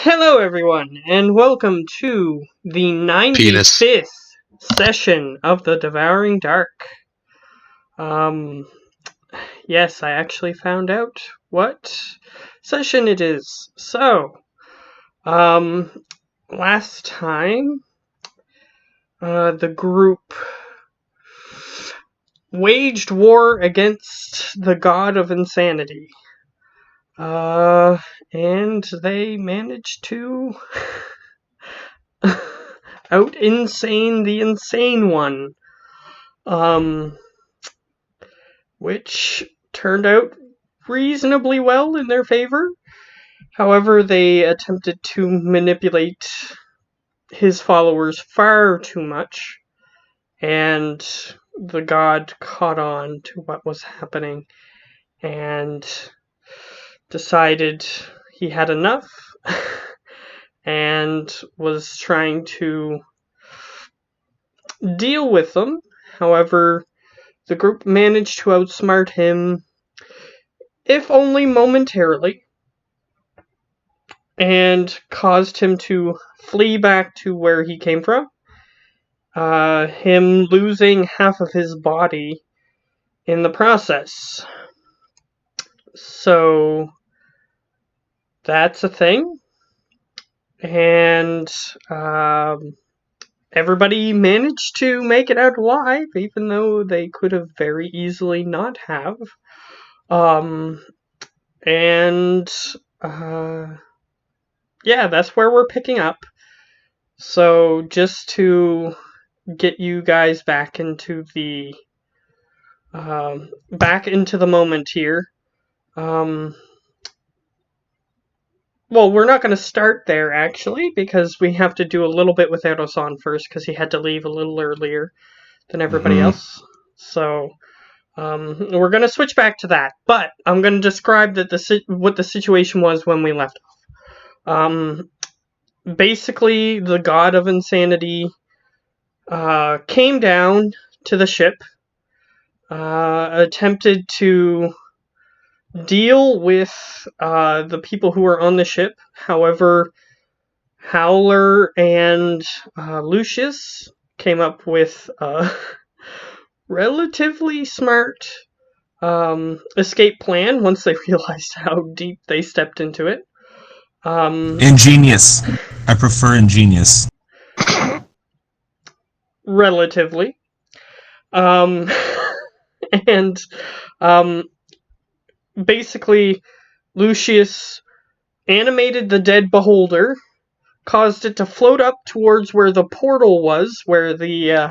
Hello, everyone, and welcome to the Penis. 95th session of the Devouring Dark. Um, yes, I actually found out what session it is. So, um, last time, the group waged war against the god of insanity. And they managed to out insane the insane one. Which turned out reasonably well in their favor. However, they attempted to manipulate his followers far too much, and the god caught on to what was happening and decided he had enough and was trying to deal with them. However, the group managed to outsmart him, if only momentarily, and caused him to flee back to where he came from. Him losing half of his body in the process. So that's a thing. And everybody managed to make it out alive, even though they could have very easily not have. And yeah, that's where we're picking up. So just to get you guys back into the moment here. Well, we're not going to start there actually, because we have to do a little bit with Edo-san first, because he had to leave a little earlier than everybody else. So we're going to switch back to that, but I'm going to describe what the situation was when we left off. Basically, the god of insanity came down to the ship, attempted to deal with the people who were on the ship. However, Howler and Lucius came up with a relatively smart escape plan once they realized how deep they stepped into it. Ingenious. I prefer ingenious. Relatively. And basically, Lucius animated the dead beholder, caused it to float up towards where the portal was, where the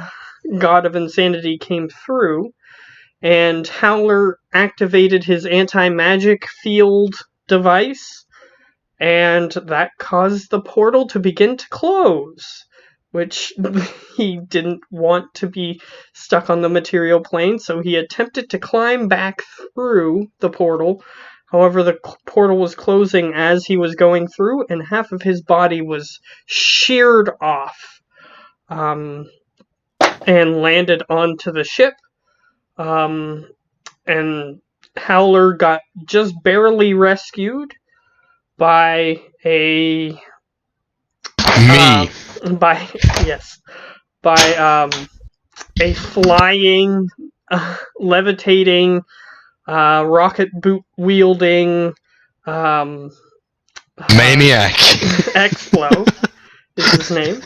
god of insanity came through, and Howler activated his anti-magic field device, and that caused the portal to begin to close, which he didn't want to be stuck on the material plane, so he attempted to climb back through the portal. However, the portal was closing as he was going through, and half of his body was sheared off and landed onto the ship. And Howler got just barely rescued by a a flying, levitating, rocket boot wielding Maniac. Explo is his name.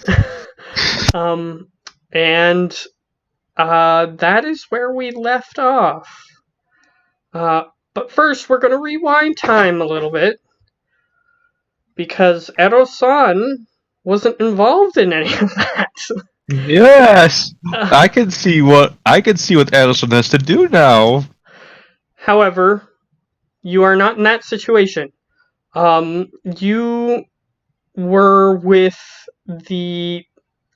And that is where we left off. But first, we're going to rewind time a little bit, because Edo-san wasn't involved in any of that. Yes, I can see what Edison has to do now. However, you are not in that situation. You were with the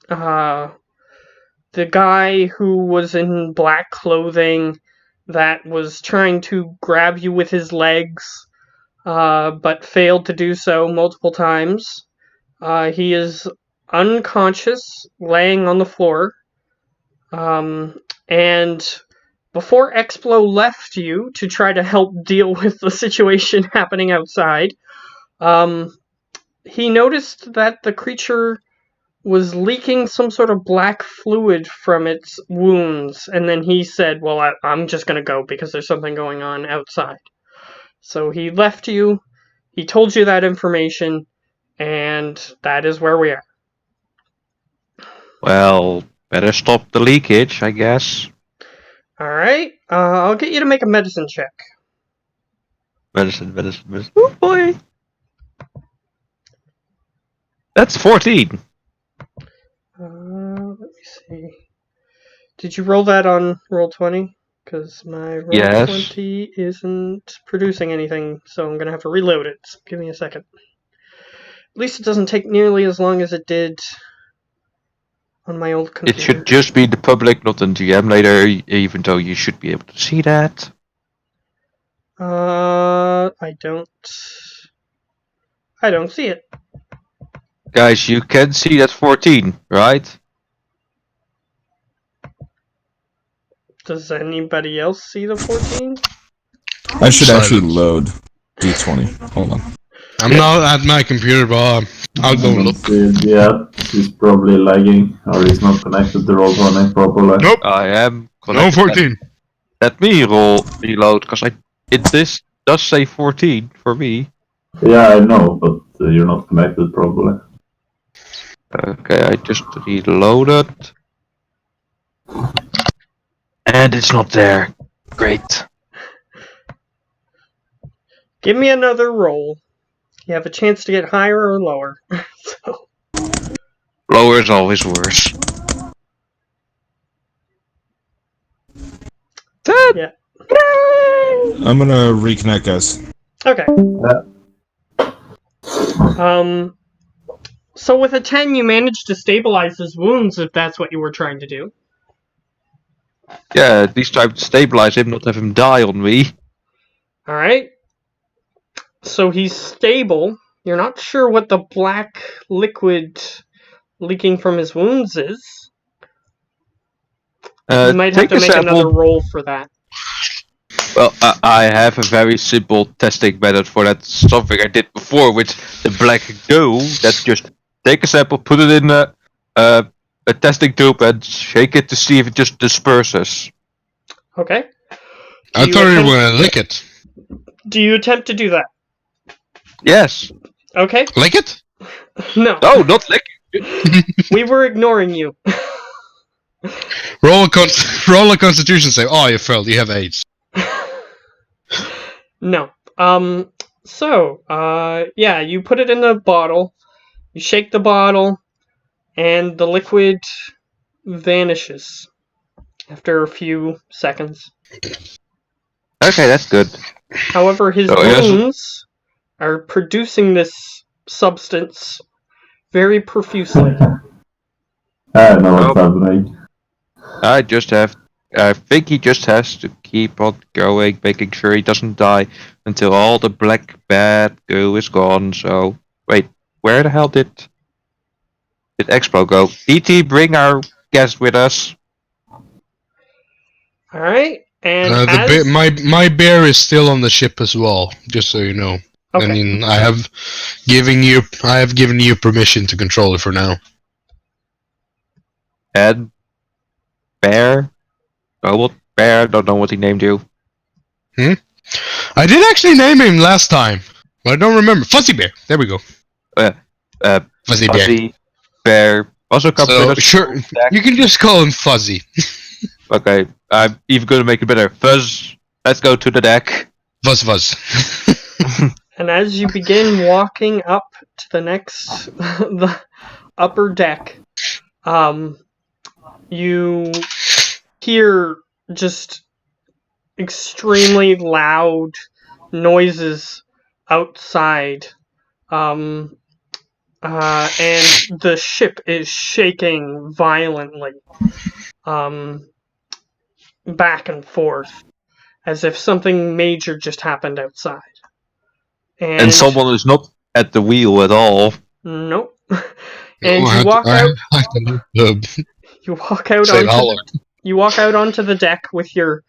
guy who was in black clothing that was trying to grab you with his legs, but failed to do so multiple times. He is unconscious, laying on the floor. And before Explo left you to try to help deal with the situation happening outside, he noticed that the creature was leaking some sort of black fluid from its wounds, and then he said, well, I'm just going to go because there's something going on outside. So he left you, he told you that information, and that is where we are. Well, better stop the leakage, I guess. Alright, I'll get you to make a medicine check. Medicine. Oh boy! That's 14. Let me see. Did you roll that on Roll20? Because my Yes. Roll20 isn't producing anything, so I'm going to have to reload it. So give me a second. At least it doesn't take nearly as long as it did on my old computer. It should just be the public, not the GM later, even though you should be able to see that. I don't see it. Guys, you can see that 14, right? Does anybody else see the 14? I should actually Silence. load D20. Hold on. I'm not at my computer, but I'll go I don't look. see it yet. He's probably lagging, or he's not connected to Roll20 properly. Nope. I am No connected. 14. Let me reload, because this does say 14 for me. Yeah, I know, but you're not connected properly. Okay, I just reloaded. And it's not there. Great. Give me another roll. You have a chance to get higher or lower. So. Lower is always worse. 10! Yeah. I'm gonna reconnect, guys. Okay. So with a 10, you managed to stabilize his wounds, if that's what you were trying to do. Yeah, at least try to stabilize him, not have him die on me. Alright. So he's stable. You're not sure what the black liquid leaking from his wounds is. You might have to make another roll for that. Well, I have a very simple testing method for that. Something I did before with the black goo. That's just take a sample, put it in a testing tube, and shake it to see if it just disperses. Okay. I thought you were gonna lick it. Do you attempt to do that? Yes. Okay. Lick it? No. No, not lick it. We were ignoring you. Roll a constitution save. Oh, you failed. You have AIDS. No. Yeah, you put it in the bottle, you shake the bottle, and the liquid vanishes after a few seconds. Okay, that's good. However, his wounds are producing this substance very profusely. I know what's happening. I think he just has to keep on going, making sure he doesn't die until all the black bad goo is gone. So, wait, where the hell did Expo go? E.T., bring our guest with us. Alright, and my bear is still on the ship as well, just so you know. Okay. I mean, I have given you permission to control it for now. And Bear? Robot Bear? Don't know what he named you. I did actually name him last time, but I don't remember. Fuzzy Bear. There we go. Fuzzy Fuzzy Bear. Bear. Also come So, with us. sure, you can just call him Fuzzy. Okay, I'm even going to make it better. Fuzz, let's go to the deck. Fuzz. And as you begin walking up to the upper deck, you hear just extremely loud noises outside, and the ship is shaking violently, back and forth, as if something major just happened outside. And someone is not at the wheel at all. Nope. And you walk out. You walk out onto the deck with your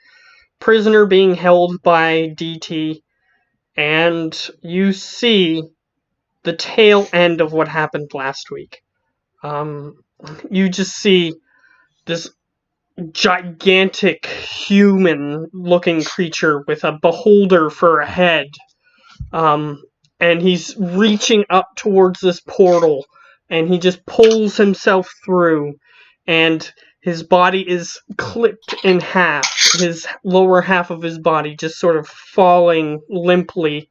prisoner being held by DT, and you see the tail end of what happened last week. You just see this gigantic human-looking creature with a beholder for a head. And he's reaching up towards this portal, and he just pulls himself through, and his body is clipped in half. His lower half of his body just sort of falling limply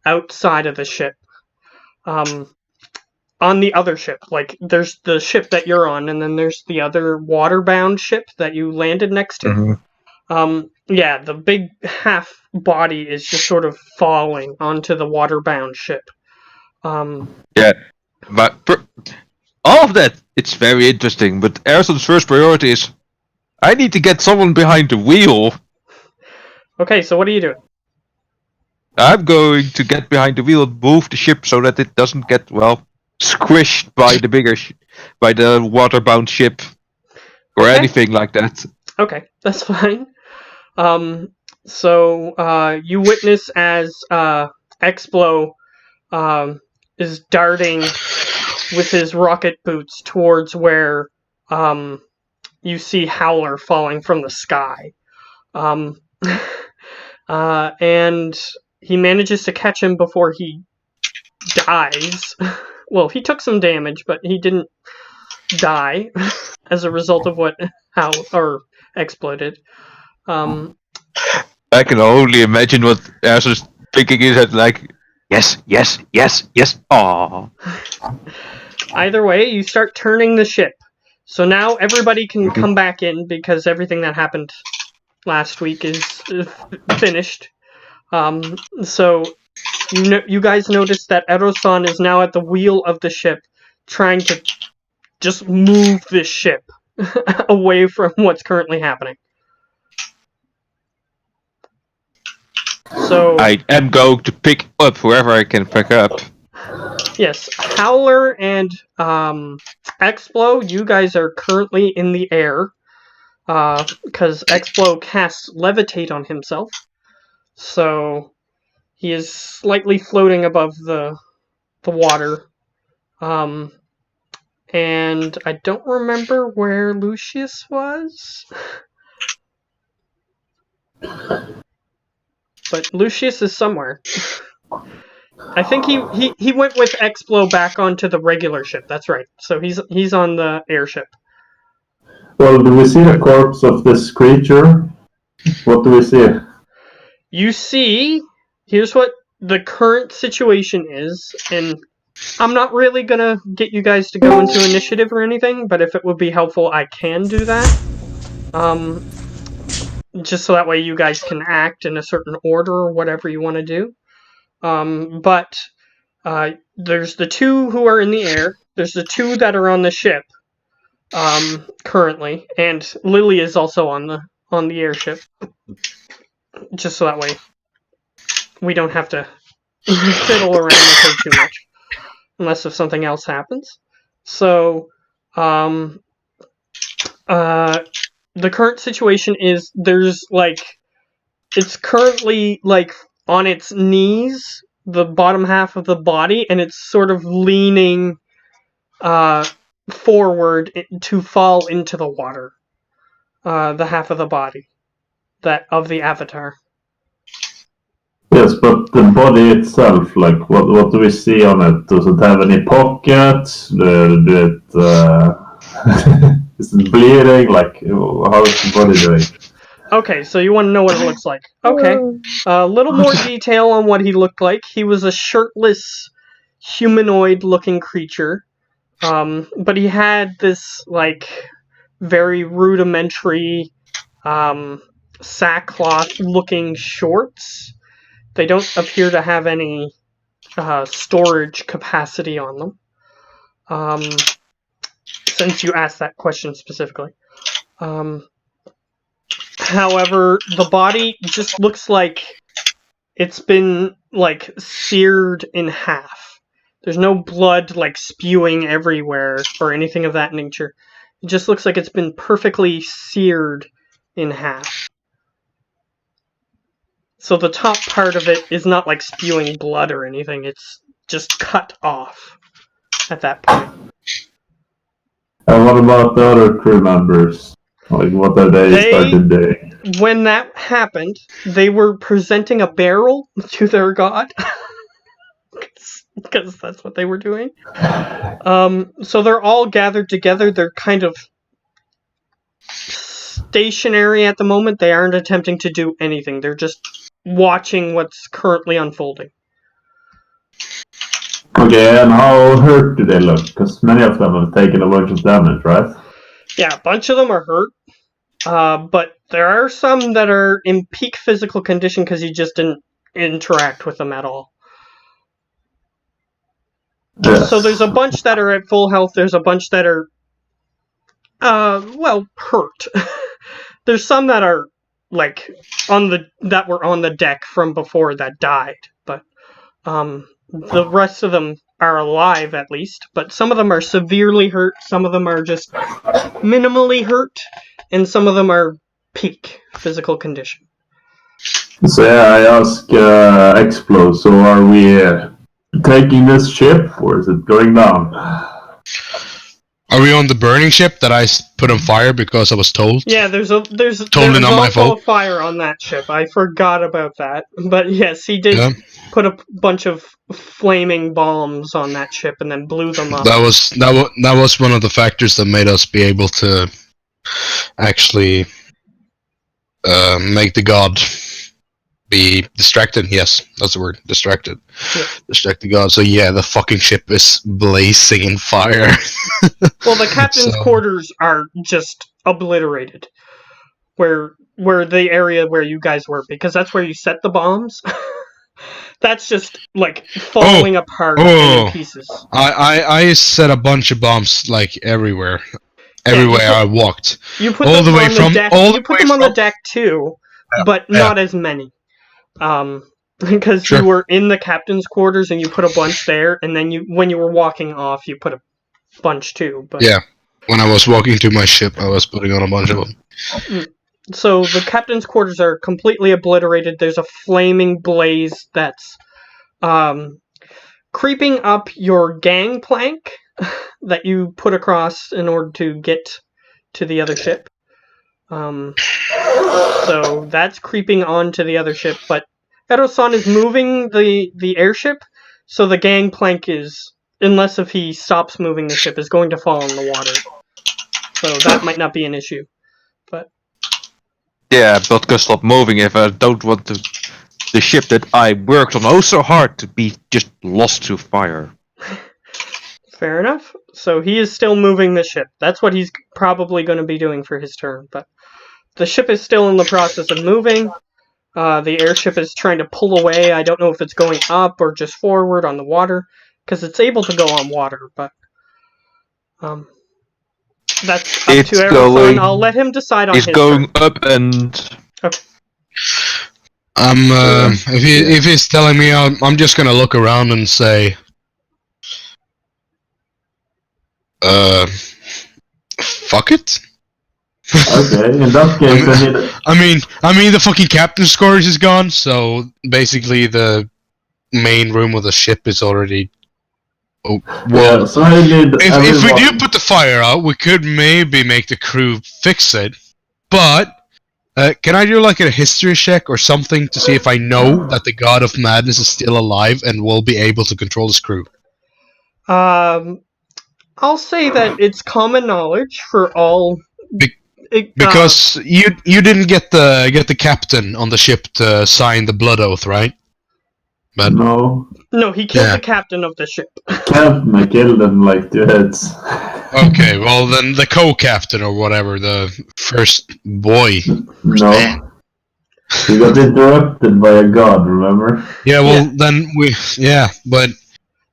outside of the ship. On the other ship, like, there's the ship that you're on, and then there's the other water-bound ship that you landed next to. Yeah, the big half body is just sort of falling onto the water-bound ship. Yeah, but all of that, it's very interesting, but Arison's first priority is, I need to get someone behind the wheel. Okay, so what are you doing? I'm going to get behind the wheel and move the ship so that it doesn't get, well, squished by the by the waterbound ship. Or Okay. anything like that. Okay, that's fine. So you witness as Explo is darting with his rocket boots towards where you see Howler falling from the sky. And he manages to catch him before he dies. Well, he took some damage, but he didn't die as a result of what Explo did. I can only imagine what Arison's thinking is that, like, yes, yes, yes, yes, aww. Either way, you start turning the ship. So now everybody can come back in because everything that happened last week is finished. So you guys notice that Erosan is now at the wheel of the ship, trying to just move this ship away from what's currently happening. So I am going to pick up whoever I can pick up. yes, Howler and Explo, you guys are currently in the air because Explo casts Levitate on himself. So he is slightly floating above the water. And I don't remember where Lucius was. But Lucius is somewhere. I think he went with Explo back onto the regular ship. That's right. So he's on the airship. Well, do we see the corpse of this creature? What do we see? You see, here's what the current situation is, and I'm not really gonna get you guys to go into initiative or anything, but if it would be helpful, I can do that. Just so that way you guys can act in a certain order or whatever you want to do. But there's the two who are in the air. There's the two that are on the ship currently, and Lily is also on the airship. Just so that way we don't have to fiddle around with her too much, unless if something else happens. So, the current situation is there's it's currently on its knees, the bottom half of the body, and it's sort of leaning forward to fall into the water. The half of the body that of the avatar. Yes, but the body itself, like, what do we see on it? Does it have any pockets? Is it bleeding? Like, how is the body doing? Okay, so you want to know what it looks like. Okay. A little more detail on what he looked like. He was a shirtless, humanoid-looking creature. But he had this, very rudimentary, sackcloth-looking shorts. They don't appear to have any storage capacity on them. Since you asked that question specifically. However, the body just looks like it's been, seared in half. There's no blood, spewing everywhere or anything of that nature. It just looks like it's been perfectly seared in half. So the top part of it is not, spewing blood or anything. It's just cut off at that point. And what about the other crew members? Like, what are they started doing? When that happened, they were presenting a barrel to their god. Because that's what they were doing. So they're all gathered together. They're kind of stationary at the moment. They aren't attempting to do anything. They're just watching what's currently unfolding. Okay, and how hurt do they look? Because many of them have taken a bunch of damage, right? Yeah, a bunch of them are hurt. But there are some that are in peak physical condition because you just didn't interact with them at all. Yes. So there's a bunch that are at full health. There's a bunch that are, hurt. There's some that are like that were on the deck from before that died, but the rest of them are alive at least. But some of them are severely hurt. Some of them are just minimally hurt, and some of them are peak physical condition. So yeah, I ask Explo, so are we taking this ship, or is it going down? Are we on the burning ship that I put on fire because I was told? Yeah, there's Totally not my also fault. a fire on that ship. I forgot about that. But yes, he did put a bunch of flaming bombs on that ship and then blew them up. That was one of the factors that made us be able to actually make the god be distracted. Yes, that's the word. Distracted. Yeah. Distract the god. So yeah, the fucking ship is blazing in fire. Well, the captain's quarters are just obliterated. Where the area where you guys were, because that's where you set the bombs. That's just like falling apart in pieces. I set a bunch of bombs like everywhere. Everywhere I walked. You put all them the way on the from deck. all You put them on the deck too, but not as many. Because you were in the captain's quarters and you put a bunch there, and then when you were walking off, you put a bunch too. But yeah, when I was walking to my ship, I was putting on a bunch of them. So the captain's quarters are completely obliterated. There's a flaming blaze that's creeping up your gangplank that you put across in order to get to the other ship. So that's creeping onto the other ship, but Edo-san is moving the airship, so the gangplank is, unless if he stops moving the ship, is going to fall in the water. So that might not be an issue. But yeah, but can stop moving if I don't want the ship that I worked on oh so hard to be just lost to fire. Fair enough. So he is still moving the ship. That's what he's probably going to be doing for his turn. But the ship is still in the process of moving. The airship is trying to pull away. I don't know if it's going up or just forward on the water, because it's able to go on water, but that's up to Edo-san. I'll let him decide on his turn. It's going up and... Okay. If he's telling me, I'm just gonna look around and say, fuck it. Okay, in that case, I mean, the fucking captain's quarters is gone, so basically the main room of the ship is already. Oh, well, yeah, so I need if we do put the fire out, we could maybe make the crew fix it. But can I do like a history check or something to see if I know that the God of Madness is still alive and will be able to control his crew? I'll say that it's common knowledge for all. Because you didn't get the captain on the ship to sign the blood oath, right? But no, he killed the captain of the ship. Captain, I killed him like 2 hits. Okay, well then the co-captain or whatever, the first boy. No, he got interrupted by a god. Remember? Yeah, well then but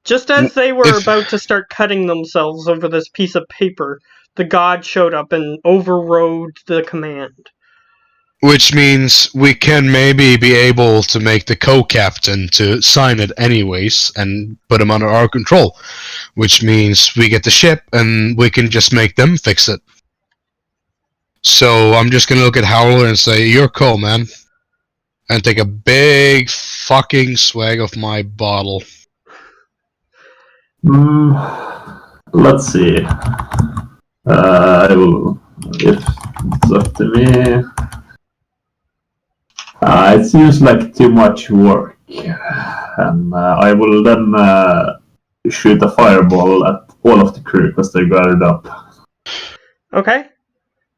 just as they were about to start cutting themselves over this piece of paper, the god showed up and overrode the command. Which means we can maybe be able to make the co-captain to sign it anyways and put him under our control. Which means we get the ship and we can just make them fix it. So I'm just gonna look at Howler and say, "You're cool, man," and take a big fucking swag of my bottle. Let's see. I will, if it's up to me. It seems like too much work, and I will then shoot a fireball at all of the crew because they're gathered up. Okay.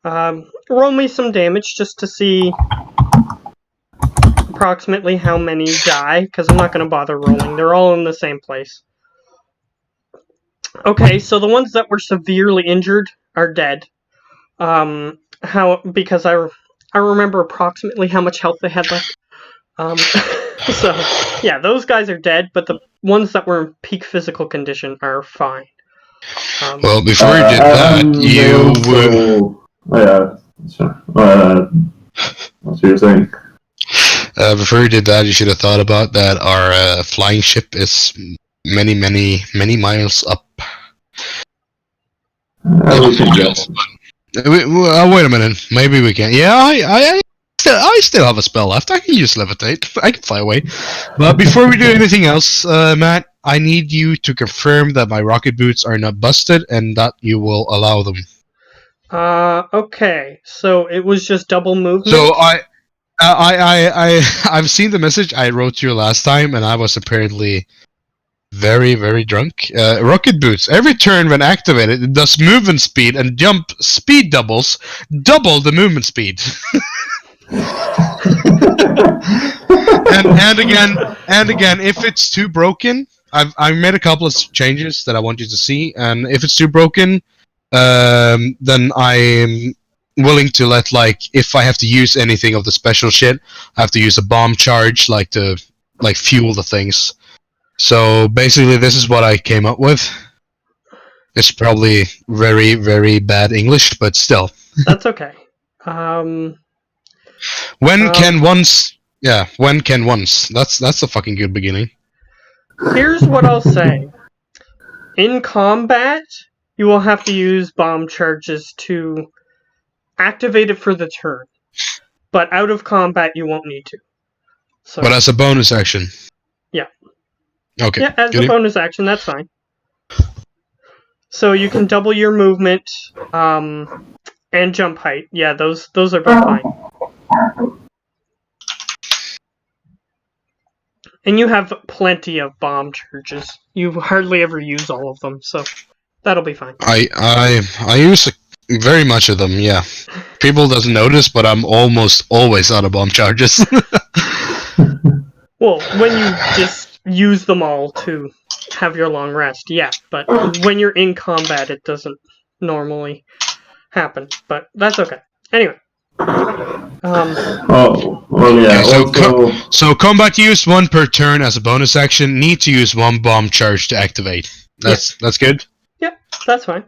Roll me some damage just to see approximately how many die, because I'm not going to bother rolling. They're all in the same place. Okay, so the ones that were severely injured are dead. Because I remember approximately how much health they had left. So yeah, those guys are dead, but the ones that were in peak physical condition are fine. Well, before you did that, you would. Oh, yeah, sure. What you were saying? Before you did that, you should have thought about that our flying ship is many, many, many miles up. We can go. Wait a minute. Maybe we can. Yeah, I still have a spell left. I can use levitate. I can fly away. But before we do anything else, Matt, I need you to confirm that my rocket boots are not busted and that you will allow them. Okay. So it was just double movement. So I've seen the message I wrote to you last time, and I was apparently very, very drunk. Rocket boots. Every turn when activated, it does movement speed and jump speed doubles, double the movement speed. and again, if it's too broken, I've made a couple of changes that I want you to see, and if it's too broken, then I'm willing to let, like, if I have to use anything of the special shit, I have to use a bomb charge, like to fuel the things. So basically, this is what I came up with. It's probably very, very bad English, but still. That's okay. When can once? Yeah, when can once? That's a fucking good beginning. Here's what I'll say. In combat, you will have to use bomb charges to activate it for the turn. But out of combat, you won't need to. So, But as a bonus action. Yeah. Okay. Yeah, as a bonus action, that's fine. So you can double your movement, and jump height. Yeah, those are both fine. And you have plenty of bomb charges. You hardly ever use all of them, so that'll be fine. I use very much of them. Yeah, people doesn't notice, but I'm almost always out of bomb charges. Well, when you just use them all to have your long rest, yeah. But when you're in combat, it doesn't normally happen. But that's okay. Anyway. Oh, well, yeah. Okay, so combat use 1 per turn as a bonus action. Need to use 1 bomb charge to activate. That's good. Yep, that's fine.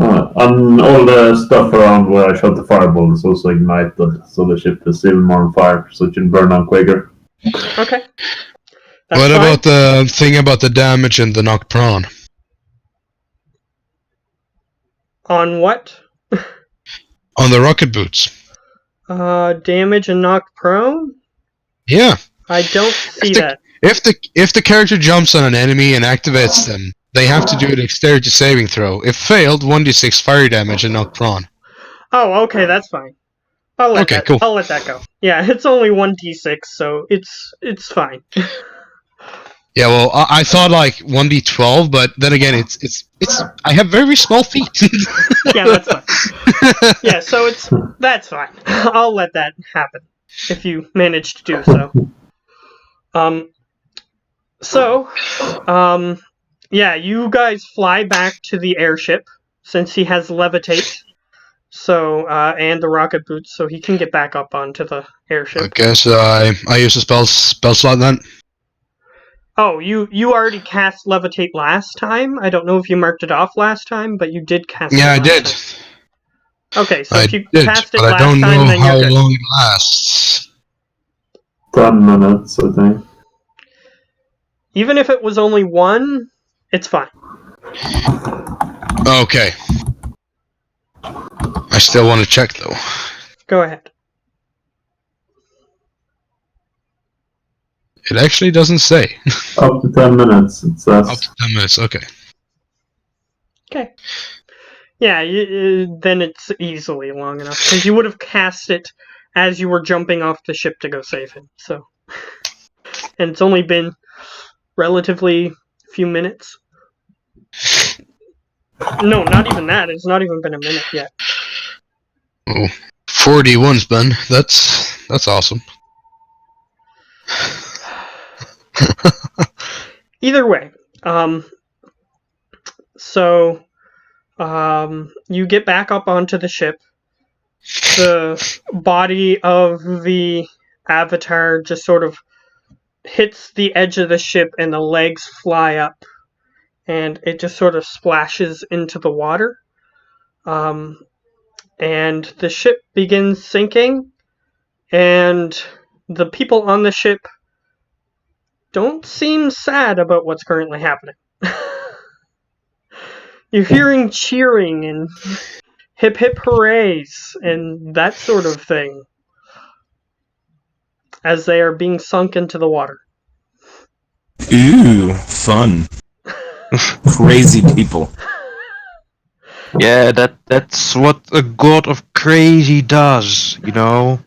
And all the stuff around where I shot the fireball is also ignited, so the ship is even more on fire, so it can burn down quicker. Okay. What about the thing about the damage and the knocked prone? On what? On the rocket boots. Damage and knocked prone? Yeah. I don't see that. If the character jumps on an enemy and activates them, they have to do a dexterity saving throw. If failed, 1d6 fire damage and knocked prone. Oh, okay, that's fine. I'll let cool. I'll let that go. Yeah, it's only 1d6, so it's fine. Yeah, well, I thought like 1d12, but then again, it's I have very small feet. Yeah, that's fine. Yeah, so that's fine. I'll let that happen if you manage to do so. Yeah, you guys fly back to the airship since he has levitate. So, and the rocket boots, so he can get back up onto the airship. I guess I use a spell slot then. Oh, you already cast levitate last time? I don't know if you marked it off last time, but you did cast it last I did. time. Okay, so if you cast it but last I don't time, know then how you're good. long it lasts. 10 minutes, I think. Even if it was only 1, it's fine. Okay. I still want to check though. Go ahead. It actually doesn't say. Up to 10 minutes, it says. Up to 10 minutes, okay. Okay. Yeah, then it's easily long enough, because you would have cast it as you were jumping off the ship to go save him, so... And it's only been relatively few minutes. No, not even that. It's not even been a minute yet. Oh, 41's been. That's awesome. Either way, so you get back up onto the ship. The body of the Avatar just sort of hits the edge of the ship and the legs fly up and it just sort of splashes into the water. And the ship begins sinking, and the people on the ship don't seem sad about what's currently happening. You're hearing cheering and hip hip hoorays and that sort of thing as they are being sunk into the water. Ooh, fun. Crazy people. Yeah, that's what a god of crazy does, you know?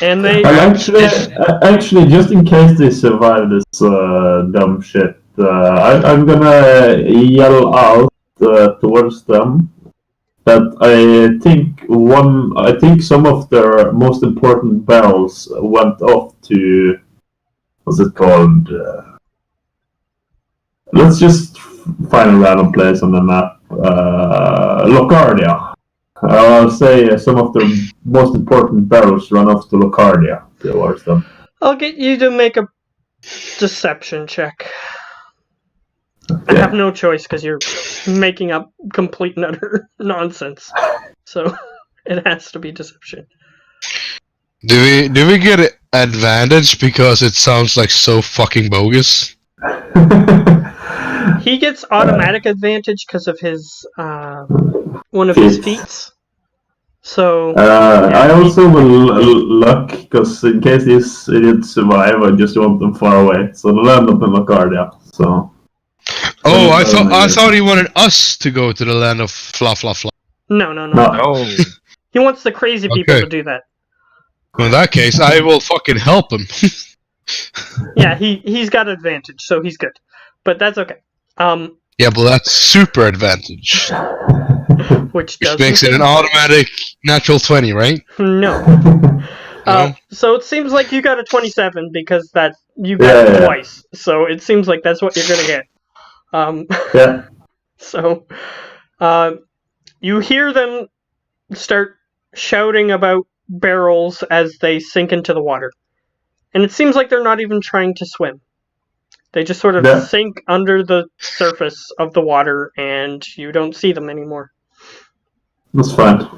And they Actually, just in case they survive this dumb shit, I'm gonna yell out towards them that I think some of their most important barrels went off to, what's it called? Let's just find a random place on the map. Locardia. I'll say some of the most important barrels run off to Locardia towards them. I'll get you to make a deception check. Okay. I have no choice because you're making up complete and utter nonsense. So it has to be deception. Do we get an advantage because it sounds like so fucking bogus? He gets automatic advantage because of his one of his feats. So I also will luck because in case these idiots survive, I just want them far away. So they'll end up in Locardia. So. Oh, I thought he wanted us to go to the land of fla fla fla. No. No. He wants the crazy people to do that. Well, in that case, I will fucking help him. Yeah, he's got advantage, so he's good. But that's okay. Yeah, but that's super advantage. Which makes it an automatic natural 20, right? No. No? So it seems like you got a 27 because that you got it twice. So it seems like that's what you're gonna get. Yeah. So you hear them start shouting about barrels as they sink into the water. And it seems like they're not even trying to swim. They just sort of sink under the surface of the water and you don't see them anymore. That's fine.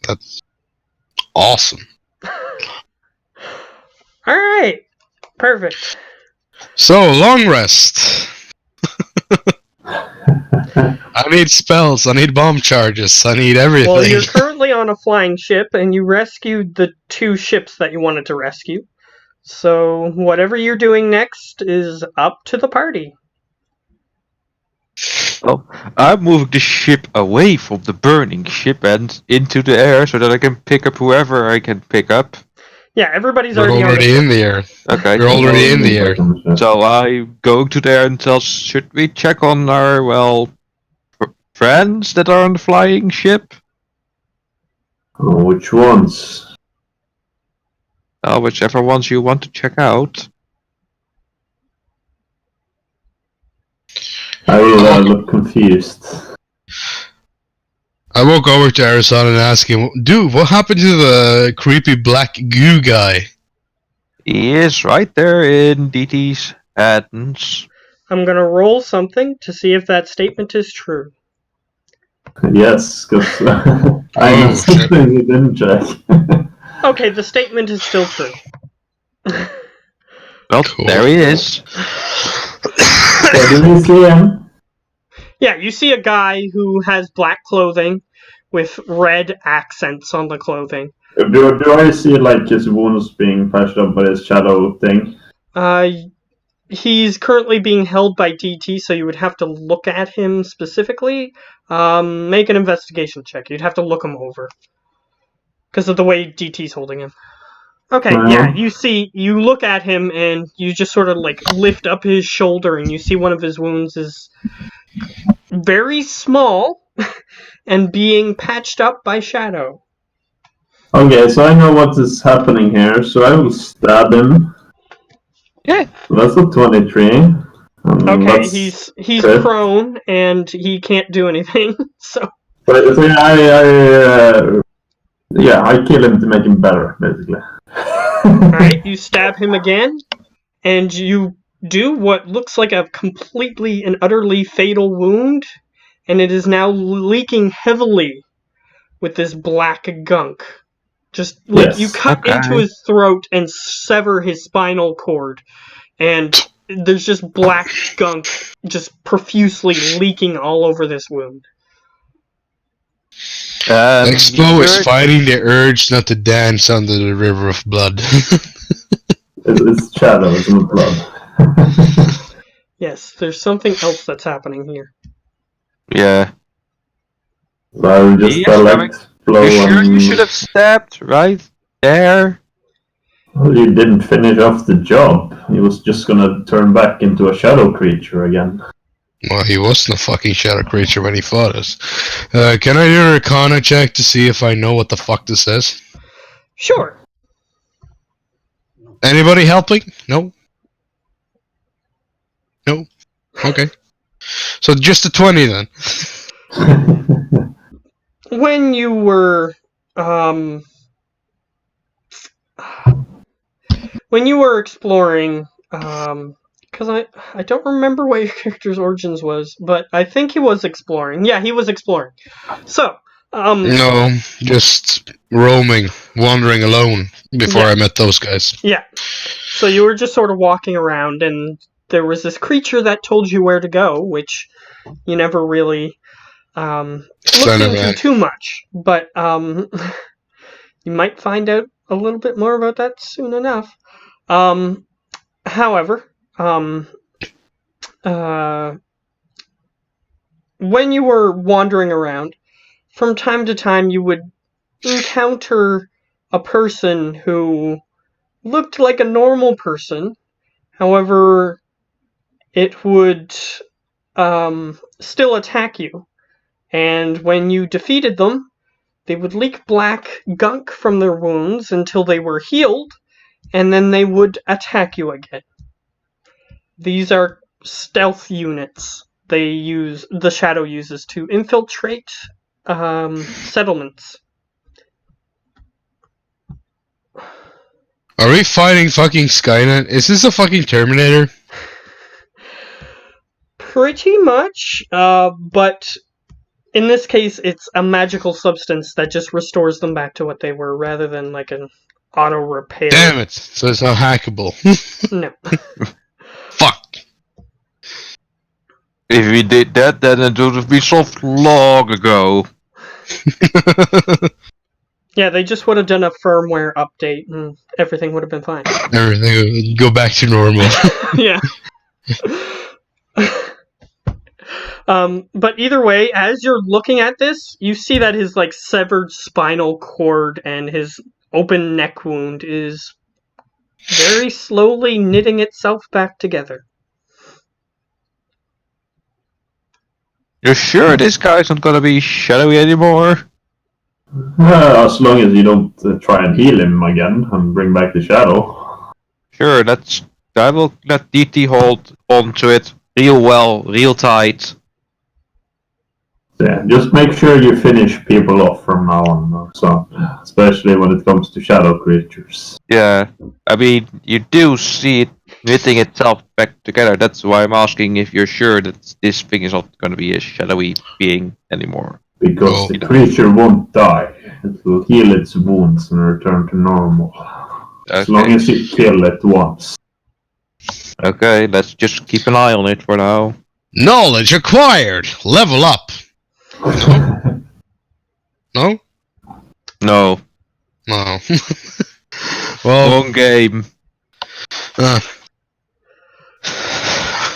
That's awesome. Alright. Perfect. So, long rest. I need spells, I need bomb charges, I need everything. Well, you're currently on a flying ship, and you rescued the 2 ships that you wanted to rescue. So, whatever you're doing next is up to the party. Well, I'm moving the ship away from the burning ship and into the air so that I can pick up whoever I can pick up. Yeah, everybody's You're already in the air. Okay. You're already in the air. So I go to there and tell, should we check on our, friends that are on the flying ship? Oh, which ones? Whichever ones you want to check out. I will look confused. I walk over to Arizona and ask him, dude, what happened to the creepy black goo guy? He is right there in DT's Athens. I'm gonna roll something to see if that statement is true. Yes, because I know something you didn't check. Okay, the statement is still true. Well, cool. There he is. Did you see him? Yeah, you see a guy who has black clothing with red accents on the clothing. Do I see like his wounds being patched up by his shadow thing? He's currently being held by DT, so you would have to look at him specifically. Make an investigation check. You'd have to look him over because of the way DT's holding him. Okay, yeah, you look at him and you just sort of like lift up his shoulder and you see one of his wounds is very small and being patched up by Shadow. Okay, so I know what is happening here, so I will stab him. Yeah. That's a 23. Okay, he's good. prone and he can't do anything, so... So I kill him to make him better, basically. Alright, you stab him again, and you do what looks like a completely and utterly fatal wound, and it is now leaking heavily with this black gunk. Just like Yes. you cut into his throat and sever his spinal cord, and there's just black gunk just profusely leaking all over this wound. Expo is fighting the urge not to dance under the river of blood. It's shadow, it's not blood. Yes, there's something else that's happening here. Yeah. So I will just select blow. You sure you should have stabbed right there? Well, you didn't finish off the job. He was just gonna turn back into a shadow creature again. Well, he wasn't a fucking shadow creature when he fought us. Can I do a Arcana check to see if I know what the fuck this is? Sure. Anybody helping? No? No? Okay. So just a 20 then. When you were exploring, because I don't remember what your character's origins was, but I think he was exploring. Yeah, he was exploring. So, No, just roaming, wandering alone before I met those guys. Yeah. So you were just sort of walking around, and there was this creature that told you where to go, which you never really looked into too much. But you might find out a little bit more about that soon enough. However, when you were wandering around, from time to time you would encounter a person who looked like a normal person. However, it would still attack you. And when you defeated them, they would leak black gunk from their wounds until they were healed, and then they would attack you again. These are stealth units the Shadow uses to infiltrate settlements. Are we fighting fucking Skynet? Is this a fucking Terminator? Pretty much, but in this case, it's a magical substance that just restores them back to what they were, rather than like an auto repair. Damn it! So it's not hackable. No. Fuck. If we did that, then it would have been solved long ago. Yeah, they just would have done a firmware update and everything would have been fine. Everything would go back to normal. Yeah. But either way, as you're looking at this, you see that his like severed spinal cord and his open neck wound is very slowly knitting itself back together. You're sure this guy's not gonna be shadowy anymore? As long as you don't try and heal him again and bring back the shadow. Sure, I will let DT hold on to it real well, real tight. Yeah, just make sure you finish people off from now on, so especially when it comes to shadow creatures. Yeah, I mean, you do see it knitting itself back together. That's why I'm asking if you're sure that this thing is not going to be a shadowy being anymore. Because the creature won't die. It will heal its wounds and return to normal. Okay. As long as you kill it once. Okay, let's just keep an eye on it for now. Knowledge acquired! Level up! No? No? No. No. Well, Wrong game. Either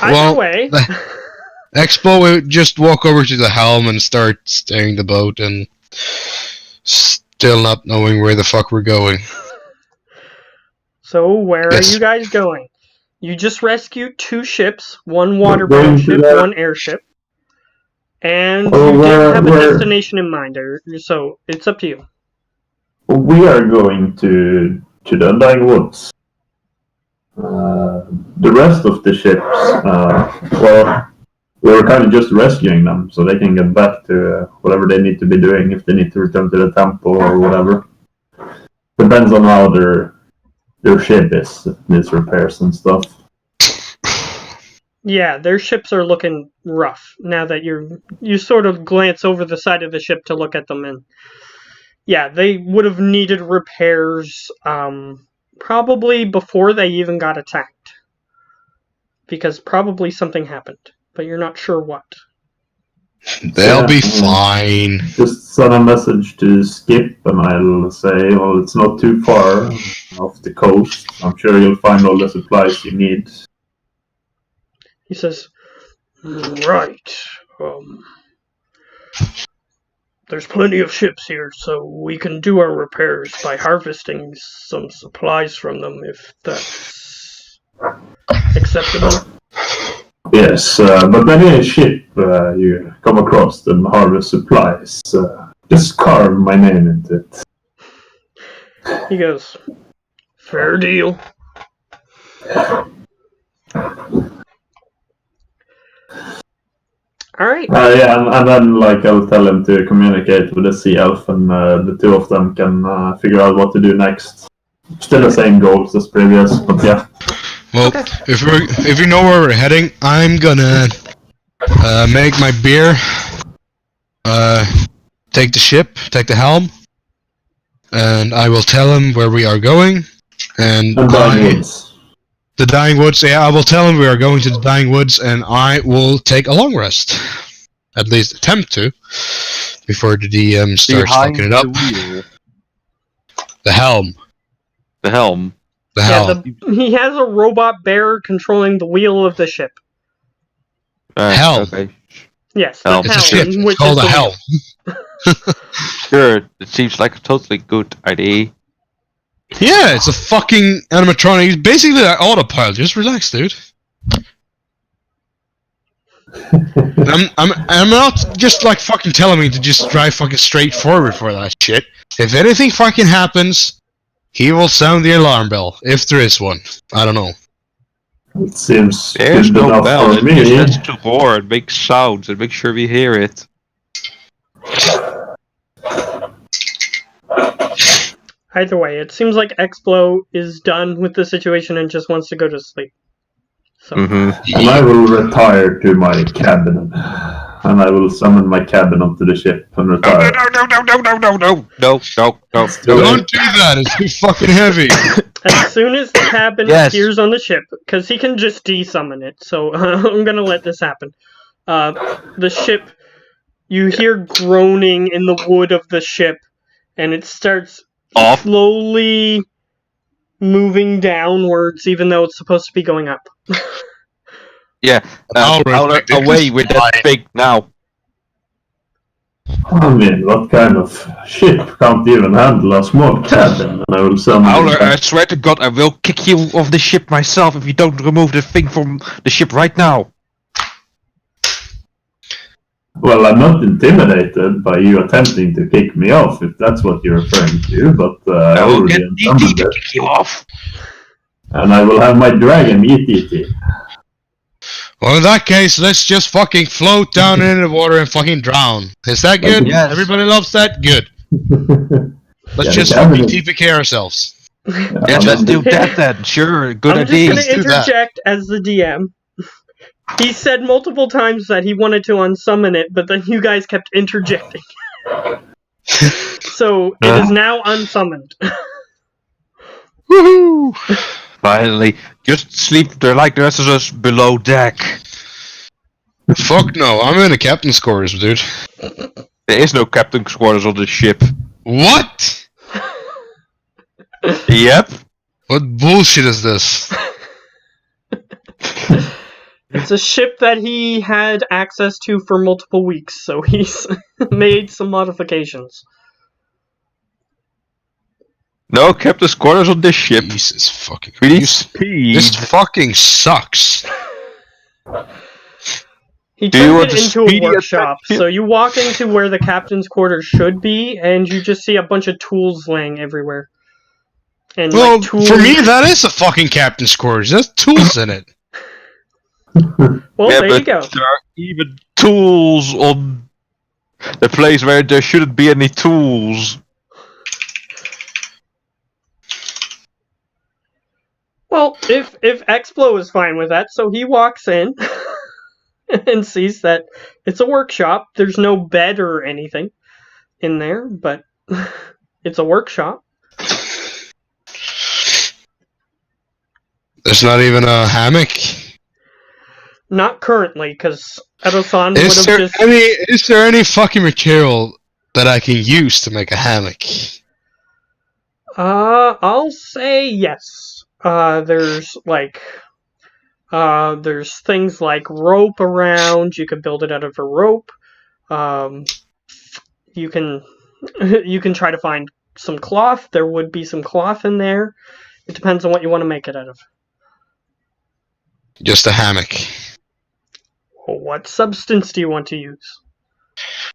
well, way, Expo would just walk over to the helm and start steering the boat, and still not knowing where the fuck we're going. so where Yes. are you guys going? You just rescued 2 ships, one Going waterbound to ship, the- one airship. And Oh, you didn't have a where- destination in mind, so it's up to you. We are going to the Undying Woods. The rest of the ships, well, we were kind of just rescuing them so they can get back to whatever they need to be doing if they need to return to the temple or whatever. Depends on how their ship is, needs repairs and stuff. Yeah, their ships are looking rough now that you sort of glance over the side of the ship to look at them, and yeah, they would have needed repairs probably before they even got attacked. Because probably something happened, but you're not sure what. They'll be fine. Just send a message to Skip and I'll say, well, it's not too far off the coast. I'm sure you'll find all the supplies you need. He says, right, there's plenty of ships here, so we can do our repairs by harvesting some supplies from them, if that's acceptable. Yes, but any ship you come across and harvest supplies, just carve my name into it. He goes, fair deal. Alright. Yeah, and then I'll tell him to communicate with the sea elf, and the two of them can figure out what to do next. Still the same goals as previous, but yeah. Well, if we know where we're heading, I'm gonna make my beer, take the ship, take the helm, and I will tell him where we are going. And Dying Woods. The Dying Woods. Yeah, I will tell him we are going to the Dying Woods, and I will take a long rest. At least attempt to, before the DM starts Behind fucking it up. the wheel. The helm. The helm. The Yeah, helm. he has a robot bear controlling the wheel of the ship. Helm. Okay. Yes, the Helm. It's a ship. helm, It's which called is a the helm. wheel. Sure, it seems like a totally good idea. Yeah, it's a fucking animatronic. He's basically an autopilot. Just relax, dude. I'm not just fucking telling me to just drive fucking straight forward for that shit. If anything fucking happens, he will sound the alarm bell, if there is one. I don't know. It seems There's good no enough bell, for it me. just has to roar and make sounds and make sure we hear it. Either way, it seems like Explo is done with the situation and just wants to go to sleep. So, Mm-hmm. And I will retire to my cabin. And I will summon my cabin onto the ship and retire. No. Don't do that, it's too fucking heavy. as soon as the cabin Yes. appears on the ship, because he can just desummon it, so I'm gonna let this happen. The ship, you hear groaning in the wood of the ship, and it starts Off. slowly moving downwards, even though it's supposed to be going up. Yeah, Alright, away with that thing now. I mean, what kind of ship can't even handle a small cabin? And I will summon Owler, it I back. swear to God, I will kick you off the ship myself if you don't remove the thing from the ship right now. Well, I'm not intimidated by you attempting to kick me off, if that's what you're referring to, but I I will already get unsummoned DT to it. kick you off. And I will have my dragon eat ET. Well, in that case, let's just fucking float down into the water and fucking drown. Is that good? Yes. Everybody loves that? Good. Let's Yeah, just the cabin fucking is- TPK ourselves. Yeah, let's do that then. Sure, good I'm idea. just gonna do that. interject as the DM. He said multiple times that he wanted to unsummon it, but then you guys kept interjecting. So it is now unsummoned. Woohoo! Finally, just sleep there like the rest of us below deck. Fuck no, I'm in the captain's quarters, dude. There is no captain's quarters on the ship. What? Yep. What bullshit is this? It's a ship that he had access to for multiple weeks, so he's made some modifications. No captain's quarters on this ship. Jesus fucking We need Christ. speed. This fucking sucks. He Do you turned want it the into a speedy workshop, attack? so you walk into where the captain's quarters should be, and you just see a bunch of tools laying everywhere. And Well, like tools. for me, that is a fucking captain's quarters. There's tools in it. Well, Yeah, there but you go. there are even tools on the place where there shouldn't be any tools. Well, if Explo is fine with that, so he walks in and sees that it's a workshop. There's no bed or anything in there, but it's a workshop. There's not even a hammock. Not currently, because Edo-san would Is have there just... any fucking material that I can use to make a hammock? I'll say yes. There's things like rope around. You could build it out of a rope. You can try to find some cloth. There would be some cloth in there. It depends on what you want to make it out of. Just a hammock. What substance do you want to use?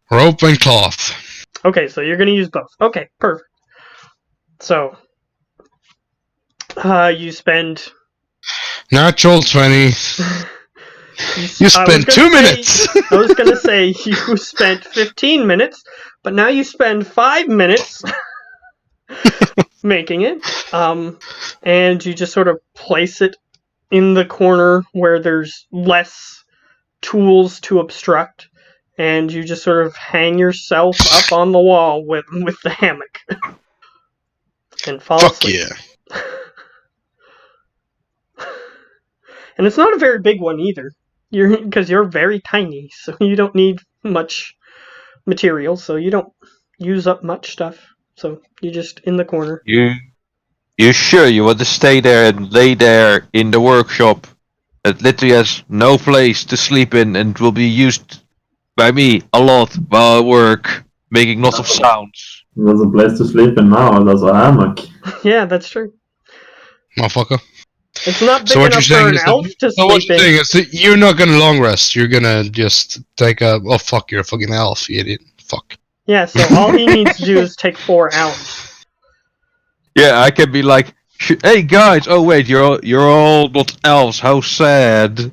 Rope and cloth. Okay, so you're going to use both. Okay, perfect. So, you spend... Natural 20. You spend 2 minutes! I was going to say you spent 15 minutes, but now you spend 5 minutes making it. And you just sort of place it in the corner where there's less tools to obstruct, and you just sort of hang yourself up on the wall with the hammock and fall Fuck asleep. yeah. And it's not a very big one either. Because you're very tiny, so you don't need much material, so you don't use up much stuff. So you're just in the corner. You sure you want to stay there and lay there in the workshop that literally has no place to sleep in and will be used by me a lot while I work, making lots of sounds? There's a place to sleep in now. There's a hammock. Yeah, that's true. Motherfucker. It's not big So what enough you're for saying an is elf to So what sleep you're in. saying is that you're not gonna long rest. You're gonna just take a... Oh, fuck, you're a fucking elf, you idiot. Fuck. Yeah, so all he needs to do is take 4 hours. Yeah, I can be like, hey guys, oh wait, you're all not elves, how sad.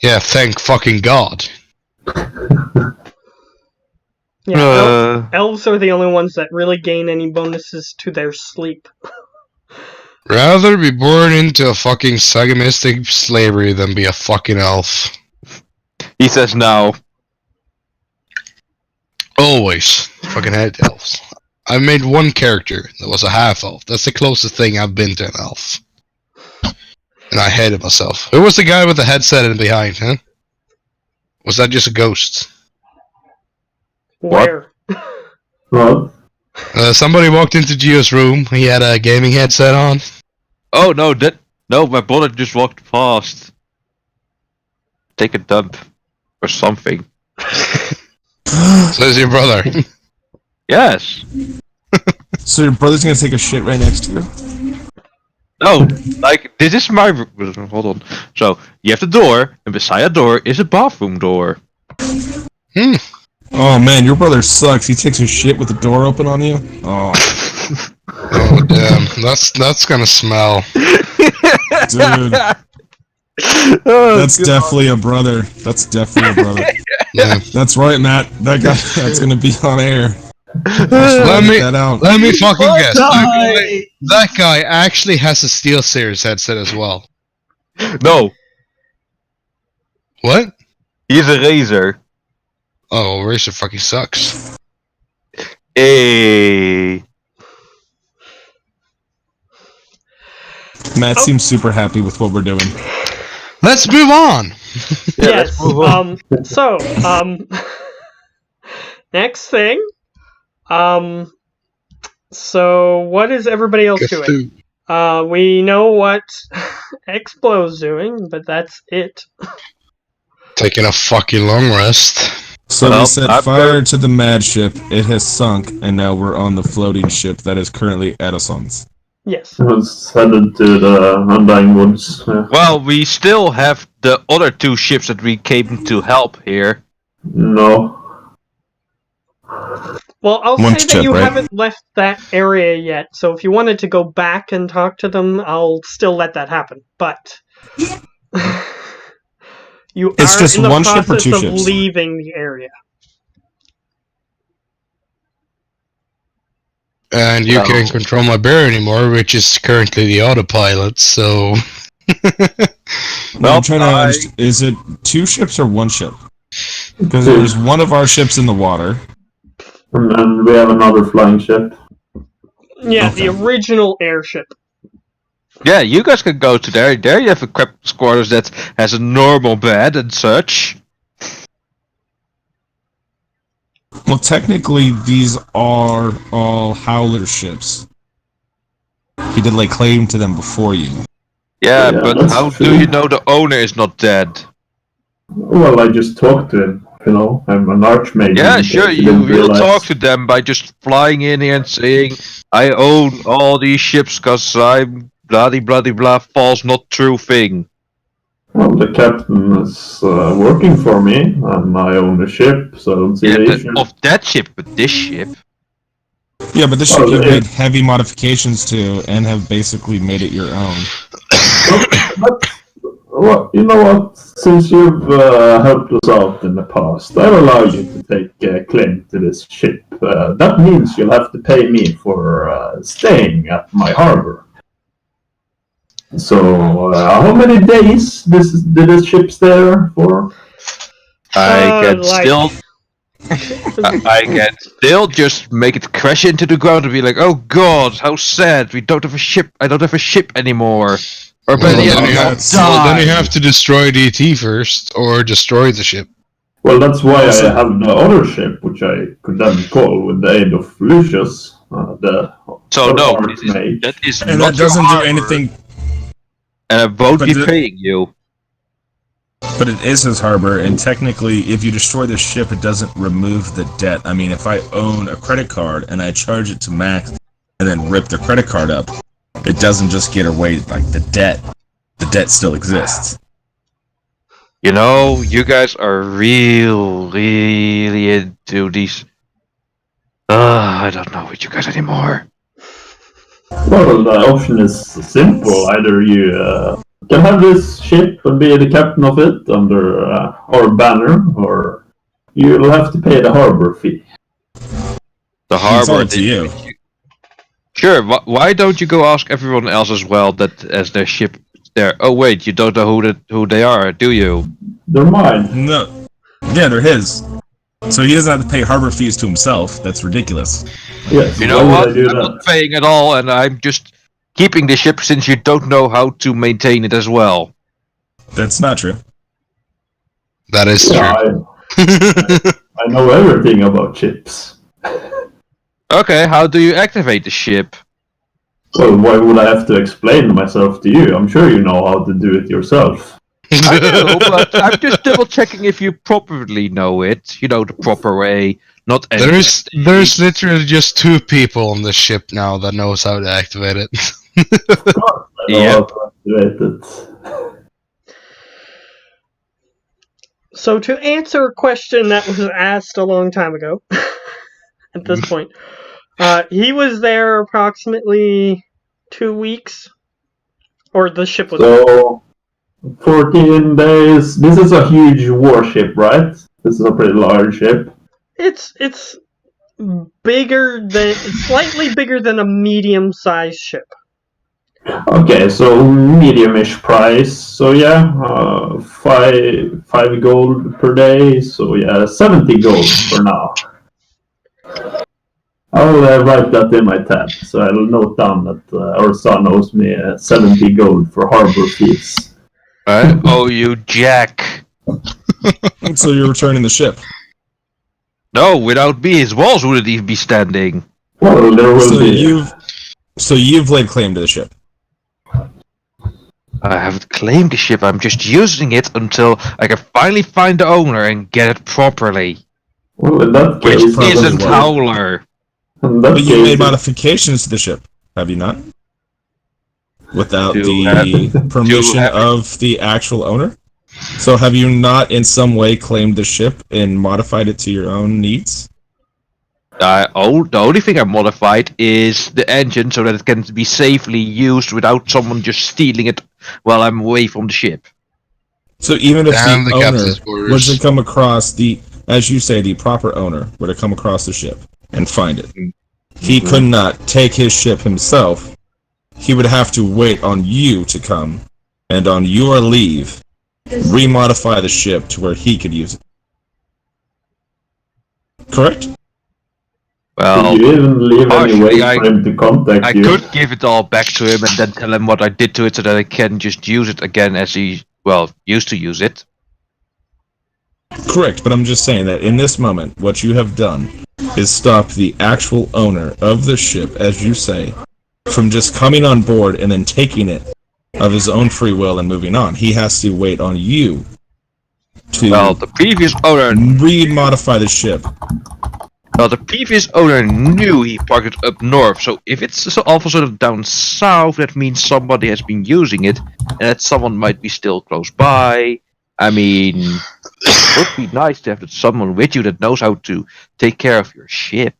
Yeah, thank fucking God. Yeah, elves are the only ones that really gain any bonuses to their sleep. Rather be born into a fucking sagamistic slavery than be a fucking elf. He says now. Always. Fucking hate elves. I made one character that was a half elf. That's the closest thing I've been to an elf. And I hated myself. Who was the guy with the headset in behind, huh? Was that just a ghost? Where? What? Somebody walked into Gio's room. He had a gaming headset on. Oh no, my brother just walked past. Take a dump or something. So is your brother. Yes. So your brother's gonna take a shit right next to you? No, like this is my. Hold on. So you have the door, and beside the door is a bathroom door. Oh man, your brother sucks. He takes a shit with the door open on you? Oh. Oh damn, that's gonna smell. Dude. That's definitely a brother. That's definitely a brother. Yeah. That's right, Matt. That guy, that's gonna be on air. Let me that out. let me fucking guess. That guy actually has a SteelSeries headset as well. No, What? he's a razor. Oh, Racer fucking sucks. Hey. Matt seems super happy with what we're doing. Let's move on. Yes. Next thing. So, what is everybody else doing? We know what Explo's doing, but that's it. Taking a fucking long rest. So Well, we set I'm fire going- to the mad ship. It has sunk, and now we're on the floating ship that is currently at Assange. Yes. I was headed to the Undying Woods. Well, we still have the other two ships that we came to help here. No. Well, I'll One say that ship, you right? haven't left that area yet, so if you wanted to go back and talk to them, I'll still let that happen. But you It's are just in the one ship or process two of ships? leaving the area. And you can't control my bear anymore, which is currently the autopilot, so... No, I'm trying to understand. Is it two ships or one ship? Because there's one of our ships in the water. And then we have another flying ship. Yeah, Okay. the original airship. Yeah, you guys can go to there. There you have a captain's quarters that has a normal bed and such. Well, technically, these are all Howler ships. He did lay claim to them before you. Yeah, Yeah, but that's how true. do you know the owner is not dead? Well, I just talked to him. You know, I'm an archmage. Yeah, in sure, case you didn't will realize. talk to them by just flying in here and saying, I own all these ships because I'm bloody bloody blah false not true thing. Well, the captain is working for me, and I own the ship, so I don't see Yeah, the issue. of that ship, but this ship. Yeah, but this Oh, ship you've yeah. made heavy modifications to and have basically made it your own. Well, you know what? Since you've helped us out in the past, I'll allow you to take claim to this ship. That means you'll have to pay me for staying at my harbor. So, how many days did this ship stay there for? I can like- still I can still just make it crash into the ground and be like, oh god, how sad, we don't have a ship, I don't have a ship anymore. Or better Well, yet, then we you all have- Then you die. have to destroy DT first, or destroy the ship. Well, that's why Also- I have the other ship, which I could then call with the aid of Lucius, the So no, archmage. that is And not that doesn't your do harbor, anything, and I won't but be the- paying you. but it is his harbor, and technically, if you destroy the ship, it doesn't remove the debt. I mean, if I own a credit card and I charge it to max and then rip the credit card up, it doesn't just get away, like, the debt still exists. You know, you guys are really into these. I don't know with you guys anymore. Well, the option is simple. Either you can have this ship and be the captain of it under our banner, or you'll have to pay the harbor fee. The harbor. up to you. Sure. Why don't you go ask everyone else as well that as their ship there? Oh wait, you don't know who they are, do you? They're mine. No. Yeah, they're his. So he doesn't have to pay harbor fees to himself. That's ridiculous. Yes. You why know would what? I do I'm that? not paying at all, and I'm just keeping the ship since you don't know how to maintain it as well. That's not true. That is Yeah, true. I know everything about ships. Okay, how do you activate the ship? Well, why would I have to explain myself to you? I'm sure you know how to do it yourself. I know, but I'm just double checking if you properly know it. You know, the proper way, not There's literally just 2 people on the ship now that knows how to activate it. I know how Yep. to activate it. So to answer a question that was asked a long time ago, at this point, he was there approximately 2 weeks, or the ship was. So, 14 days. This is a huge warship, right? This is a pretty large ship. It's slightly bigger than a medium-sized ship. Okay, so medium-ish price. So yeah, 5 gold per day. So yeah, 70 gold for now. I'll write that in my tab. So I'll note down that our son owes me 70 gold for harbor fees. Oh, you jack! So you're returning the ship. No, without me, his walls wouldn't even be standing. Well, there will So be. you've laid claim to the ship. I haven't claimed the ship, I'm just using it until I can finally find the owner and get it properly. Well, in that Which case, probably isn't won't. Howler. in that But you've made case, modifications to the ship, have you not? Without To the permission have it. of the actual owner? So have you not in some way claimed the ship and modified it to your own needs? The only thing I modified is the engine so that it can be safely used without someone just stealing it while I'm away from the ship. So even if Damn the the owner captain's were to orders. come across as you say, the proper owner were to come across the ship and find it, he could not take his ship himself. He would have to wait on you to come, and on your leave, remodify the ship to where he could use it. Correct? could Well, you even leave any partially, way for him to contact I you? could give it all back to him and then tell him what I did to it so that I can just use it again as he, used to use it. Correct, but I'm just saying that in this moment, what you have done is stop the actual owner of the ship, as you say, from just coming on board and then taking it of his own free will and moving on. He has to wait on you to Well, the previous owner remodify the ship. knew he parked it up north, so if it's all of a sudden down south, that means somebody has been using it, and that someone might be still close by. I mean, it would be nice to have someone with you that knows how to take care of your ship.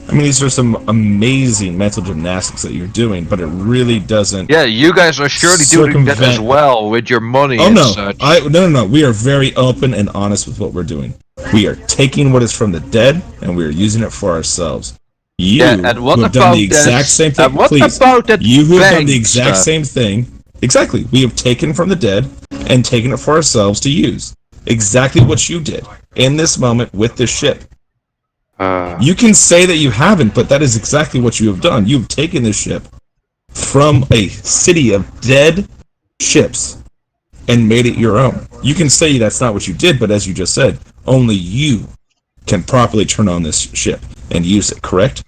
I mean, these are some amazing mental gymnastics that you're doing, but it really doesn't. Yeah, you guys are surely doing that as Circumvent- well with your money Oh and no, such. no. We are very open and honest with what we're doing. We are taking what is from the dead and we are using it for ourselves. You Yeah, and what who have done the about that? exact same thing. And what Please, about that you who have done bank the exact stuff? same thing. Exactly. We have taken from the dead and taken it for ourselves to use. Exactly what you did in this moment with this ship. You can say that you haven't, but that is exactly what you have done. You've taken this ship from a city of dead ships and made it your own. You can say that's not what you did, but as you just said, only you can properly turn on this ship and use it, correct?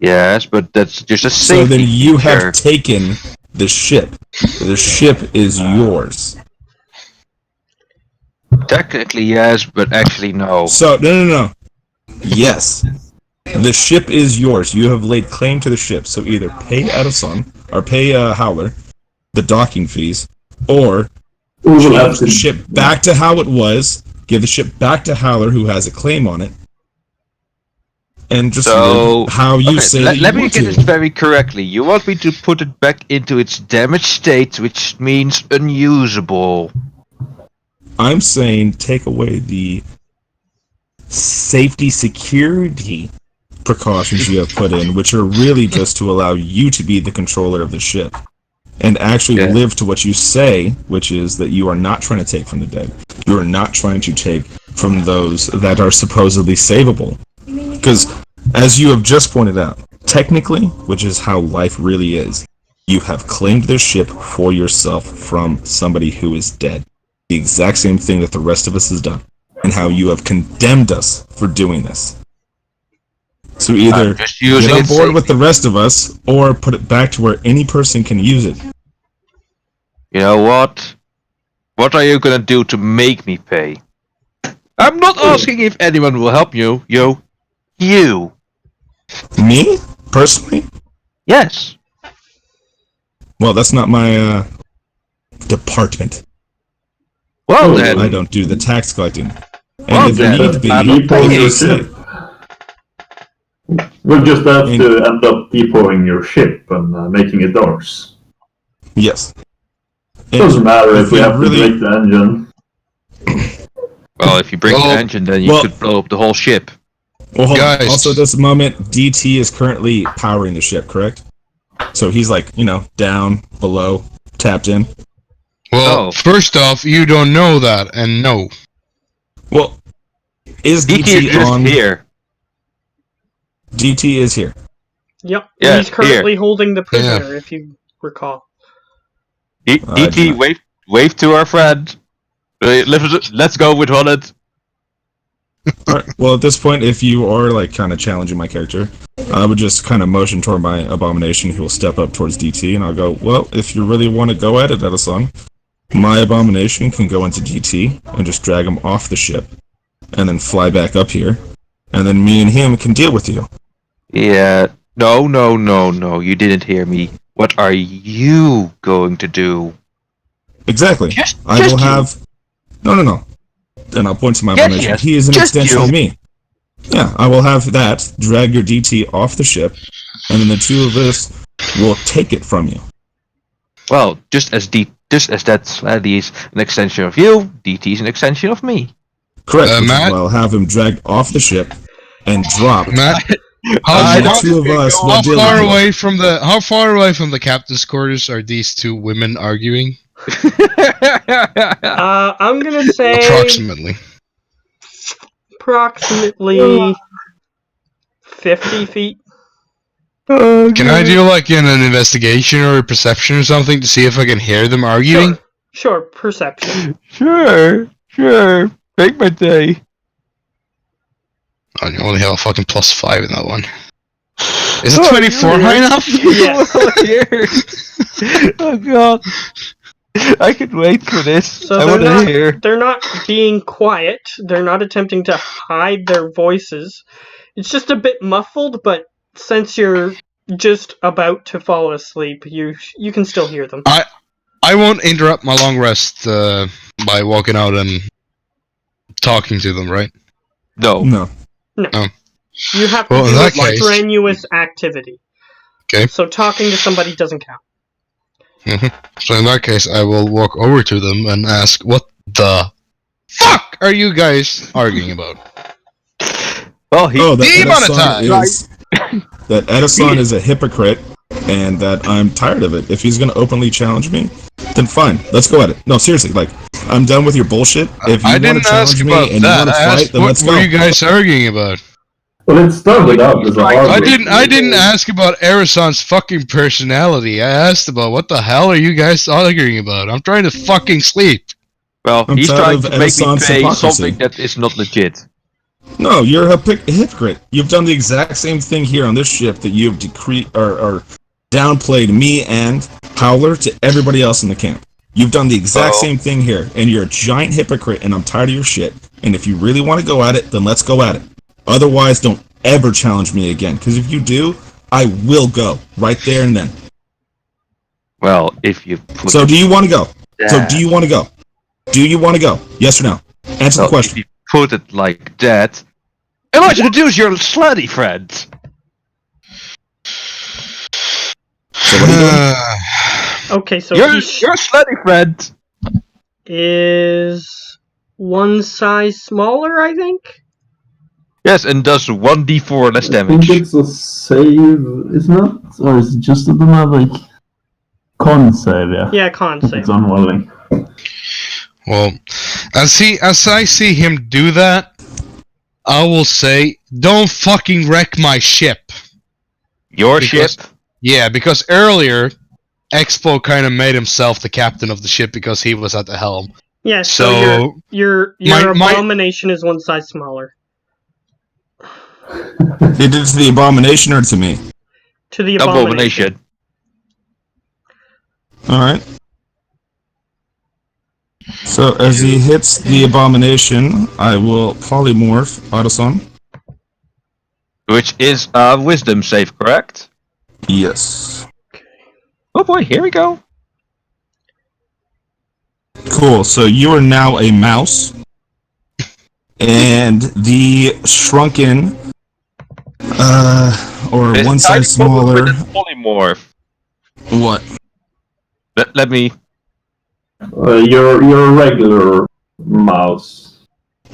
Yes, but that's just a So safety then you feature. have taken the ship. The ship is yours. Technically yes, but actually no. So, no. Yes. The ship is yours. You have laid claim to the ship. So either pay Edison or pay Howler the docking fees, or We will have change to. the ship back to how it was, give the ship back to Howler, who has a claim on it, and just So, live how you say that you let me want get this to. very correctly. You want me to put it back into its damaged state, which means unusable. I'm saying take away the safety security precautions you have put in, which are really just to allow you to be the controller of the ship. And actually Yeah. live to what you say, which is that you are not trying to take from the dead. You are not trying to take from those that are supposedly savable. Because, as you have just pointed out, technically, which is how life really is, you have claimed this ship for yourself from somebody who is dead. The exact same thing that the rest of us has done. And how you have condemned us for doing this. So either I'm just using get on it board safe. with the rest of us, or put it back to where any person can use it. You know what? What are you gonna do to make me pay? I'm not asking if anyone will help you, yo. You. Me? Personally? Yes. Well, that's not my department. Well Oh, then. I don't do the tax collecting. And Well if then, need be, I'm not Depot if your you paying. say, ship. We'll just have And- to end up depoting your ship and making it ours. yes. Doesn't matter if we you have to break the engine. Well, if you break the Well- engine, then you well- could blow up the whole ship. Well, hold on. Guys. Also, at this moment, DT is currently powering the ship, correct? So he's like, down, below, tapped in. Well, Oh. first off, you don't know that, and no. Well, is DT is DT just on? here. DT is here. Yep. Yeah, He's currently holding the prisoner, if you recall. DT, not- wave to our friend. Let's go with Holland. Alright, well, at this point, if you are, like, kind of challenging my character, I would just kind of motion toward my abomination, who will step up towards DT, and I'll go, well, if you really want to go at it, Edison, my abomination can go into DT and just drag him off the ship, and then fly back up here, and then me and him can deal with you. Yeah. No. You didn't hear me. What are you going to do? Exactly. I will have... No. Then I'll point to my abomination. Yes. He is an Just extension you. of me. Yeah, I will have that, drag your DT off the ship, and then the two of us will take it from you. Well, just as that Sladdy is an extension of you, DT is an extension of me. Correct, which is Matt? why I'll have him dragged off the ship and dropped. Matt, And how, the two of us will deal with it. how far away from the captain's quarters are these two women arguing? I'm gonna say Approximately. approximately 50 feet. Can I do like an investigation or a perception or something to see if I can hear them arguing? Sure, perception. Sure. Make my day. Oh, you only have a fucking +5 in that one. Is it Oh, 24 high enough? Yes. Oh god. I could wait for this. So I want to hear. they're not being quiet. They're not attempting to hide their voices. It's just a bit muffled, but since you're just about to fall asleep, you can still hear them. I won't interrupt my long rest by walking out and talking to them, right? No. No. You have to Well, in do a that case- strenuous activity. Okay. So talking to somebody doesn't count. So in that case, I will walk over to them and ask, what the fuck are you guys arguing about? Well, he Demonetized! That Edison is a hypocrite, and that I'm tired of it. If he's gonna openly challenge me, then fine, let's go at it. No, seriously, like, I'm done with your bullshit. If you I want to didn't ask challenge me about and that. you want to I fight, asked, then what let's were go. you guys arguing about? Well, it started out as a I argument. didn't ask about Arison's fucking personality. I asked about what the hell are you guys arguing about? I'm trying to fucking sleep. Well, I'm he's tired trying of to make me Edison's pay hypocrisy. something that is not legit. No, you're a hypocrite. You've done the exact same thing here on this ship that you've or downplayed me and Howler to everybody else in the camp. You've done the exact same thing here, and you're a giant hypocrite, and I'm tired of your shit. And if you really want to go at it, then let's go at it. Otherwise, don't ever challenge me again, because if you do, I will go right there and then. Well, if you put So do you want to go? that, So do you want to go? Do you want to go? Yes or no? Answer the well, question. if you put it like that, I'd like to introduce your slutty friend. So what are you doing? Okay, so Your he slutty friend. is one size smaller, I think? Yes, and does 1d4 less I think damage. it's a save, isn't it? Or is it just a dramatic con save, yeah? Yeah, con If save. it's unwilling. Well, as I see him do that, I will say, don't fucking wreck my ship. Your Because- ship. Yeah, because earlier, Expo kind of made himself the captain of the ship because he was at the helm. Yeah, so So, your my- abomination is one size smaller. You did it to the abomination or to me? To the abomination. Abomination. Alright. So as he hits the abomination, I will polymorph Autoson. Which is a wisdom save, correct? Yes. Oh boy, here we go. Cool, so you are now a mouse. And the shrunken, or There's one a tiny size problem smaller. with the polymorph. What? Let me. You're a regular mouse.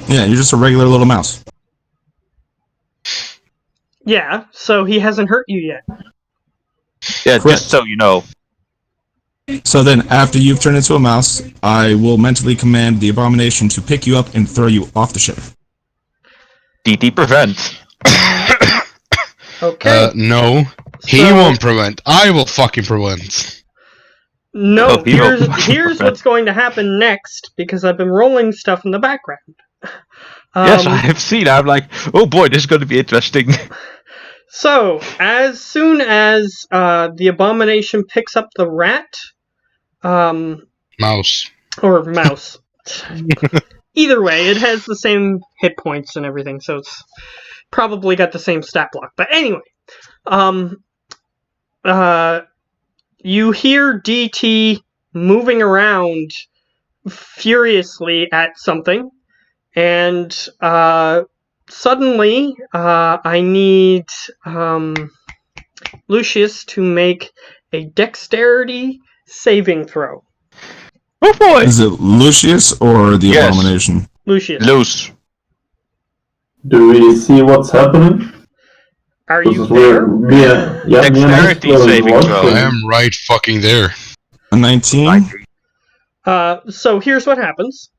Yeah, you're just a regular little mouse. Yeah, so he hasn't hurt you yet. Yeah, Correct. just so you know. So then, after you've turned into a mouse, I will mentally command the abomination to pick you up and throw you off the ship. DT prevent. Okay. No. He So- won't prevent. I will fucking prevent. No, Oh, he will here's what's going to happen next, because I've been rolling stuff in the background. Yes, I have seen. I'm like, oh boy, this is going to be interesting. So, as soon as the abomination picks up the rat, Mouse. or mouse, either way, it has the same hit points and everything, so it's probably got the same stat block. But anyway, you hear DT moving around furiously at something, and suddenly I need Lucius to make a dexterity saving throw. Oh boy! Is it Lucius or the Yes. Abomination? Lucius, Loose. Do we see what's happening? are you Because there? me and Dexterity Esther saving watching. throw. I am right fucking there. A 19? So here's what happens.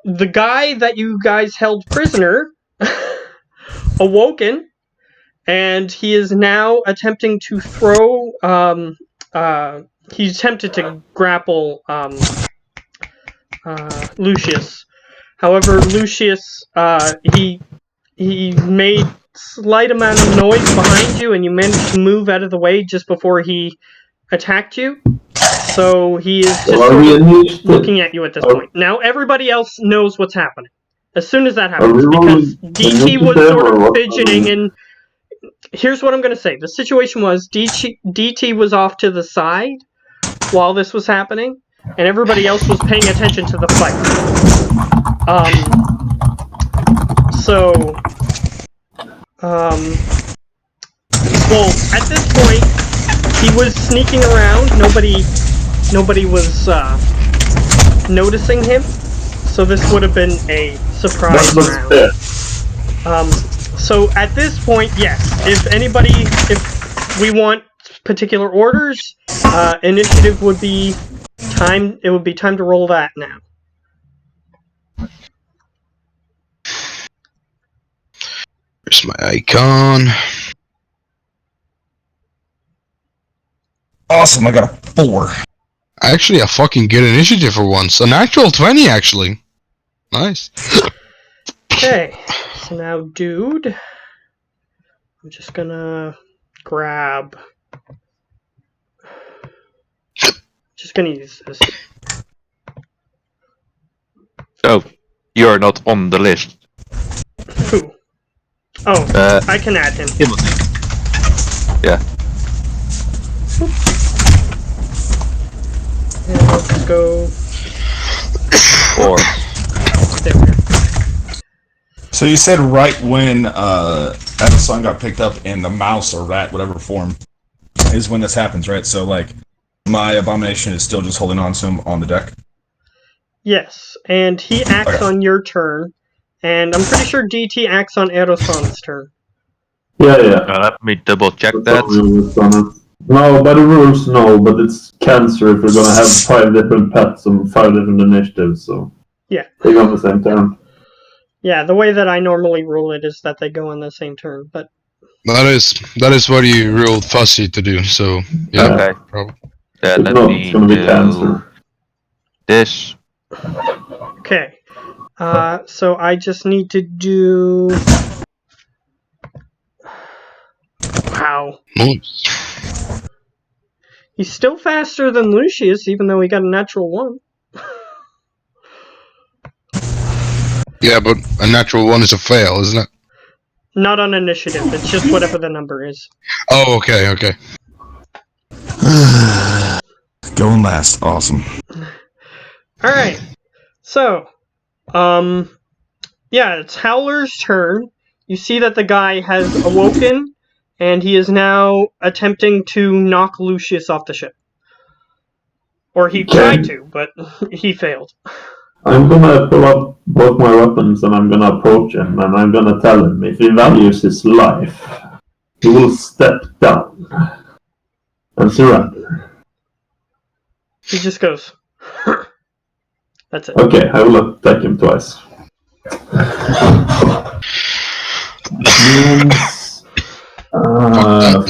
The guy that you guys held prisoner awoken, and he is now attempting to throw. He's attempted to grapple Lucius. However, Lucius he made slight amount of noise behind you, and you managed to move out of the way just before he attacked you. So he is just sort of looking at you at this point. Now everybody else knows what's happening. As soon as that happens, because DT was sort of fidgeting, and here's what I'm going to say. The situation was DT was off to the side while this was happening, and everybody else was paying attention to the fight. Well, at this point, he was sneaking around. Nobody was noticing him, so this would have been a surprise round. So at this point, yes, if we want particular orders, initiative would be time. It would be time to roll that now. Here's my icon. Awesome, I got a 4. Actually, a fucking good initiative for once. A natural 20, actually. Nice. Okay, so now, dude, I'm just gonna grab. Just gonna use this. Oh, you're not on the list. Who? Oh, I can add him. Yeah. And let's go. Or There we go. So you said right when Adelson got picked up in the mouse or rat, whatever form, is when this happens, right? So, like, my Abomination is still just holding on to him on the deck? Yes, and he acts on your turn, and I'm pretty sure DT acts on Eroson's turn. Yeah. let me double check that. No, by the rules, no, but it's cancer if you're gonna have 5 different pets and 5 different initiatives, so. Yeah. They go on the same turn. Yeah, the way that I normally rule it is that they go on the same turn, but That is what you ruled Fussy to do, so yeah. Okay. Probably. Then let No, me it's gonna be do cancer. this. okay. So I just need to do. Wow. Nice. He's still faster than Lucius, even though he got a natural 1. Yeah, but a natural 1 is a fail, isn't it? Not on initiative, it's just whatever the number is. Oh, okay. Going last. Awesome. Alright. So, yeah, it's Howler's turn. You see that the guy has awoken, and he is now attempting to knock Lucius off the ship. Or he tried to, but he failed. I'm gonna pull up both my weapons and I'm gonna approach him and I'm gonna tell him if he values his life, he will step down and surrender. He just goes, that's it. Okay, I will attack him twice.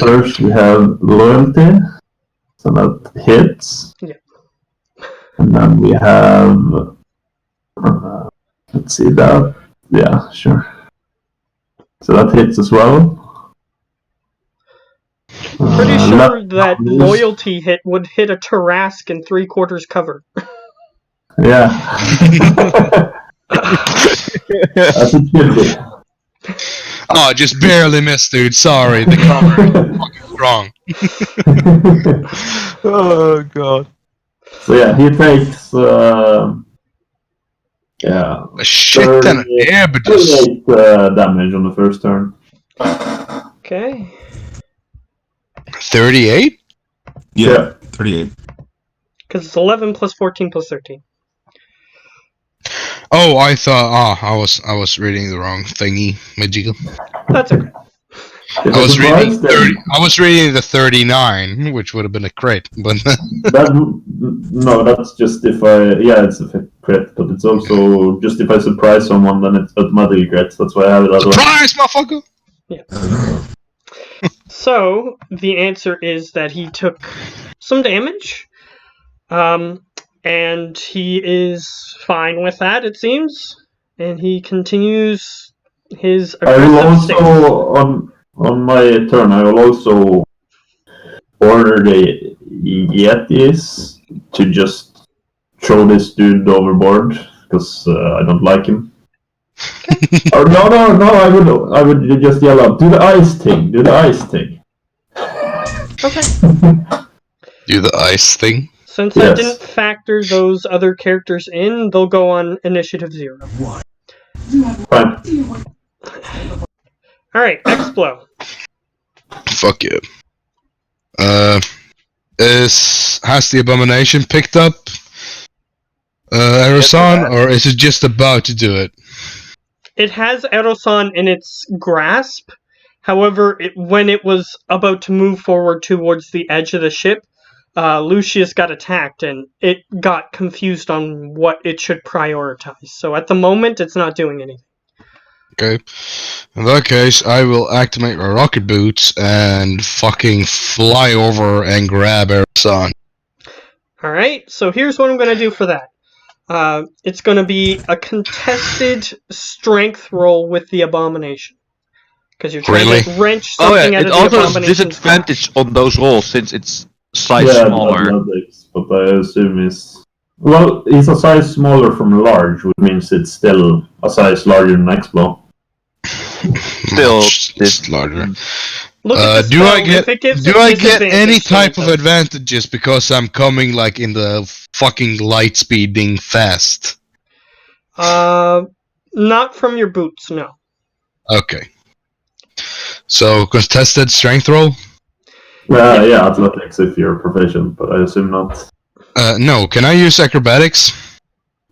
First we have loyalty, so that hits. Yeah. And then we have, let's see, that Yeah, sure. So that hits as well. Pretty sure Left that is- loyalty hit would hit a Tarask in 3/4 cover. Yeah. As it should be. Oh, just barely missed, dude. Sorry, the cover is strong. Oh god. So yeah, he takes yeah A shit ton of abacus. 38 damage on the first turn. Okay. 38? Yeah, 38. Because it's 11 plus 14 plus 13. Oh, I thought. I was reading the wrong thingy, Majiggle. That's okay. If I it's was a reading surprise, then 30. I was reading the 39, which would have been a crit, but no, that's just if I it's a crit, but it's also just if I surprise someone, then it's automatically crit. That's why I have it that way. surprise, motherfucker! So, the answer is that he took some damage. And he is fine with that, it seems. And he continues his I will aggressive also stance. on my turn. I will also order the Yetis to just throw this dude overboard because I don't like him. Or no! I would just yell out, "Do the ice thing! Do the ice thing!" Okay. Do the ice thing. Since Yes. I didn't factor those other characters in, they'll go on initiative 0. Fine. Alright, Explo. Fuck you. Has the abomination picked up Erosan, or is it just about to do it? It has Erosan in its grasp. However, when it was about to move forward towards the edge of the ship, Lucius got attacked and it got confused on what it should prioritize. So at the moment, it's not doing anything. Okay. In that case, I will activate my rocket boots and fucking fly over and grab Erosan. Alright, so here's what I'm going to do for that. It's going to be a contested strength roll with the abomination. Because you're trying Really? to wrench Oh something yeah, out it of the also has abomination's disadvantage on those rolls since it's size Yeah, smaller. athletics, but I assume he's he's a size smaller from large, which means it's still a size larger than Explo. Still, it's larger. Look at the Do spell. I get If it gives do it I get disadvantage, any then type it of does. advantages because I'm coming like in the fucking light speeding fast? Not from your boots, no. Okay. So contested strength roll? Yeah, athletics if you're proficient, but I assume not. No. Can I use acrobatics?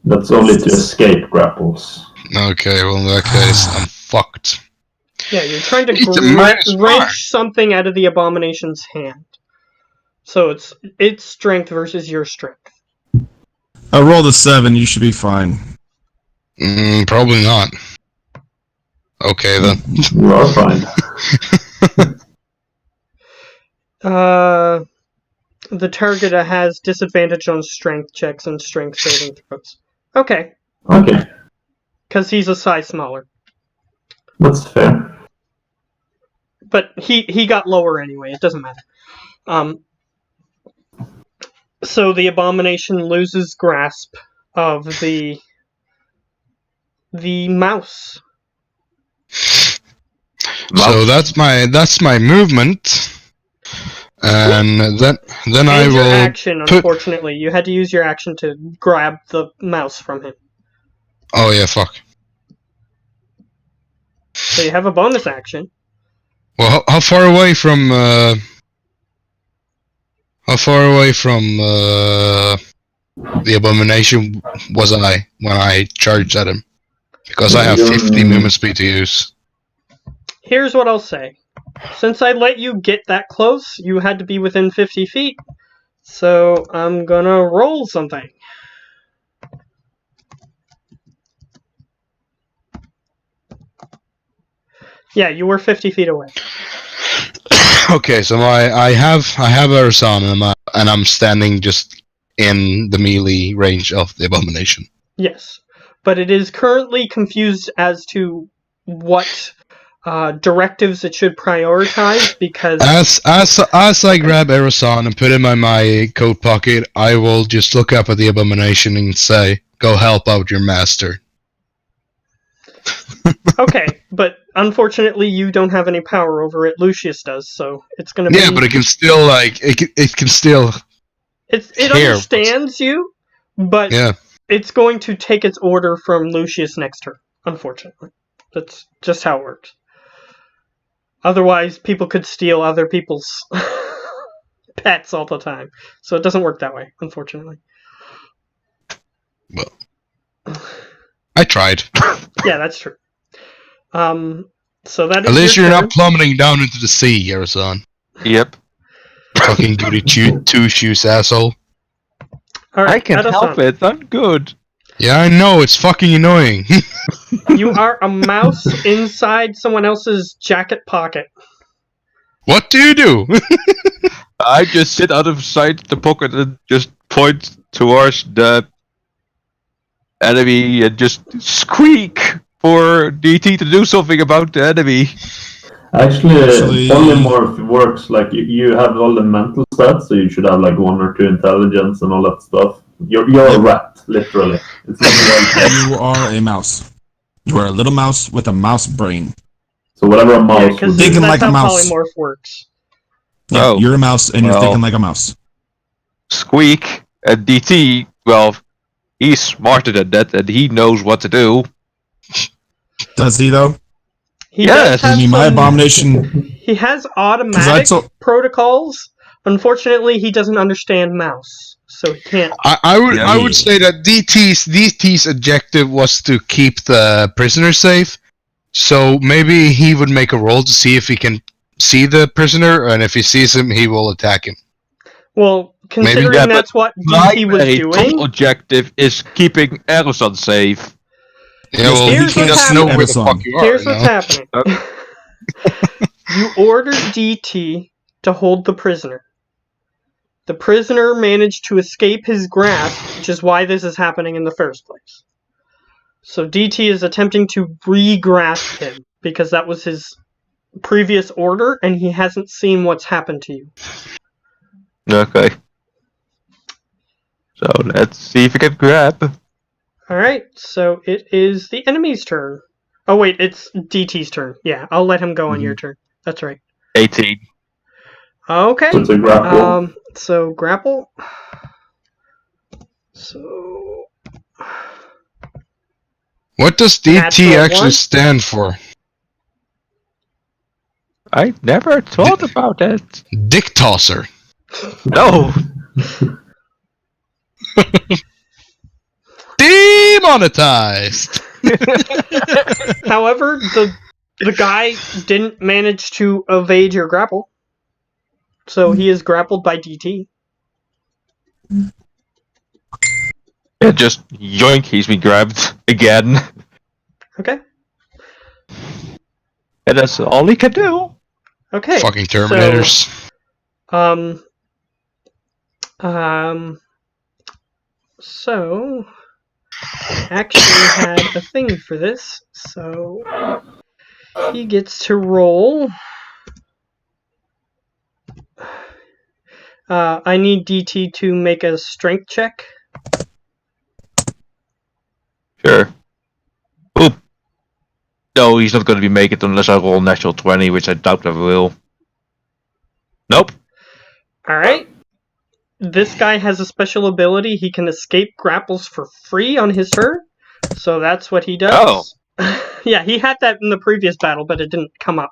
That's only to escape grapples. Okay. Well, in that case, I'm fucked. Yeah, you're trying to It's a -5. wrench something out of the abomination's hand. So it's its strength versus your strength. I rolled a 7. You should be fine. Probably not. Okay then. You are fine. The target has disadvantage on strength checks and strength saving throws. Okay, Okay, because he's a size smaller. that's fair. But he got lower anyway, it doesn't matter. So the abomination loses grasp of the mouse. So that's my movement, and then I And your will action, unfortunately. You had to use your action to grab the mouse from him. Oh yeah, fuck. So you have a bonus action. Well, how far away from the abomination was I when I charged at him? Because I have 50 movement speed to use. Here's what I'll say. Since I let you get that close, you had to be within 50 feet. So I'm gonna roll something. Yeah, you were 50 feet away. Okay, so I have Arasan and I'm standing just in the melee range of the abomination. Yes. but it is currently confused as to what directives it should prioritize because As I grab Erasan and put him in my coat pocket, I will just look up at the abomination and say, "Go help out your master." okay, but unfortunately you don't have any power over it. Lucius does, so it's going to be. Yeah, but it can still it can still. It Here. understands you, but Yeah. it's going to take its order from Lucius next turn. Unfortunately, that's just how it works. Otherwise, people could steal other people's pets all the time, so it doesn't work that way. Unfortunately. Well, I tried. Yeah, that's true. So that is At least your you're turn. not plummeting down into the sea, Erasan. Yep. Fucking goody two shoes asshole. All right, I can help it. I'm good. Yeah, I know, it's fucking annoying. You are a mouse inside someone else's jacket pocket. What do you do? I just sit out of sight the pocket and just point towards the enemy and just squeak for DT to do something about the enemy. Actually, polymorph works like you have all the mental stats, so you should have like 1 or 2 intelligence and all that stuff. You're a rat, literally. It's like You are a mouse. You are a little mouse with a mouse brain. so whatever a mouse Because would do. Thinking that's like a how mouse. polymorph works. Yeah, Oh. you're a mouse and you're Well. thinking like a mouse. Squeak and DT, well, he's smarter than that and he knows what to do. Does he though? He Yes. does have I mean, my some- abomination. He has 'Cause automatic protocols. Unfortunately, he doesn't understand mouse, so he can't. I would Yeah. I would say that DT's objective was to keep the prisoner safe. So maybe he would make a roll to see if he can see the prisoner, and if he sees him, he will attack him. Well, considering yeah, that's what My DT was top doing, objective is keeping Erosan safe. Yeah, well, Here's he what's doesn't know happening. where the fuck you are. here's you what's know? happening. You ordered DT to hold the prisoner. The prisoner managed to escape his grasp, which is why this is happening in the first place. So DT is attempting to re-grasp him, because that was his previous order, and he hasn't seen what's happened to you. Okay. So let's see if we can grab. Alright, so it is the enemy's turn. Oh wait, it's DT's turn. Yeah, I'll let him go on your turn. That's right. 18. Okay. So it's a grapple. So grapple. So What does DT Natural actually one? stand for? I never thought about that. Dick tosser. No. Demonetized. however, the guy didn't manage to evade your grapple. So he is grappled by DT. Yeah, just yoink, he's been grabbed again. Okay. And that's all he can do. Okay. Fucking Terminators. So I actually had a thing for this, so he gets to roll. I need DT to make a strength check. Sure. Oop. No, he's not going to be make it unless I roll natural 20, which I doubt I will. Nope. Alright. This guy has a special ability. He can escape grapples for free on his turn. So that's what he does. Oh. Yeah, he had that in the previous battle, but it didn't come up.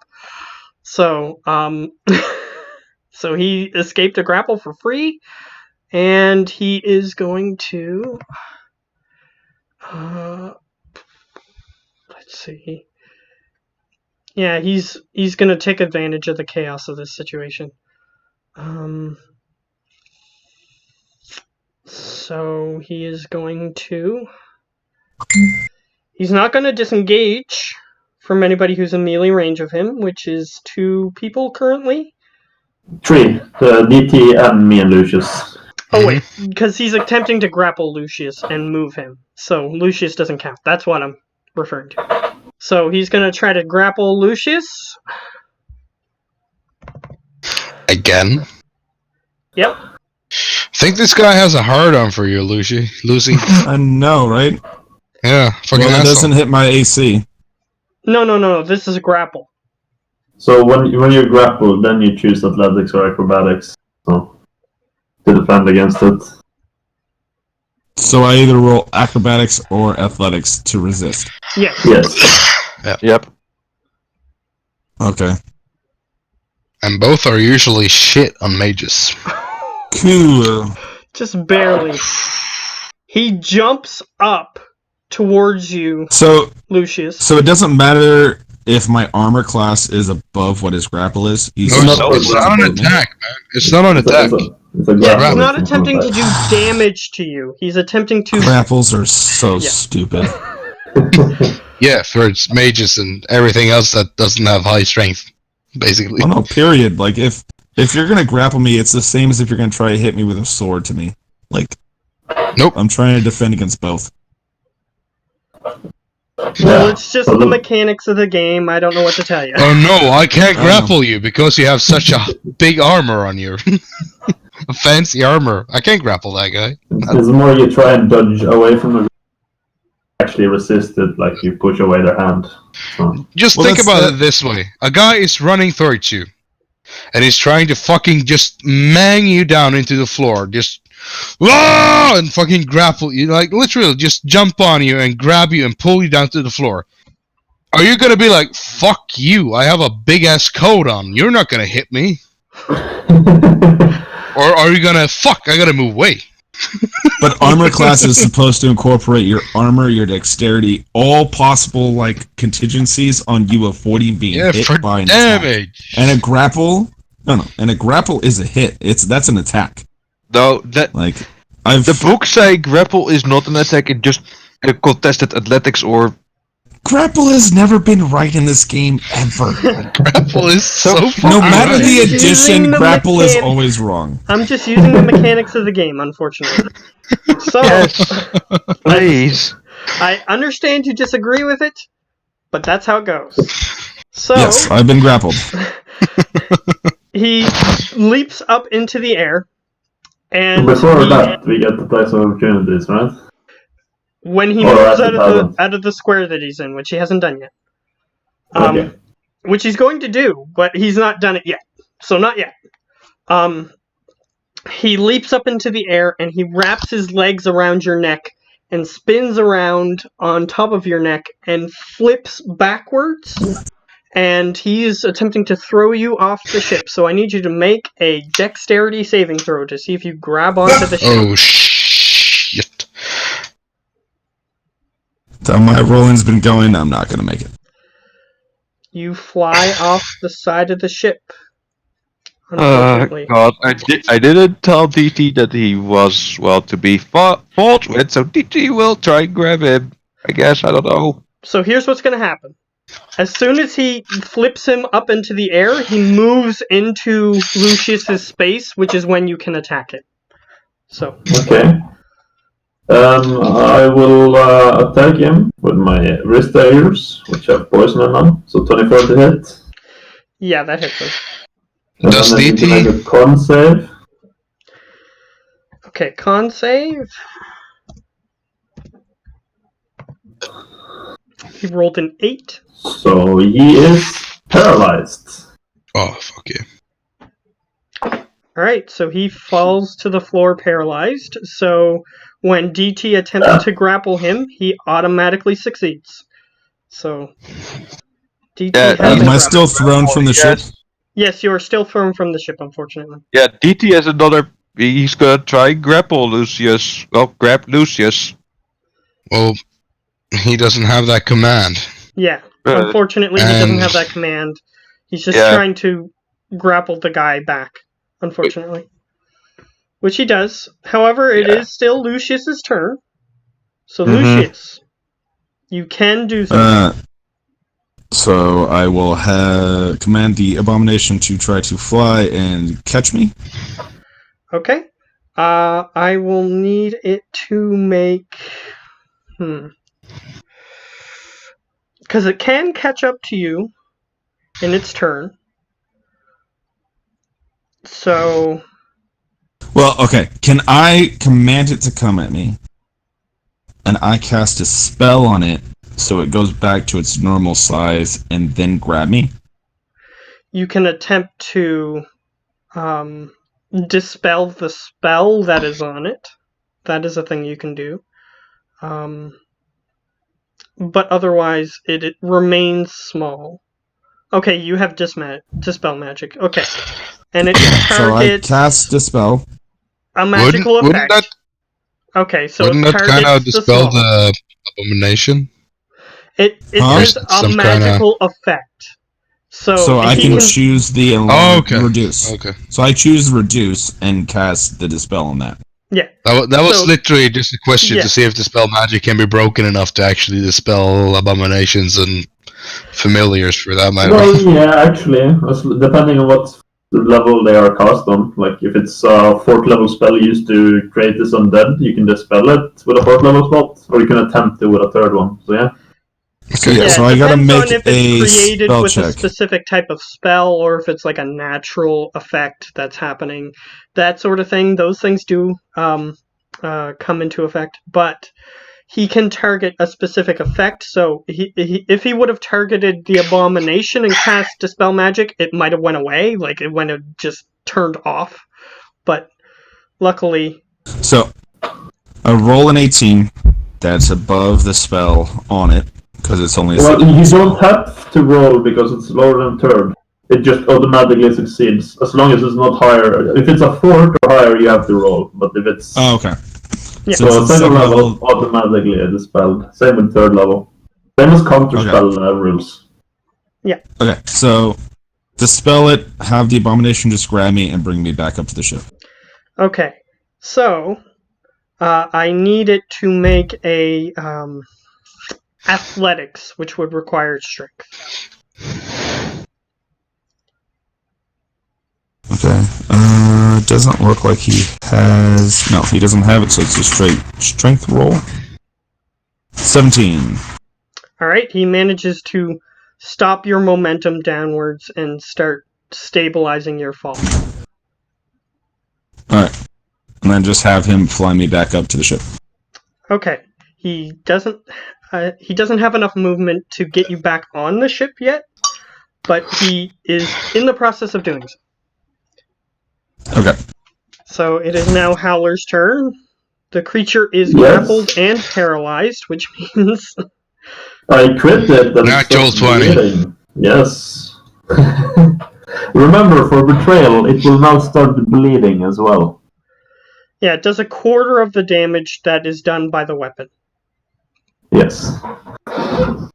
So, so he escaped a grapple for free. And he is going to... let's see. Yeah, he's going to take advantage of the chaos of this situation. So he is going to... He's not going to disengage from anybody who's in melee range of him, which is 2 people currently. 3. DT and me and Lucius. Oh wait, because he's attempting to grapple Lucius and move him. So Lucius doesn't count. That's what I'm referring to. So he's going to try to grapple Lucius. Again? Yep. I think this guy has a hard on for you, Lucy. I know, right? Yeah, fucking Well, it asshole. doesn't hit my AC. No. This is a grapple. So when you grapple, then you choose athletics or acrobatics. So to defend against it. So I either roll acrobatics or athletics to resist. Yes. Yes. Yep. Okay. And both are usually shit on mages. Cool. Just barely. He jumps up towards you, So Lucius. it doesn't matter if my armor class is above what his grapple is. He's No, still it's not an attack, man. It's not an It's attack. a Yeah, grapple. he's not It's an attempting to do attack. damage to you. He's attempting to... Grapples are so Yeah. stupid. Yeah, for its mages and everything else that doesn't have high strength, basically. Oh no, period. Like if you're gonna grapple me, it's the same as if you're gonna try to hit me with a sword to me. Like, Nope. I'm trying to defend against both. Well, it's just the mechanics of the game. I don't know what to tell you. Oh no, I can't Oh. grapple you because you have such a big armor on you. A fancy armor. I can't grapple that guy. It's more you try and dodge away from the actually resist it, like you push away their hand. So. Just Well, think that's about it this way. A guy is running towards you. And he's trying to fucking just mang you down into the floor. Just... Whoa! And fucking grapple you. Like, literally, just jump on you and grab you and pull you down to the floor. Are you gonna be like, fuck you, I have a big-ass coat on. You're not gonna hit me. Or are you gonna, fuck, I gotta move away. But armor class is supposed to incorporate your armor, your dexterity, all possible like contingencies on you avoiding being hit for by an attack. damage. And a grapple, and a grapple is a hit. That's an attack. No, that Like I've the books say grapple is not an attack. It just contested athletics or grapple has never been right in this game ever. Grapple is so No fucking matter right. the Using addition, the grapple is mechanic- always wrong. I'm just using the mechanics of the game, unfortunately. So, please. I understand you disagree with it, but that's how it goes. So, Yes, I've been grappled. he leaps up into the air, and Before he- that, we get the place of opportunities, right? when he Or moves at the out of the square that he's in, which he hasn't done yet. Okay. Which he's going to do, but he's not done it yet. So not yet. He leaps up into the air and he wraps his legs around your neck and spins around on top of your neck and flips backwards. And he's attempting to throw you off the ship. So I need you to make a dexterity saving throw to see if you grab onto the ship. Oh, shit. So my rolling's been going. I'm not gonna make it. You fly off the side of the ship. Unfortunately. God, I didn't tell DT that he was, well, to be fought with, so DT will try and grab him. I guess, I don't know. So here's what's going to happen. As soon as he flips him up into the air, he moves into Lucius's space, which is when you can attack it. So, Okay. I will attack him with my wrist daggers, which have poison in them. So 24 to hit. yeah, that hits him. And Does then I need to make DT? a con save. Okay, con save. He rolled an 8. So he is paralyzed. Oh, fuck yeah. Alright, so he falls to the floor paralyzed. So when DT attempts to grapple him, he automatically succeeds. So DT Yeah, has Am a I grapple. still thrown from the ship? Yes, you are still thrown from the ship, unfortunately. Yeah, DT has another. He's gonna try and grapple Lucius. Well, grab Lucius. Well, he doesn't have that command. Yeah, unfortunately, he doesn't and- have that command. He's just Yeah. trying to grapple the guy back, unfortunately. Which he does. However, it is still Lucius's turn. So, Lucius, you can do something. So I will command the abomination to try to fly and catch me. Okay. I will need it to make... Because it can catch up to you in its turn. So... Well, okay. Can I command it to come at me? And I cast a spell on it so it goes back to its normal size and then grab me? You can attempt to dispel the spell that is on it. That is a thing you can do. But otherwise, it remains small. Okay, you have dispel magic. Okay. And it targets... So I cast Dispel. a magical Wouldn't effect. Okay, so Wouldn't it that kind targets of the dispel small. the abomination? It Huh? says a Some magical effect. So I he can choose the Oh, okay. reduce. Okay. So I choose reduce and cast the Dispel on that. Yeah. That was So- literally just a question yeah. to see if dispel magic can be broken enough to actually dispel abominations and familiars for that matter. Well, yeah, actually, depending on what level they are cast on. Like, if it's a 4th level spell used to create this undead, you can dispel it with a 4th level spot, or you can attempt to with a 3rd one. So, yeah. So Yeah, so it I gotta depends make on if a it's created spell with a check. specific type of spell or if it's like a natural effect that's happening. That sort of thing. Those things do come into effect, but he can target a specific effect. So if he would have targeted the abomination and cast dispel magic, it might have went away. Like it went have just turned off. But luckily, So I roll an 18. That's above the spell on it because it's only a Well, second you spell. don't have to roll because it's lower than 3rd. It just automatically succeeds, as long as it's not higher. If it's a 4th or higher, you have to roll. But if it's... Oh, okay. yeah. Since So it's 2nd second level, automatically it is dispelled. Same with 3rd level. Same as counterspell rules. Okay, so dispel it, have the abomination just grab me and bring me back up to the ship. Okay, so I need it to make a athletics, which would require strength. Okay. It doesn't look like he has. No, he doesn't have it, so it's a straight strength roll. 17. All right, he manages to stop your momentum downwards and start stabilizing your fall. Alright. And then just have him fly me back up to the ship. Okay, he doesn't have enough movement to get you back on the ship yet, but he is in the process of doing so. Okay. So it is now Howler's turn. The creature is grappled and paralyzed, which means... I crit it and Natural stops 20. bleeding. Yes. Remember, for betrayal, it will now start bleeding as well. yeah, it does a quarter of the damage that is done by the weapon. Yes.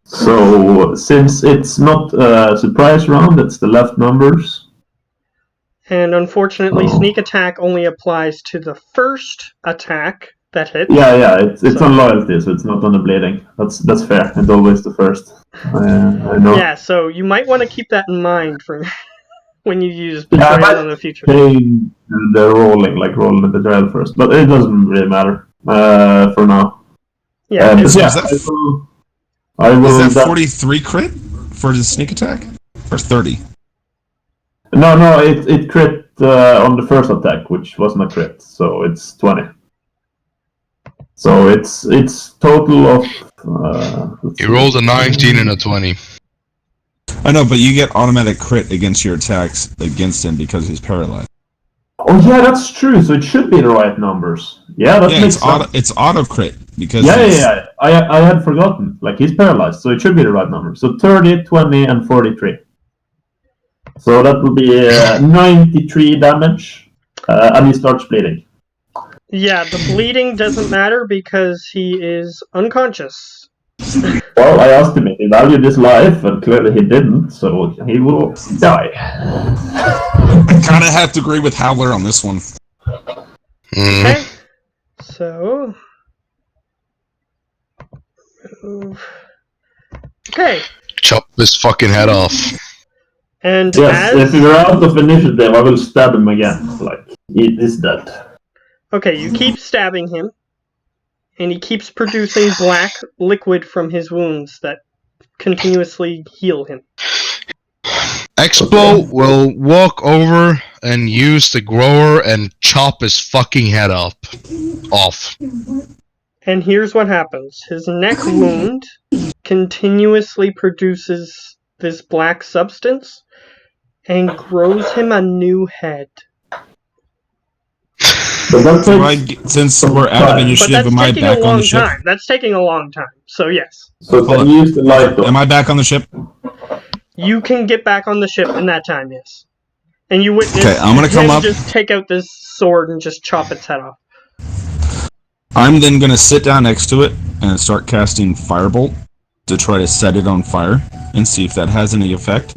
So, since it's not a surprise round, it's the left numbers. And unfortunately, Oh. sneak attack only applies to the first attack that hits. Yeah, it's So- on loyalty, so it's not on the bleeding. That's fair. It's always the first. I know. Yeah, so you might want to keep that in mind for when you use Yeah, betrayal in the future. Change the rolling, like rolling the betrayal first, but it doesn't really matter for now. Yeah, But Is yeah, that- I will. Is that 43 crit for the sneak attack? Or 30? No, it crit on the first attack, which wasn't a crit, so it's 20. So it's total of. He rolled a 19 and a 20. I know, but you get automatic crit against your attacks against him because he's paralyzed. Oh yeah, that's true. So it should be the right numbers. Yeah, that Yeah, makes it's sense. it's auto crit because Yeah. he's- I had forgotten. Like he's paralyzed, so it should be the right number. So 30, 20, and 43. So that will be 93 damage, and he starts bleeding. yeah, the bleeding doesn't matter because he is unconscious. Well, I asked him if he valued his life, and clearly he didn't, so he will die. I kind of have to agree with Howler on this one. Okay, so... Okay, Chop his fucking head off. and Yes, as... if we're out of initiative, I will stab him again. Like, he is dead. Okay, you keep stabbing him, and he keeps producing black liquid from his wounds that continuously heal him. Expo will walk over and use the grower and chop his fucking head off. And here's what happens. His neck wound continuously produces this black substance and grows him a new head. But that So takes since we're out of But initiative, that's am I taking a back on long the ship? time. That's taking a long time. So yes. So Hold can on. you use the light door? Am I back on the ship? You can get back on the ship in that time, yes. And you witness Okay, I'm gonna come him up. just take out this sword and just chop its head off. I'm then gonna sit down next to it and start casting Firebolt to try to set it on fire and see if that has any effect.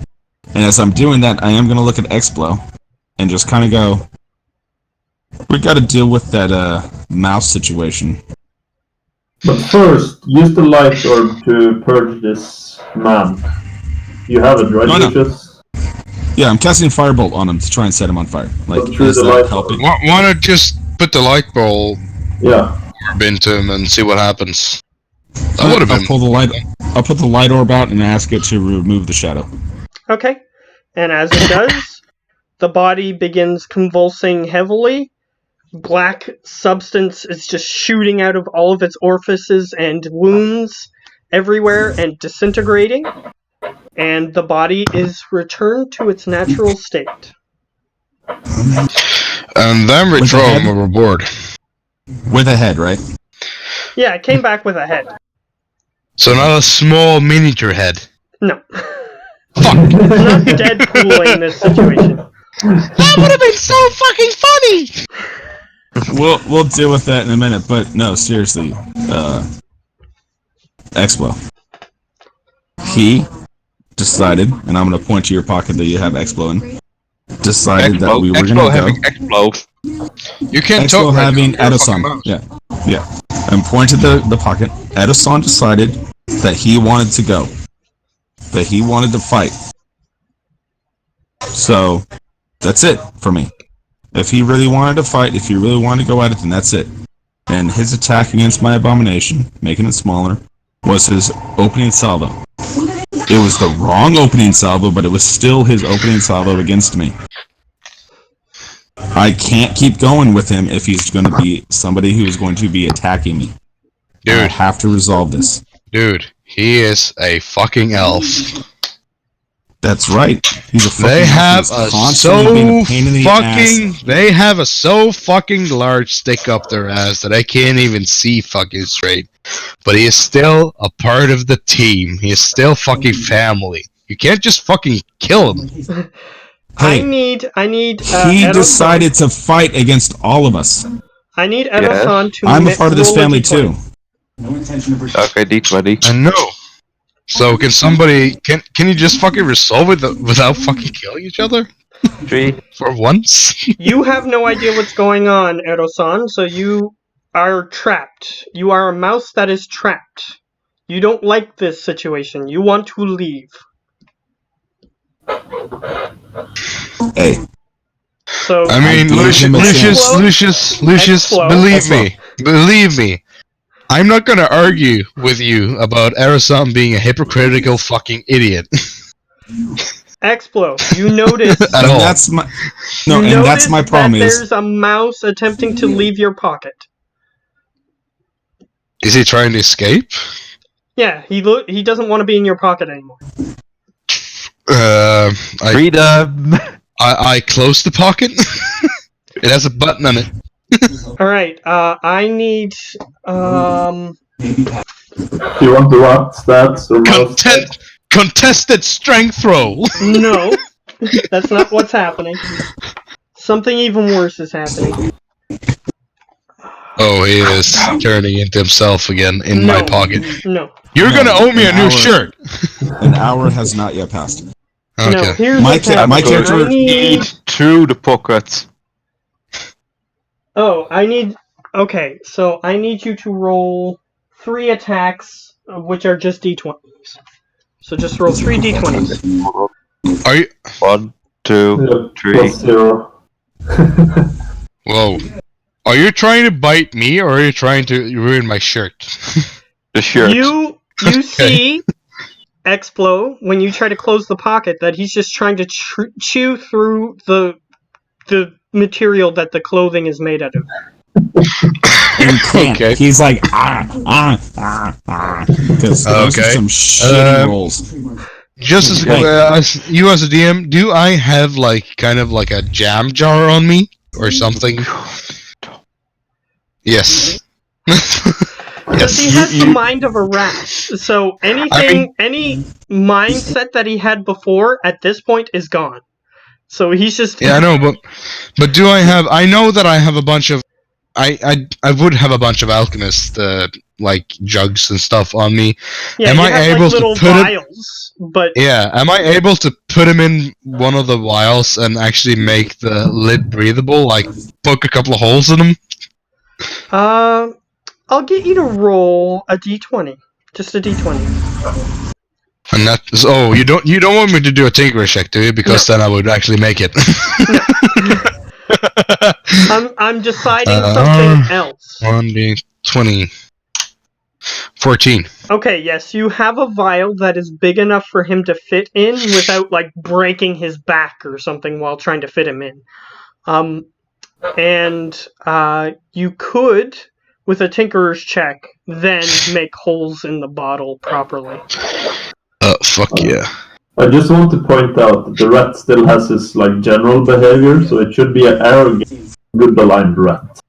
And as I'm doing that, I am gonna look at Explo and just kind of go, we got to deal with that mouse situation. But first, use the light orb to purge this man. You have it, right, No, no. Lucius? Yeah, I'm casting Firebolt on him to try and set him on fire. Like, But through is the that light helping? Why not just put the light bulb Yeah. into him and see what happens? That would have been. I'll put the light orb out and ask it to remove the shadow. Okay. And as it does, the body begins convulsing heavily. Black substance is just shooting out of all of its orifices and wounds everywhere and disintegrating. And the body is returned to its natural state. And then we With throw the him head? overboard. With a head, right? Yeah, it came back with a head. So not a small miniature head. No. Fuck! It's not Deadpool in this situation. That would have been so fucking funny! We'll deal with that in a minute, but no, seriously. Expo. He decided, and I'm gonna point to your pocket that you have Explo in, decided that we were gonna go. having Explo. You can't Expo talk right having now. You're a fucking Edoson. mouse. Yeah. And pointed the pocket. Edoson decided that he wanted to go. That he wanted to fight. So, that's it for me. If he really wanted to fight, if he really wanted to go at it, then that's it. And his attack against my abomination, making it smaller, was his opening salvo. It was the wrong opening salvo, but it was still his opening salvo against me. I can't keep going with him if he's going to be somebody who is going to be attacking me. I Dude, have to resolve this. dude, he is a fucking elf. That's right. He's a fucking They elf have who's a constantly being a pain in the ass. they have a so fucking large stick up their ass that I can't even see fucking straight. But he is still a part of the team. He is still fucking family. You can't just fucking kill him. I Hey, need he Edoson. decided to fight against all of us. I need Edoson to I'm a part of this roll a family D20. too. Okay, D20. I know. So can somebody can you just fucking resolve it without fucking killing each other 3. for once? You have no idea what's going on, Edoson, so you are trapped. You are a mouse that is trapped. You don't like this situation. You want to leave. Hey, So I mean, I gave him a Lucius, Explo. believe me. I'm not gonna argue with you about Arasan being a hypocritical fucking idiot. Explo, you notice At all. that's my notice problem that is there's a mouse attempting to leave your pocket. Is he trying to escape? Yeah, he doesn't want to be in your pocket anymore. Freedom! I closed the pocket. It has a button on it. Alright, I need Do you want to what? Stats or mouse? Contested strength roll. no. That's not what's happening. Something even worse is happening. Oh, he is turning into himself again in my pocket. No. You're No, gonna owe me a an new hour. shirt. An hour has not yet passed. No, Okay. here's My what's ca- happening. my character- I need... Through the pocket. Oh, okay, so I need you to roll 3 attacks, which are just d20s. So just roll 3 d20s. Are you? 1, 2, Yeah, 3. plus 0. Whoa. Are you trying to bite me, or are you trying to ruin my shirt? The shirt. You see, Explo, when you try to close the pocket, that he's just trying to chew through the material that the clothing is made out of. And can't. Okay. He's like, because those are some shitty rolls. Just as you as a DM, do I have kind of like a jam jar on me or something? Yes. Because he has the mind of a rat. So any mindset that he had before at this point is gone. So he's just... Yeah, I know, but do I have... I know that I have a bunch of... I would have a bunch of alchemist, jugs and stuff on me. Yeah, am you I have able little to put vials, but... Yeah, am I able to put him in one of the vials and actually make the lid breathable? Like, poke a couple of holes in him? I'll get you to roll a d20. Just a d20. And that is... Oh, you don't want me to do a tinker check, do you? Because then I would actually make it. I'm deciding something else. 1d20. 14. Okay, yes, you have a vial that is big enough for him to fit in without, breaking his back or something while trying to fit him in. And you could, with a tinkerer's check, then make holes in the bottle properly. Fuck yeah. I just want to point out that the rat still has his general behavior, so it should be an arrogant, good aligned rat.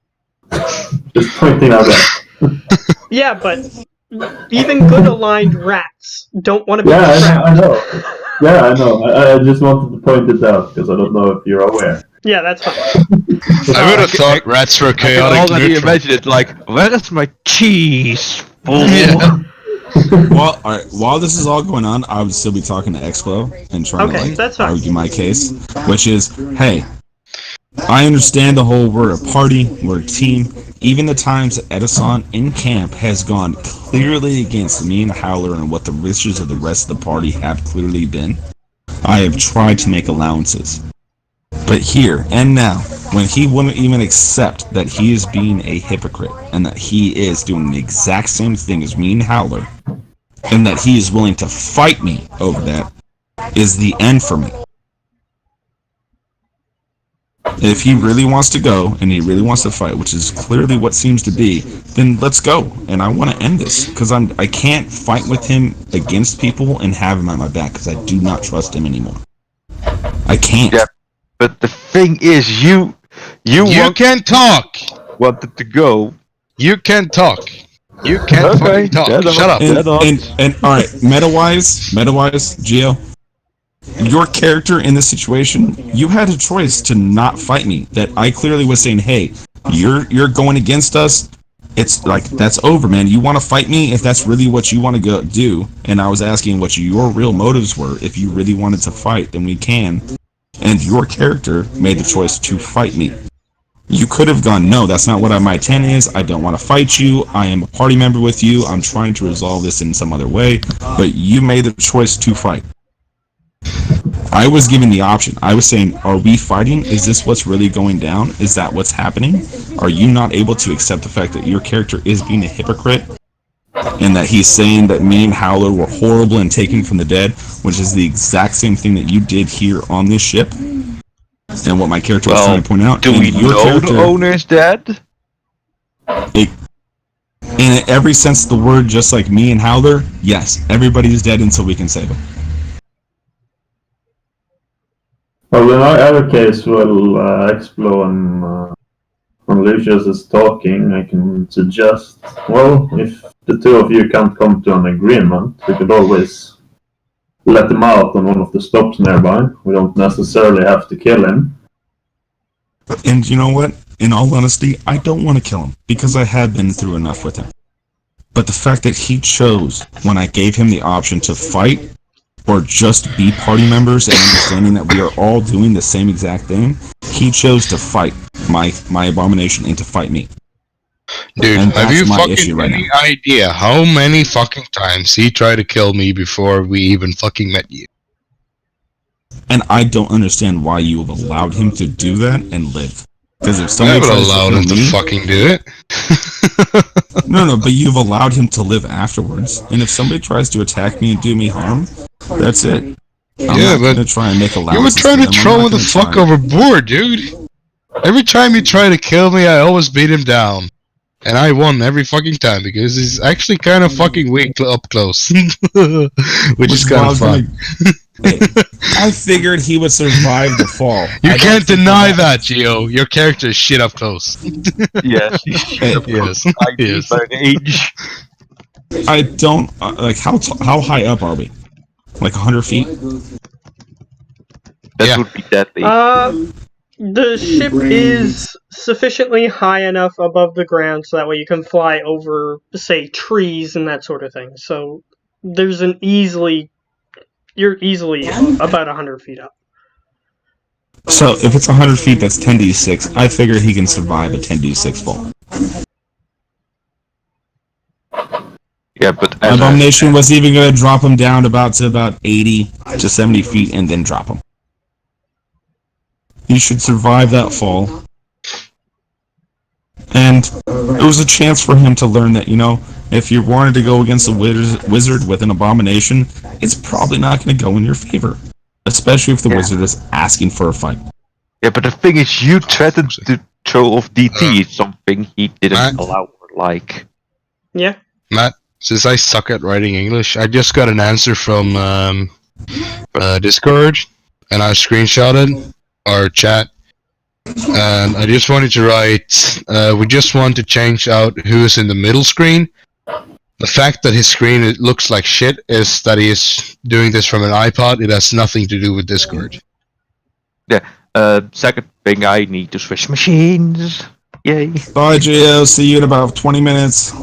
Just pointing out that. Yeah, but even good aligned rats don't want to be trapped. I know. Yeah, I know. I just wanted to point it out because I don't know if you're aware. Yeah, that's fine. I would have thought rats were chaotic. I can already imagine it. Where is my cheese? Yeah. Well, all right, while this is all going on, I would still be talking to Explo and trying to that's fine. argue my case, which is, hey, I understand the whole we're a party, we're a team. Even the times that Edison in camp has gone clearly against me and Howler and what the wishes of the rest of the party have clearly been, I have tried to make allowances. But here and now, when he wouldn't even accept that he is being a hypocrite and that he is doing the exact same thing as me and Howler, and that he is willing to fight me over that, is the end for me. If he really wants to go and he really wants to fight, which is clearly what seems to be, then let's go. And I want to end this because I can't fight with him against people and have him at my back because I do not trust him anymore. I can't. Yeah, but the thing is, you can talk. Wanted to go. You can talk. You can't fucking talk. Shut up. And all right, meta-wise, Geo, your character in this situation, you had a choice to not fight me. That I clearly was saying, hey, you're going against us. It's that's over, man. You want to fight me if that's really what you want to go do. And I was asking what your real motives were. If you really wanted to fight, then we can. And your character made the choice to fight me. You could have gone, no, that's not what my intent is. I don't want to fight you. I am a party member with you. I'm trying to resolve this in some other way. But you made the choice to fight. I was given the option. I was saying, are we fighting? Is this what's really going down? Is that what's happening? Are you not able to accept the fact that your character is being a hypocrite? And that he's saying that me and Howler were horrible and taken from the dead, which is the exact same thing that you did here on this ship? And what my character was trying to point out. Do we know the owner is dead? In every sense of the word, just like me and Howler, yes, everybody's dead until we can save them. Well, in our case, Explo and Lucius is talking, I can suggest, well, if the two of you can't come to an agreement, we could always let him out on one of the stops nearby. We don't necessarily have to kill him. And you know what? In all honesty, I don't want to kill him, because I have been through enough with him. But the fact that he chose, when I gave him the option to fight, or just be party members and understanding that we are all doing the same exact thing, he chose to fight my abomination and to fight me. Dude, have you fucking any idea how many fucking times he tried to kill me before we even fucking met you? And I don't understand why you have allowed him to do that and live. Because if I somebody would tries to allow kill him to me, fucking do it. no, but you've allowed him to live afterwards. And if somebody tries to attack me and do me harm, that's it. I'm Yeah, not but gonna try and make you were allowances trying for to them. I'm throw not him the gonna fuck try. overboard, dude. Every time you try to kill me, I always beat him down. And I won every fucking time because he's actually kind of fucking weak up close. Which is kind of fun. I figured he would survive the fall. You I don't can't think deny that, Gio. Your character is shit up close. Yes, you should have Yes, I need yes. my age. I don't like how high up are we? Like 100 feet? That Yeah. would be deadly. The ship is sufficiently high enough above the ground so that way you can fly over, say, trees and that sort of thing. So there's an you're easily about 100 feet up. So if it's 100 feet, that's 10d6. I figure he can survive a 10d6 fall. Yeah, but as Abomination was even going to drop him down to about 80 to 70 feet and then drop him. He should survive that fall. And it was a chance for him to learn that, if you wanted to go against a wizard with an abomination, it's probably not going to go in your favor. Especially if the wizard is asking for a fight. Yeah, but the thing is, you threatened to throw off DT, something he didn't allow or like. Yeah. Matt, since I suck at writing English, I just got an answer from Discord, and I screenshotted our chat. And I just wanted to write, we just want to change out who is in the middle screen. The fact that his screen looks like shit is that he is doing this from an iPod. It has nothing to do with Discord. Yeah. Second thing, I need to switch machines. Yay. Bye, Gio. See you in about 20 minutes.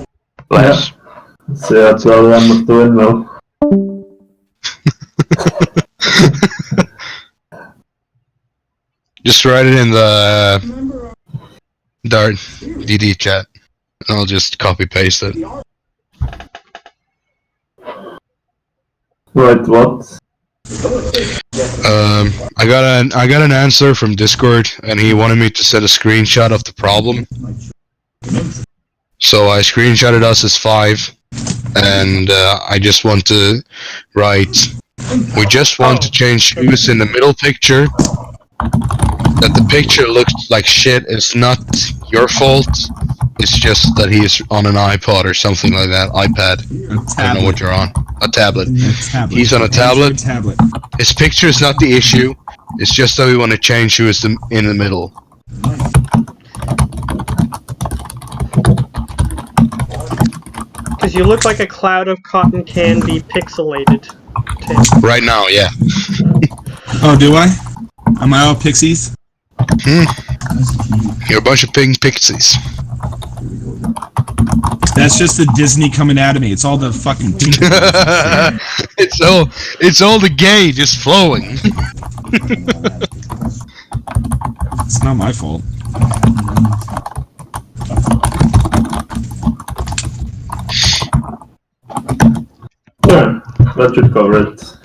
Less. Så jag tror jag måste vinna. Just write it in the Dart DD chat, and I'll just copy paste it. Right, what? I got an answer from Discord, and he wanted me to set a screenshot of the problem. So I screenshotted us as 5, and I just want to write. We just want to change who's in the middle picture. That the picture looks like shit is not your fault. It's just that he's on an iPod or something like that. iPad. I don't know what you're on. A tablet. He's on a tablet. His picture is not the issue. It's just that we want to change who is in the middle. Because you look like a cloud of cotton candy pixelated. Tim. Right now, yeah. Oh, do I? Am I all pixies? You're a bunch of pink pixies. That's just the Disney coming out of me. It's all the fucking pink. It's all the gay just flowing. It's not my fault. Yeah, that should cover it.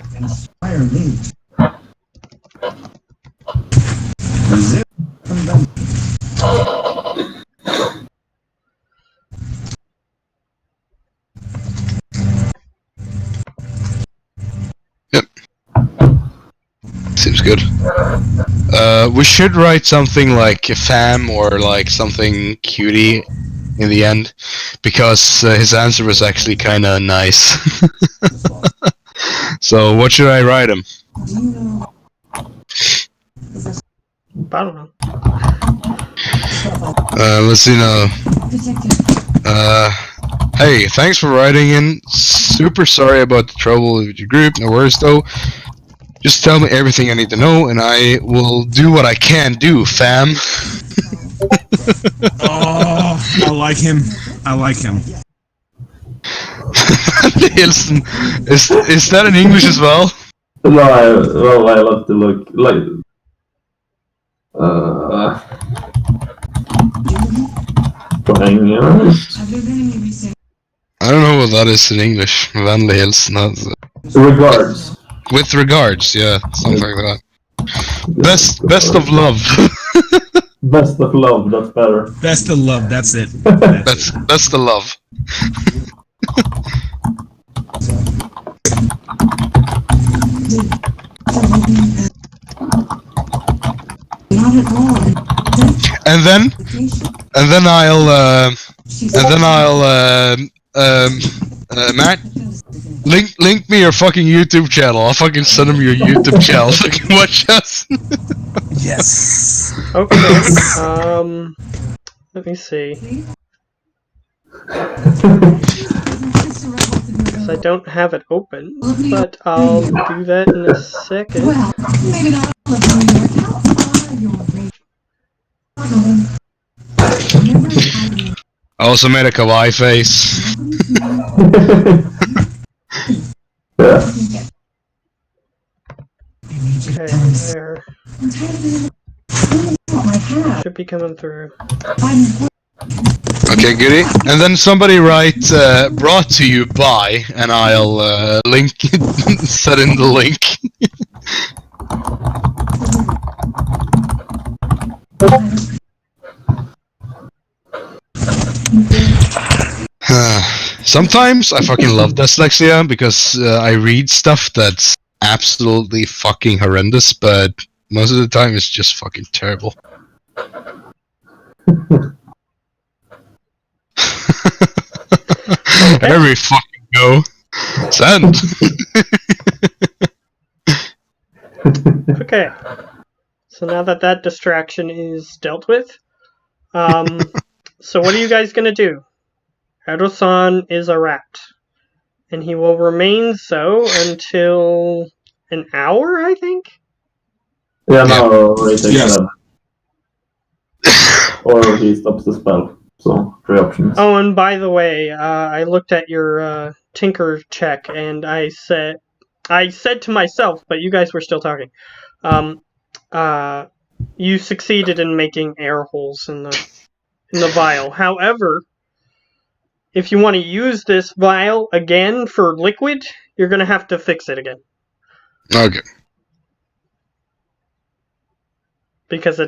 Yep. Seems good. We should write something like a fam or like something cutie in the end, because his answer was actually kind of nice. So what should I write him? I don't know. Let's see now. Hey, thanks for writing in. Super sorry about the trouble with your group. No worries though. Just tell me everything I need to know, and I will do what I can do, fam. Oh, I like him. I like him. Hilson. Is that in English as well? No, I love to look like. I don't know what that is in English. Vänlig hälsning. Regards. With regards, yeah, something like that. Best of love. Best of love, that's better. Best of love, that's it. That's the love. And then I'll Matt, link me your fucking YouTube channel. I'll fucking send him your YouTube channel so he can watch us. Yes. Okay. Let me see. 'Cause I don't have it open, but I'll do that in a second. Well, maybe not all of New York. How far you're I also made a kawaii face. Yeah. Okay, there. Should be coming through. Okay, goody. And then somebody write brought to you by, and I'll link it, set in the link. Sometimes I fucking love dyslexia because I read stuff that's absolutely fucking horrendous, but most of the time it's just fucking terrible. There we fucking go. Send. Okay. So now that distraction is dealt with, so what are you guys gonna do? Edo-san is a rat, and he will remain so until an hour, I think? Yeah, no, wait, or he stops the spell. So, 3 options. Oh, and by the way, I looked at your Tinker check, and I said to myself, but you guys were still talking. You succeeded in making air holes in the vial. However, if you want to use this vial again for liquid, you're going to have to fix it again. Okay. Because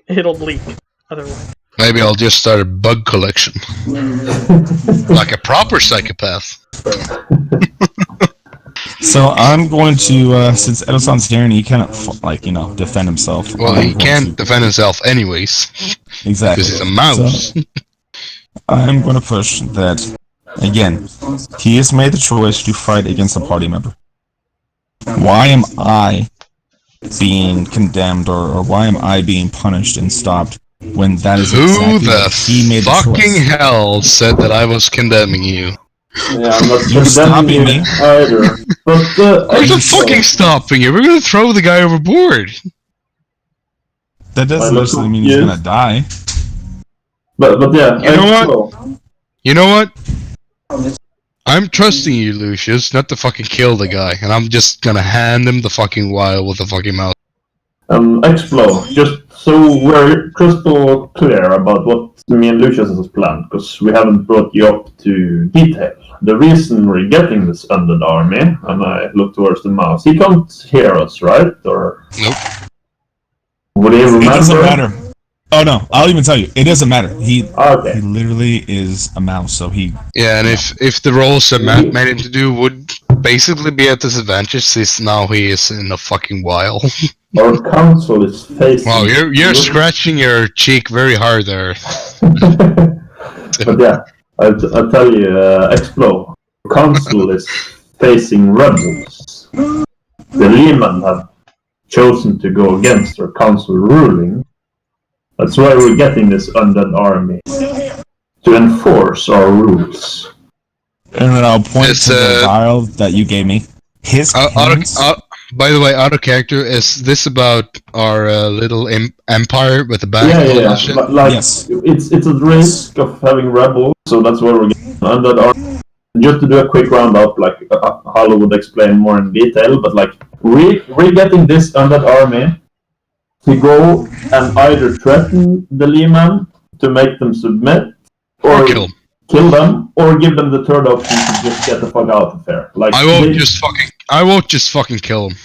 it'll leak otherwise. Maybe I'll just start a bug collection. Like a proper psychopath. So I'm going to, since Edo-san's here and he cannot, defend himself. Well, he can't defend himself anyways. Exactly. Because he's a mouse. So, I'm going to push that, again, he has made the choice to fight against a party member. Why am I being condemned, or why am I being punished and stopped when that is exactly what he made the choice? Who the fucking hell said that I was condemning you? Yeah, I'm not You're stopping condemning me. you either. But, We're not fucking stopping you. We're gonna throw the guy overboard. That doesn't necessarily mean he's gonna die. But yeah, You know what? You know what? I'm trusting you, Lucius, not to fucking kill the guy, and I'm just gonna hand him the fucking vial with the fucking mouse. Explode, just so we're crystal clear about what me and Lucius has planned, because we haven't brought you up to detail. The reason we're getting this undead army, and I look towards the mouse, he can't hear us, right? Or Nope. would he remember? It doesn't matter. Oh no, I'll even tell you, it doesn't matter. He Okay. literally is a mouse, so he... Yeah, and if the roles that Matt made him to do would basically be at disadvantage, since now he is in a fucking vial. Our council is facing... Wow, you're scratching your cheek very hard there. But yeah, I'll tell you, Explode. Council is facing rebels. The Lehman have chosen to go against their council ruling. That's why we're getting this undead army. To enforce our rules. And then I'll point to the vial that you gave me. His parents... By the way, out of character, is this about our little empire with the bank? Yeah. Shit? Like, Yes. It's a risk of having rebels, so that's why we're getting undead army. Just to do a quick roundup, like Hollow would explain more in detail, but like we're getting this undead army to go and either threaten the Lehman to make them submit, or kill them, or give them the third option to just get the fuck out of there. Like I won't just fucking kill him.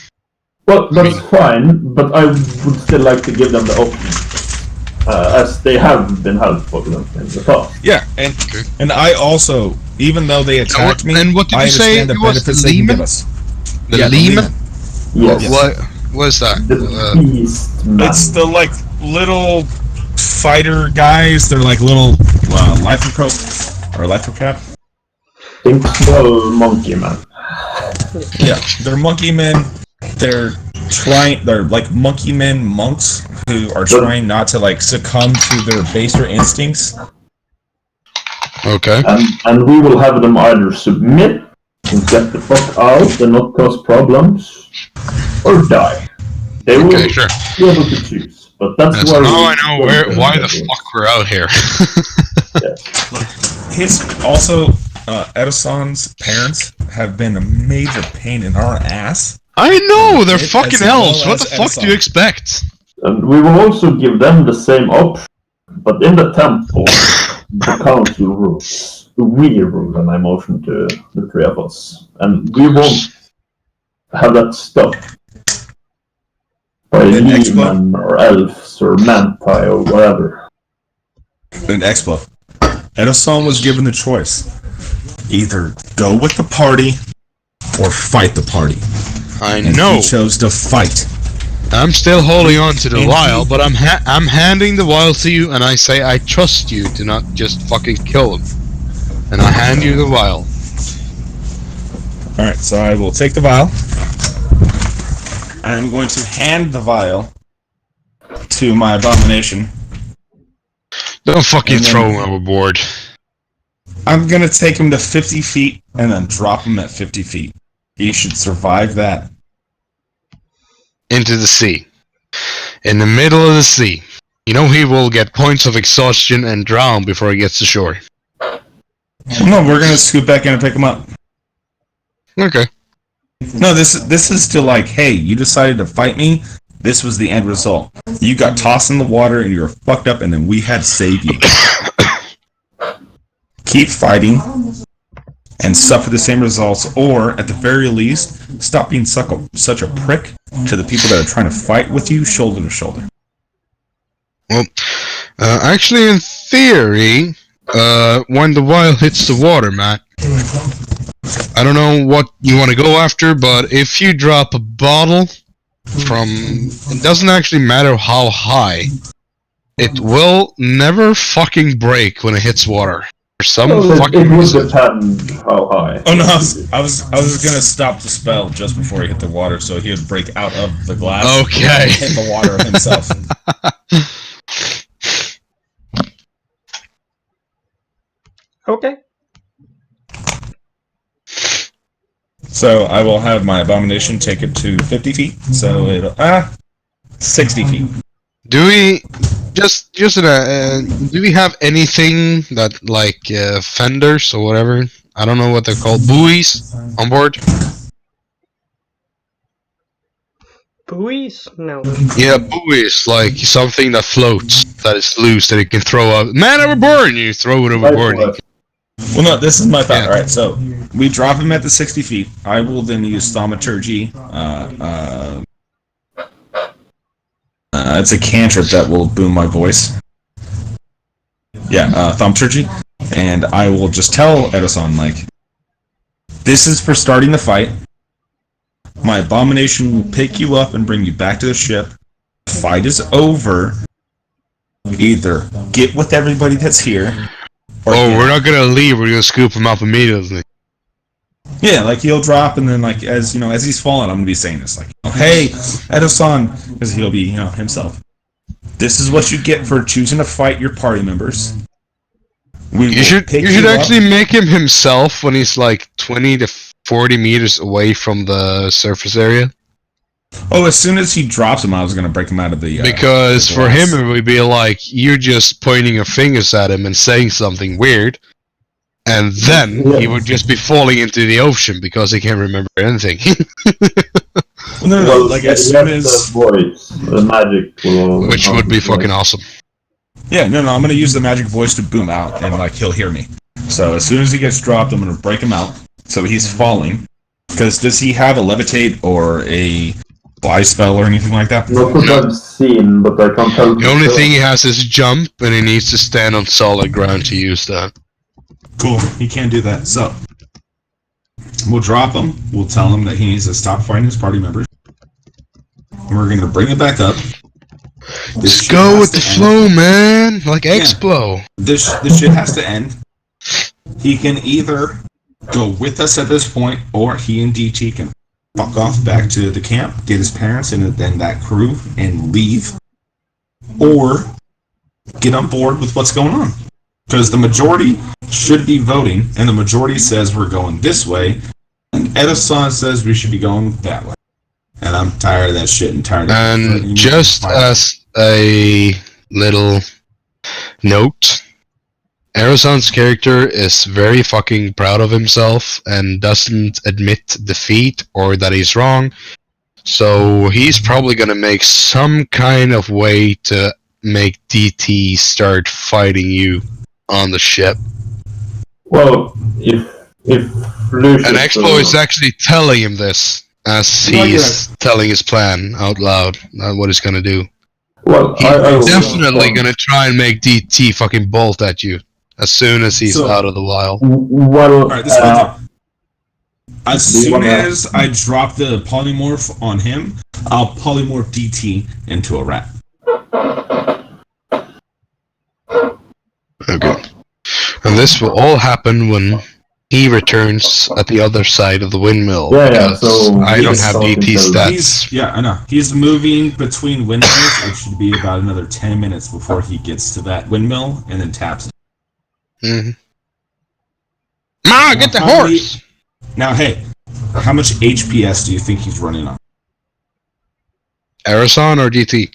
Well, that's fine, but I would still like to give them the option. as they have been helpful in the past. Yeah, and I also, even though they attacked me, and what did I you say understand the it was, benefits the they can Lehman? give us. The Yeah, the Lehman? Yes. What is that? The beast man. It's the like little fighter guys. They're like little lycanthrope or lycanthrope. Think small monkey man. Yeah, they're monkey men. They're like monkey men monks who are trying not to like succumb to their baser instincts. Okay. And we will have them either submit and get the fuck out and not cause problems, or die. They will sure. be able to choose. But that's Yes, where now I know why the fuck we're out here. Yes. His also Edison's parents have been a major pain in our ass. I know, they're It, fucking as well elves. What as the fuck do you Edison. expect? And we will also give them the same option. But in the temple, the council rules. We rule, and I motion to the three of us. And we won't have that stopped by An Leman or elves or Manti or whatever. An expo. Edison was given the choice: either go with the party or fight the party. I And know. he chose to fight. I'm still holding on to the And vial, he- but I'm handing the vial to you, and I say I trust you to not just fucking kill him. And I hand you the vial. Alright, so I will take the vial. I'm going to hand the vial to my abomination. Don't fucking And then- throw him overboard. I'm gonna take him to 50 feet and then drop him at 50 feet. He should survive that. Into the sea. In the middle of the sea. You know he will get points of exhaustion and drown before he gets to shore. No, we're gonna scoot back in and pick him up. Okay. No, this is to like, hey, you decided to fight me. This was the end result. You got tossed in the water and you were fucked up, and then we had to save you. Keep fighting and suffer the same results, or at the very least, stop being such a prick to the people that are trying to fight with you shoulder to shoulder. Well, actually, in theory, when the vial hits the water, Matt, I don't know what you want to go after, but if you drop a bottle from... It doesn't actually matter how high. It will never fucking break when it hits water. For some fucking It would reason. depend how high. Oh no, I was gonna stop the spell just before he hit the water, so he would break out of the glass. Okay. And hit the water himself. Okay. So I will have my abomination take it to 50 feet. So it'll 60 feet. Do we do we have anything that like fenders or whatever? I don't know what they're called. Buoys on board? Buoys? No. Yeah, buoys, like something that floats, that is loose, that it can throw out. Man overboard! And you throw it overboard. Likewise. Well, no, this is my thought. Yeah. All right, so we drop him at the 60 feet. I will then use thaumaturgy. It's a cantrip that will boom my voice. Yeah, thaumaturgy. And I will just tell Edison, like, this is for starting the fight. My abomination will pick you up and bring you back to the ship. The fight is over. Either get with everybody that's here. Or Oh, get we're not gonna leave, we're gonna scoop him up immediately. Yeah, like he'll drop, and then like as he's falling, I'm gonna be saying this like, "Hey, Edison," because he'll be himself. This is what you get for choosing to fight your party members. You should actually make him himself when he's like 20 to 40 meters away from the surface area. Oh, as soon as he drops him, I was gonna break him out of the. Because the for glass. him it would be like you're just pointing your fingers at him and saying something weird, and then he would just be falling into the ocean because he can't remember anything. Well, no, Well, like yes, as soon the as voice, the magic will... Which would be fucking awesome. yeah, no, I'm gonna use the magic voice to boom out, and like he'll hear me. So as soon as he gets dropped, I'm gonna break him out. So he's falling. Because does he have a levitate or a fly spell or anything like that? Not that I've seen, but I can't tell. The only thing he has is jump, and he needs to stand on solid ground to use that. Cool. He can't do that. So we'll drop him. We'll tell him that he needs to stop fighting his party members. And we're gonna bring it back up. Just go with the flow, man. Like X-Blow. This shit has to end. He can either go with us at this point, or he and DT can fuck off back to the camp, get his parents and then that crew, and leave. Or get on board with what's going on. Because the majority should be voting, and the majority says we're going this way, and Edison says we should be going that way. And I'm tired of that shit and tired of And just as a little note, Arizon's character is very fucking proud of himself and doesn't admit defeat or that he's wrong. So he's probably gonna make some kind of way to make DT start fighting you on the ship. Well, if Lucius... And Expo is actually telling him this as he's telling his plan out loud, what he's gonna do. Well, He's definitely gonna try and make DT fucking bolt at you as soon as he's out of the wild. Well, Alright, this is what as soon as I drop the polymorph on him, I'll polymorph DT into a rat. Okay. And this will all happen when he returns at the other side of the windmill. Yeah, so I don't have DT stats. I know. He's moving between windmills. It should be about another 10 minutes before he gets to that windmill and then taps it. Mm-hmm. Ma, get the horse! Now, hey, how much HPS do you think he's running on? Arison or DT?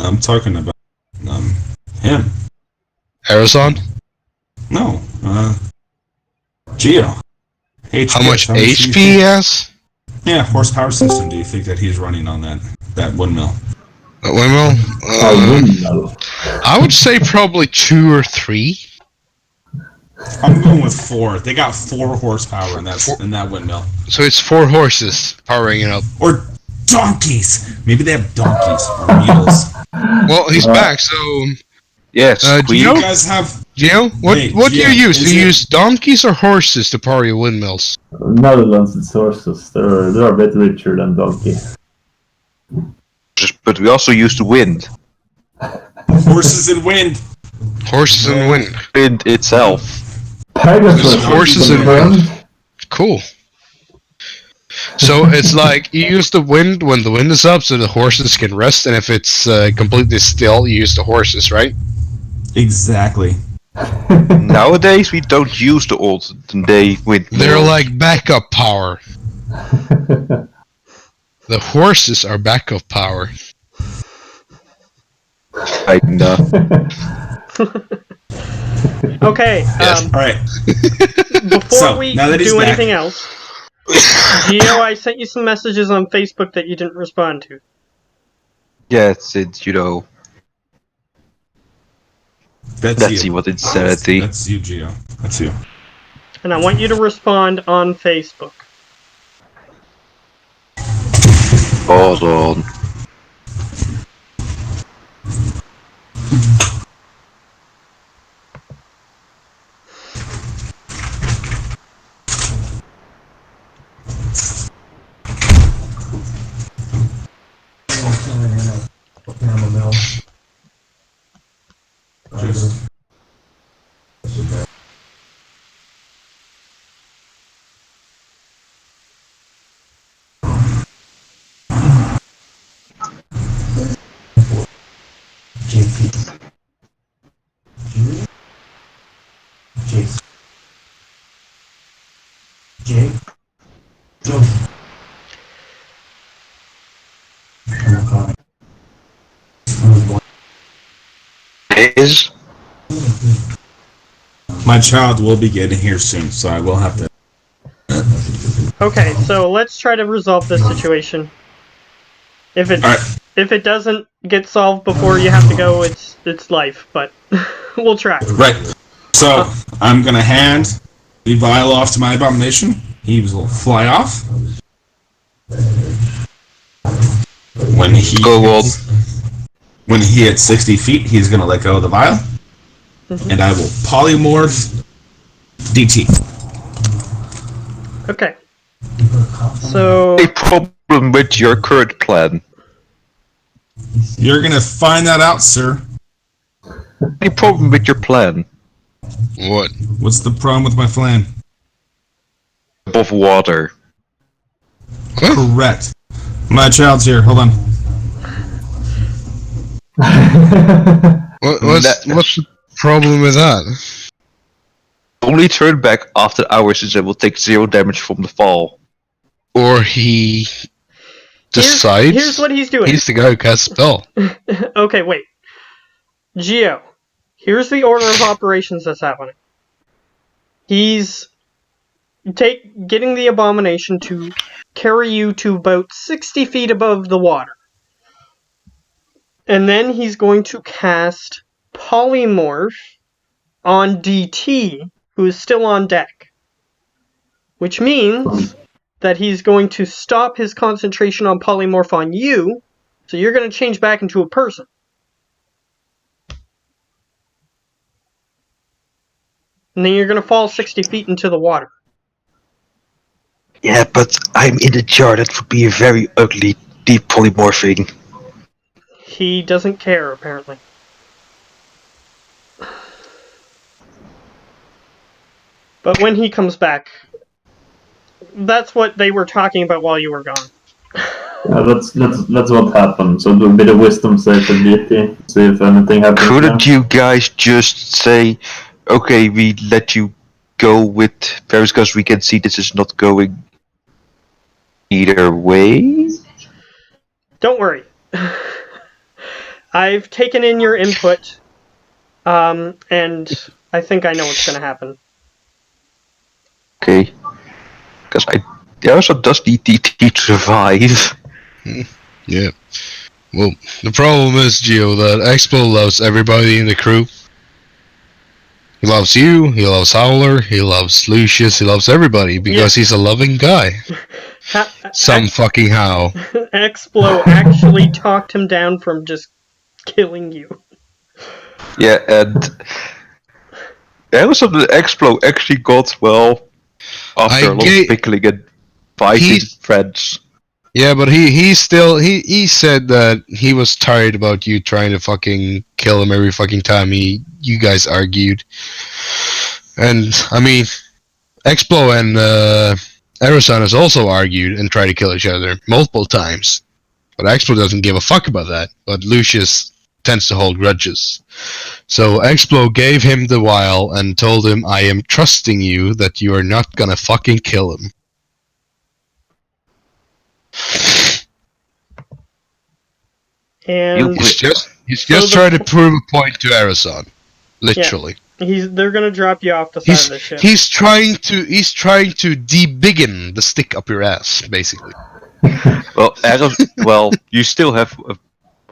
I'm talking about him. Arison? No, Geo. HPS, How much HP he has? Yeah, horsepower system do you think that he's running on that windmill? That windmill? windmill. I would say probably 2 or 3. I'm going with 4. They got 4 horsepower in that windmill. So it's 4 horses powering it up. Or donkeys! Maybe they have donkeys or mules. Well, he's back, so... Yes, Do you guys have... Gio, what do you use? Do you use donkeys or horses to power your windmills? Netherlands, it's horses. They're a bit richer than donkey. But we also use the wind. Horses and wind! Horses and wind. Wind itself. Pegasus Horses and wind. Cool. So it's like you use the wind when the wind is up, so the horses can rest, and if it's completely still, you use the horses, right? Exactly. Nowadays, we don't use the old day wind. They're like backup power. The horses are backup power. Kinda. Okay, Yes. Alright. before we now that he's do back- anything else, Gio, I sent you some messages on Facebook that you didn't respond to. Yeah, it's you know. Let's see what it said. That's you, Gio. That's you. And I want you to respond on Facebook. Hold on. Is My child will be getting here soon, so I will have to... Okay, so let's try to resolve this situation. If it doesn't get solved before you have to go, it's life, but we'll try. Right. So, I'm gonna hand the vial off to my abomination. He will fly off. When he Go on. when he hits 60 feet, he's gonna let go of the vial, and I will polymorph DT. Okay. So A problem with your current plan. You're gonna find that out, sir. A problem with your plan. What? What's the problem with my plan? Above water. Correct. My child's here. Hold on. What's the problem with that? Only turn back after hours and will take 0 damage from the fall. Or he decides here's what he's doing. he's the guy who casts a spell. Okay, wait. Geo, here's the order of operations that's happening. He's getting the abomination to carry you to about 60 feet above the water. And then he's going to cast Polymorph on DT, who is still on deck. Which means that he's going to stop his concentration on Polymorph on you, so you're going to change back into a person. And then you're going to fall 60 feet into the water. Yeah, but I'm in the jar. That would be a very ugly deep polymorphing. He doesn't care, apparently. But when he comes back, that's what they were talking about while you were gone. Yeah, that's what happened. So do a bit of wisdom save for DT. See if anything happens. Couldn't you guys just say, okay, we let you go with Paris because we can see this is not going either way? Don't worry. I've taken in your input, and I think I know what's going to happen. Okay. Because I also does need DT to survive. Yeah. Well, the problem is, Geo, that Expo loves everybody in the crew. He loves you, he loves Howler, he loves Lucius, he loves everybody because he's a loving guy. Some fucking how. Explo actually talked him down from just killing you. Yeah, and also the Explo actually got well after a lot of pickling and fighting friends. Yeah, but he still said that he was tired about you trying to fucking kill him every fucking time you guys argued. And I mean, Explo and Erison has also argued and tried to kill each other multiple times. But Explo doesn't give a fuck about that. But Lucius tends to hold grudges. So Explo gave him the vial and told him, I am trusting you that you are not gonna fucking kill him. And he's just trying to prove a point to Erison. Literally. Yeah, they're gonna drop you off the side of the ship. He's trying to de-biggen the stick up your ass, basically. Well, you still have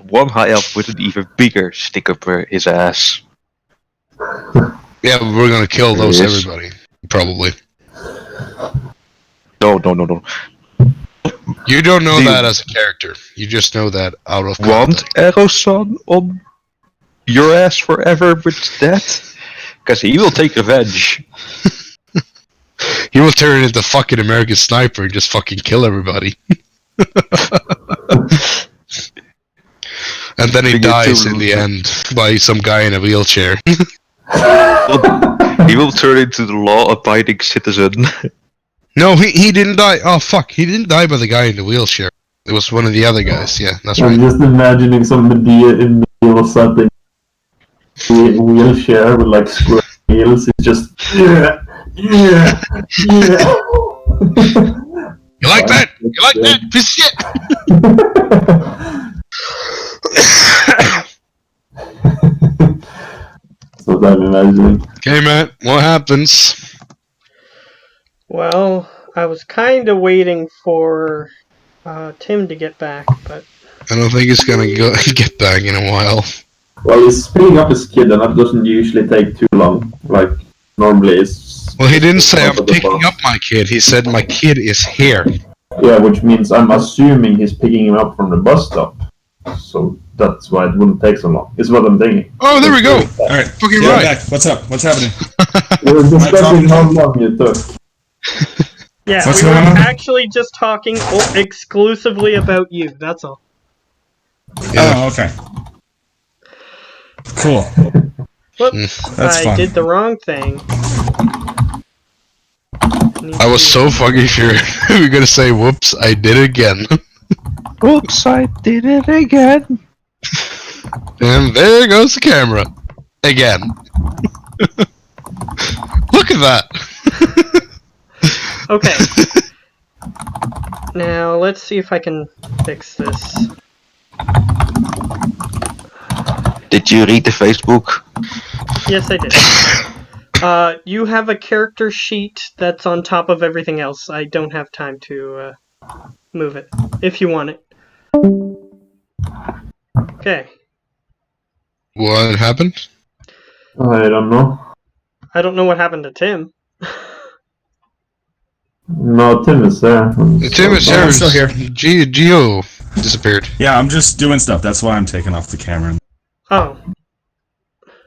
one high elf with an even bigger stick up his ass. Yeah, but we're gonna kill those everybody, probably. No. You don't know that as a character. You just know that out of context. Want Erison on your ass forever with that? Because he will take revenge. He will turn into fucking American Sniper and just fucking kill everybody. And then he dies in the end by some guy in a wheelchair. He will turn into the law-abiding citizen. No, he didn't die. Oh fuck, he didn't die by the guy in the wheelchair. It was one of the other guys. Yeah, that's right. I'm just imagining some medieval setting. Wheelchair with like square wheels. It's just yeah. You like that? You like that? Piece of shit. So I'm imagining. Okay, Matt. What happens? Well, I was kind of waiting for Tim to get back, but I don't think he's gonna get back in a while. Well, he's picking up his kid, and that doesn't usually take too long. Like normally, it's. Well, he didn't say I'm picking up my kid. He said my kid is here. Yeah, which means I'm assuming he's picking him up from the bus stop. So that's why it wouldn't take so long. Is what I'm thinking. Oh, there we go. All right. Fucking Yeah, right. back. What's up? What's happening? We're discussing how talking? long you took. Yeah, What's we were going on? actually just talking exclusively about you. That's all. Yeah. Oh, okay. Cool. Whoops, That's I fun. did the wrong thing. I was so fucking sure we were gonna say, "Whoops, I did it again." Oops, I did it again. And there goes the camera. Again. Look at that! Okay. Now, let's see if I can fix this. Did you read the Facebook? Yes, I did. You have a character sheet that's on top of everything else. I don't have time to move it, if you want it. Okay. What happened? I don't know. I don't know what happened to Tim. No, Tim is there. Tim is I'm here. still here. Geo disappeared. Yeah, I'm just doing stuff. That's why I'm taking off the camera. Oh,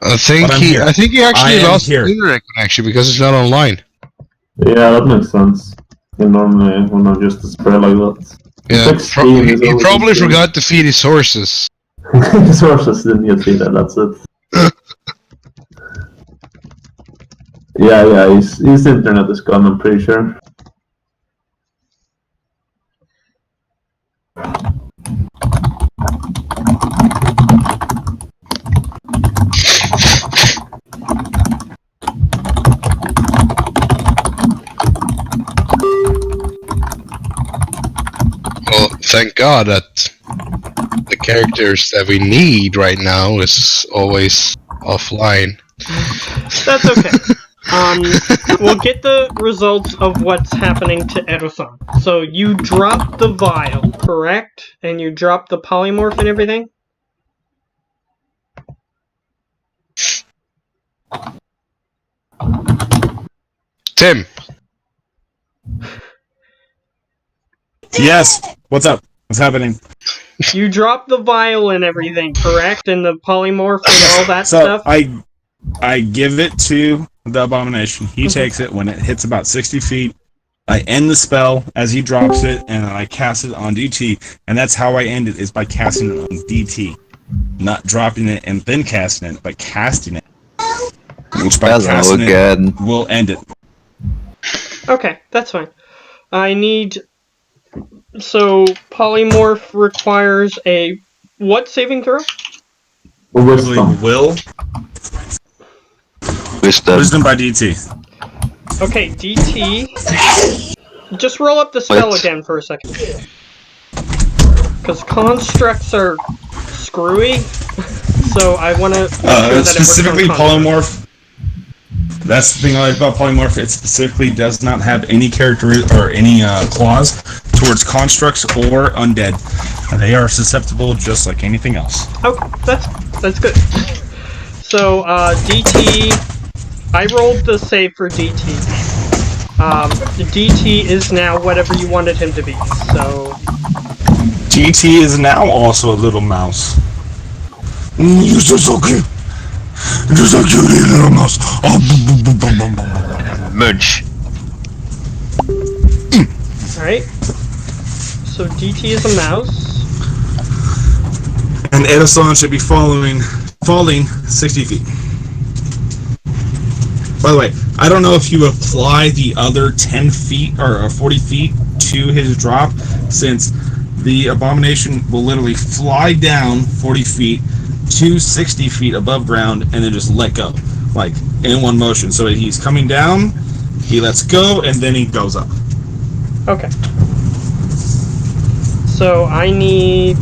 I think But I'm he. here. I think he I actually am lost here. internet connection because it's not online. Yeah, that makes sense. You normally when I just display like that. Yeah, It's like Steam is he always probably the same. forgot to feed his horses. The sources didn't get feedback, that's it. Yeah, his internet is gone, I'm pretty sure. Well, thank God that the characters that we need right now is always offline. that's okay. We'll get the results of what's happening to Edo-san. So you dropped the vial, correct? And you dropped the polymorph and everything? Tim, Yes. What's up? What's happening? You dropped the vial and everything, correct? And the polymorph and all that So stuff? I give it to the abomination. He takes it when it hits about 60 feet. I end the spell as he drops it, and I cast it on DT. And that's how I end it, is by casting it on DT. Not dropping it and then casting it, but casting it. Which by Hello casting again. it will end it. Okay, that's fine. I need... So, polymorph requires a... What saving throw? Wisdom. Will. Wisdom by DT. Okay, DT. Just roll up the spell What? again for a second. Because constructs are screwy, so I want to make sure that it works Specifically on constructs. polymorph. That's the thing I like about polymorph. It specifically does not have any character or any clause towards constructs or undead. They are susceptible just like anything else. Okay, that's good. So DT, I rolled the save for DT. The DT is now whatever you wanted him to be. So GT is now also a little mouse. You're so cute. You're so cute, little mouse. Munch. all right. So DT is a mouse. And Edison should be falling 60 feet. By the way, I don't know if you apply the other 10 feet or 40 feet to his drop, since the abomination will literally fly down 40 feet to 60 feet above ground and then just let go, like in one motion. So he's coming down, he lets go, and then he goes up. Okay. So I need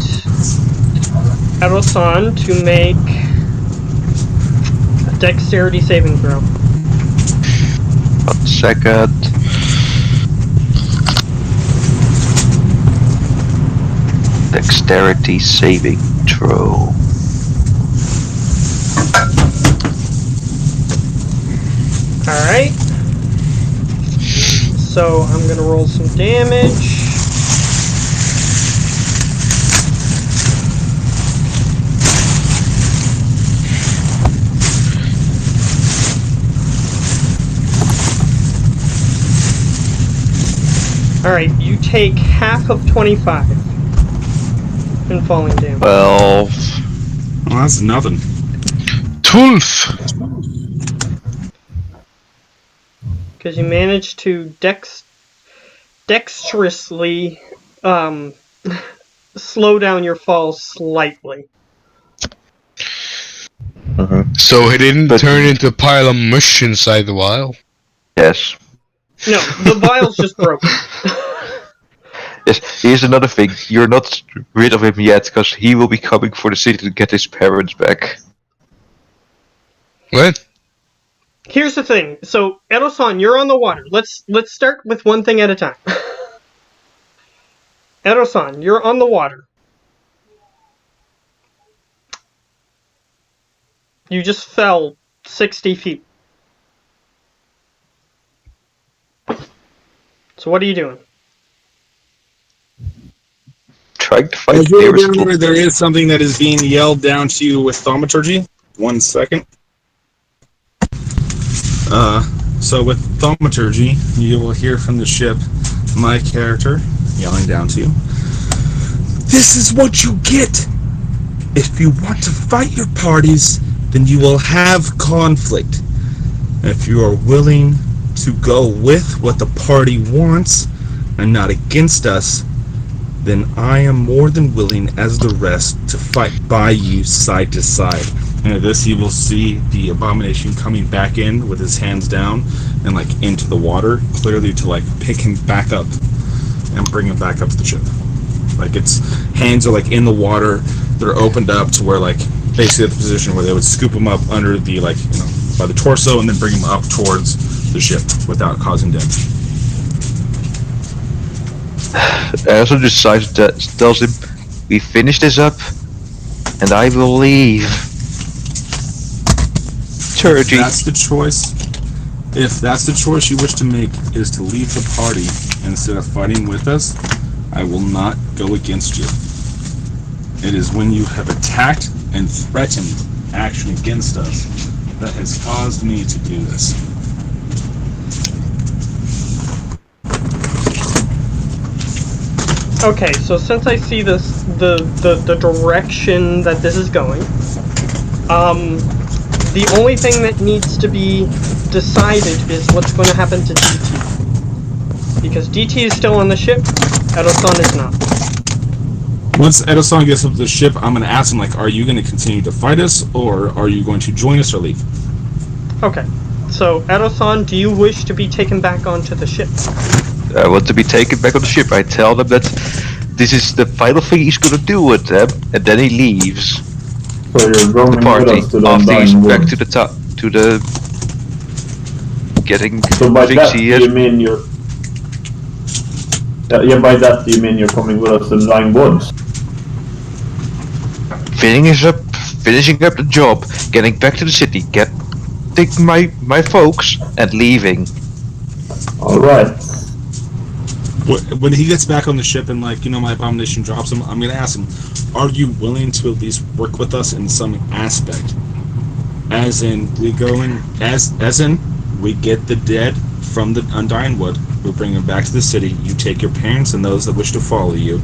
Edo-san to make a dexterity saving throw. 1 second. Dexterity saving throw. Alright. So I'm gonna roll some damage. Alright, you take half of 25 in falling damage. Well, Well, that's nothing. 12. Because you managed to dexterously slow down your fall slightly. So he didn't But- turn into a pile of mush inside the vial. yes. No, the vial's just broken. Yes, here's another thing. You're not rid of him yet, because he will be coming for the city to get his parents back. What? Here's the thing. So, Edo-san, you're on the water. Let's start with one thing at a time. Edo-san, you're on the water. You just fell 60 feet. So what are you doing? Trying to find As the you're nearest down there, there is something that is being yelled down to you with thaumaturgy. 1 second. So with thaumaturgy, you will hear from the ship my character yelling down to you. This is what you get! If you want to fight your parties, then you will have conflict. If you are willing to go with what the party wants and not against us, then I am more than willing as the rest to fight by you side to side. And at this you will see the abomination coming back in with his hands down and like into the water, clearly to like pick him back up and bring him back up to the ship. Like its hands are like in the water, they're opened up to where like basically at the position where they would scoop him up under the like, you know, by the torso and then bring him up towards the ship without causing damage. I also decided that tells him, we finish this up, and I will leave. Turgy. That's the choice. If that's the choice you wish to make, is to leave the party instead of fighting with us, I will not go against you. It is when you have attacked and threatened action against us that has caused me to do this. Okay, so since I see this, the direction that this is going, the only thing that needs to be decided is what's going to happen to DT. Because DT is still on the ship, Edo-san is not. Once Edo-san gets up to the ship, I'm going to ask him, like, are you going to continue to fight us, or are you going to join us or leave? Okay, so Edo-san, do you wish to be taken back onto the ship? I want to be taken back on the ship. I tell them that this is the final thing he's gonna do with them, and then he leaves So you're going the with party us to the after he's Undying back Woods. to the top, to the getting So by things that, he do has. you mean you're... Yeah, by that, do you mean you're coming with us to the Undying Woods? Finishing up the job, getting back to the city, taking my folks, and leaving. Alright. When he gets back on the ship and, like, you know, my abomination drops him, I'm going to ask him, are you willing to at least work with us in some aspect? As in, we go in, as in, we get the dead from the Undying Wood, we bring them back to the city, you take your parents and those that wish to follow you,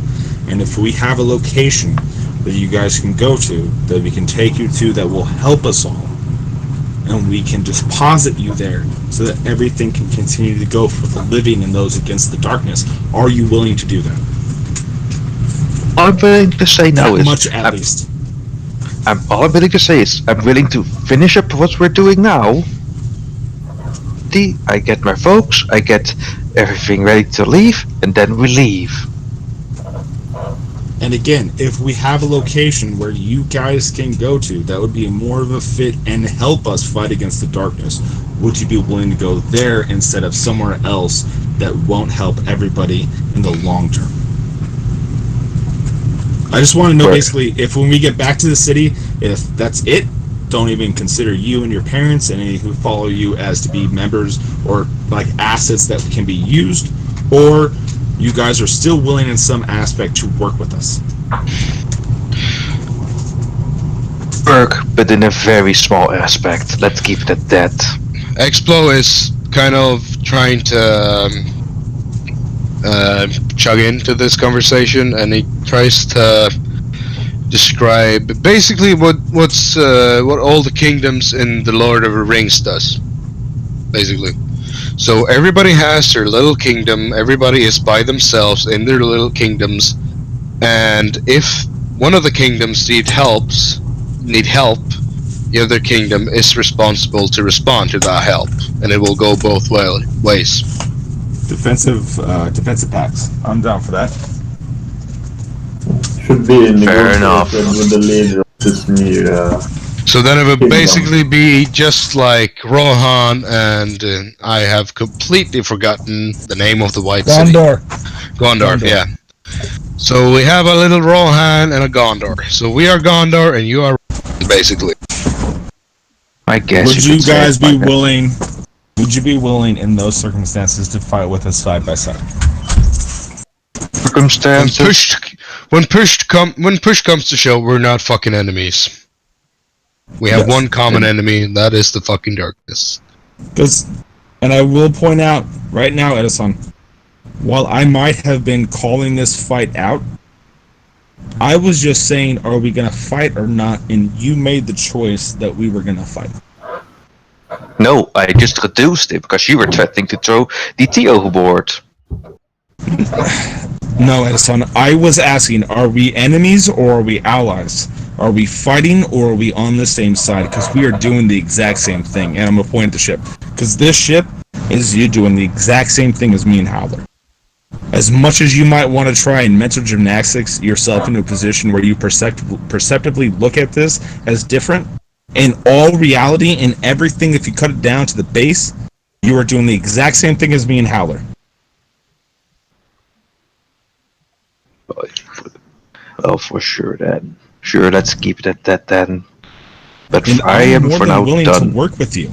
and if we have a location that you guys can go to, that we can take you to that will help us all, and we can deposit you there so that everything can continue to go for the living and those against the darkness. Are you willing to do that? All I'm willing to say now That is, much at least. all I'm willing to say is, I'm willing to finish up what we're doing now. I get my folks, I get everything ready to leave, and then we leave. And again, if we have a location where you guys can go to that would be more of a fit and help us fight against the darkness, would you be willing to go there instead of somewhere else that won't help everybody in the long term? I just want to know, basically, if when we get back to the city, if that's it, don't even consider you and your parents and any who follow you as to be members or like assets that can be used, or you guys are still willing in some aspect to work with us. Work, but in a very small aspect. Let's keep it at that. Explo is kind of trying to chug into this conversation, and he tries to describe basically what all the kingdoms in the Lord of the Rings does. Basically, so everybody has their little kingdom. Everybody is by themselves in their little kingdoms, and if one of the kingdoms need help, the other kingdom is responsible to respond to that help, and it will go both ways. Defensive pacts. I'm down for that. Should be Fair enough. negotiated with the leader of this new. So then it would Kingdom. basically be just like Rohan, and I have completely forgotten the name of the White City. Gondor, yeah. So we have a little Rohan and a Gondor. So we are Gondor, and you are Rohan, basically. I guess Would you you could say guys it like be that. willing? Would you be willing in those circumstances to fight with us side by side? When Circumstances. push comes to shove, we're not fucking enemies. We have Yes. one common enemy, and that is the fucking darkness. And I will point out right now, Edison, while I might have been calling this fight out, I was just saying, are we going to fight or not? And you made the choice that we were going to fight. No, I just reduced it because you were threatening to throw DT overboard. No, Edison, I was asking, are we enemies or are we allies? Are we fighting or are we on the same side? Because we are doing the exact same thing. And I'm going to point at the ship. Because this ship is you doing the exact same thing as me and Howler. As much as you might want to try and mental gymnastics yourself into a position where you perceptively look at this as different, in all reality, in everything, if you cut it down to the base, you are doing the exact same thing as me and Howler. Well, for sure then. Sure, let's keep it at that then. But And I I'm am more for than now willing done. to work with you.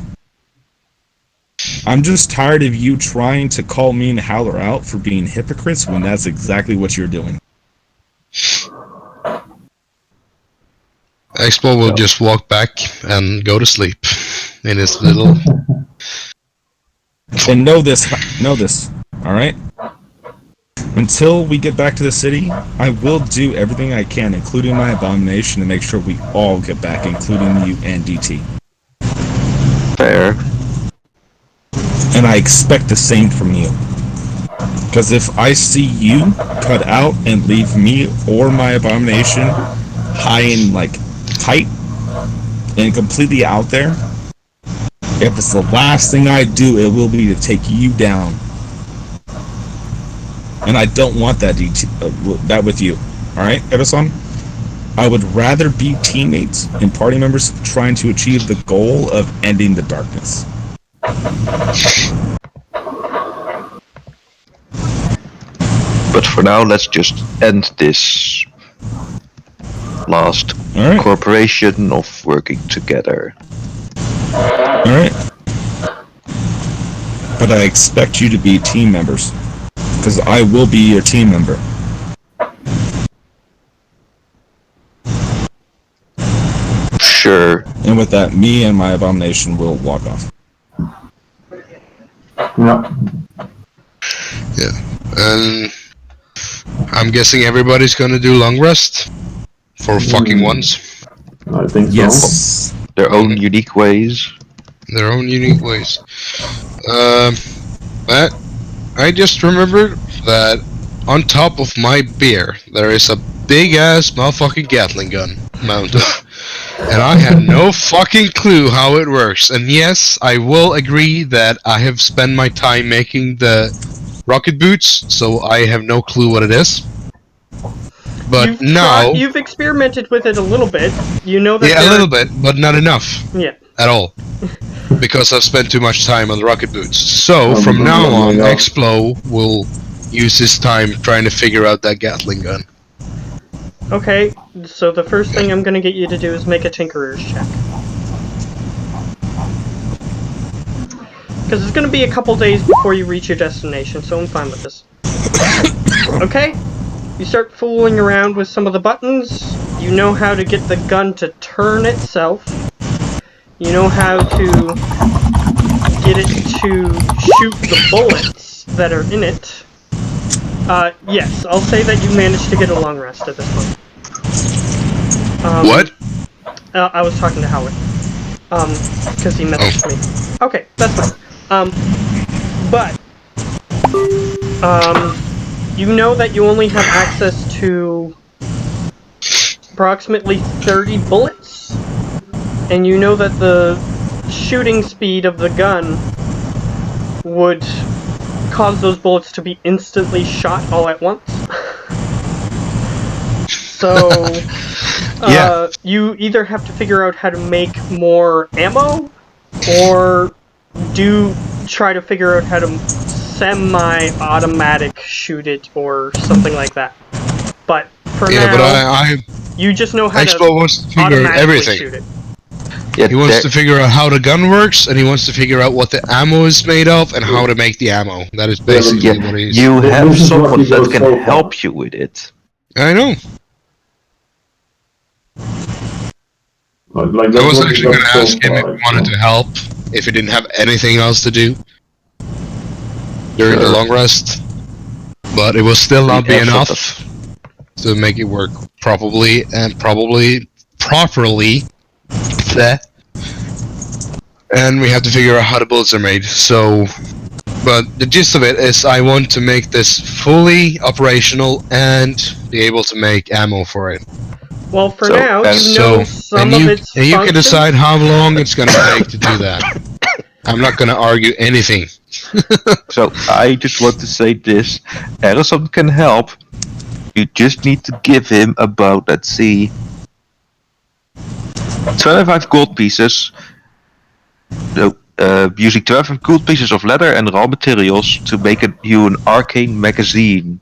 I'm just tired of you trying to call me and Howler out for being hypocrites when that's exactly what you're doing. Expo will just walk back and go to sleep in his little. And know this, alright? Until we get back to the city, I will do everything I can, including my abomination, to make sure we all get back, including you and DT. Fair. And I expect the same from you. Because if I see you cut out and leave me or my abomination high and tight and completely out there, if it's the last thing I do, it will be to take you down. And I don't want that that with you. Alright, Edison? I would rather be teammates and party members trying to achieve the goal of ending the darkness. But for now, let's just end this last Alright, corporation of working together. alright. But I expect you to be team members. Because I will be your team member. Sure. And with that, me and my abomination will walk off. Yeah. And I'm guessing everybody's gonna do long rest for fucking once. I think so. Yes. Their own unique ways. Their own unique ways. But I just remembered that on top of my beer there is a big ass motherfucking Gatling gun mounted. And I have no fucking clue how it works. And yes, I will agree that I have spent my time making the rocket boots, so I have no clue what it is. But You've experimented with it a little bit. You know that. Yeah, a little bit, but not enough. Yeah. At all. Because I've spent too much time on the rocket boots. So, from now on, Explo will use his time trying to figure out that Gatling gun. Okay, so the first thing I'm gonna get you to do is make a Tinkerer's check. Because it's gonna be a couple days before you reach your destination, so I'm fine with this. Okay, you start fooling around with some of the buttons. You know how to get the gun to turn itself. You know how to get it to shoot the bullets that are in it. Yes, I'll say that you managed to get a long rest at this point. What? I was talking to Howard. Because he messaged me. Okay, that's fine. But, you know that you only have access to approximately 30 bullets, and you know that the shooting speed of the gun would cause those bullets to be instantly shot all at once. So, Yeah. you either have to figure out how to make more ammo, or try to figure out how to semi-automatic shoot it, or something like that. But for Yeah, but now, you just know how to Expo wants to figure out automatically everything. shoot it. Yeah, He wants to figure out how the gun works, and he wants to figure out what the ammo is made of, and how to make the ammo. That is basically what he's... you have This is what someone he that goes can so far. help you with it. I know. Like I that's was what he actually going got to so ask him if far. he wanted to help, if he didn't have anything else to do during the Sure. long rest. But it will still We not be have enough something. to make it work properly. Bleh. And we have to figure out how the bullets are made. So, but the gist of it is I want to make this fully operational and be able to make ammo for it. Well, for So, now, and you know some of its and you can functions. decide how long it's going to take to do that. I'm not going to argue anything. So I just want to say this: Harrison can help. You just need to give him about, let's see, 25 gold pieces. No, using 12 gold pieces of leather and raw materials to make you an arcane magazine.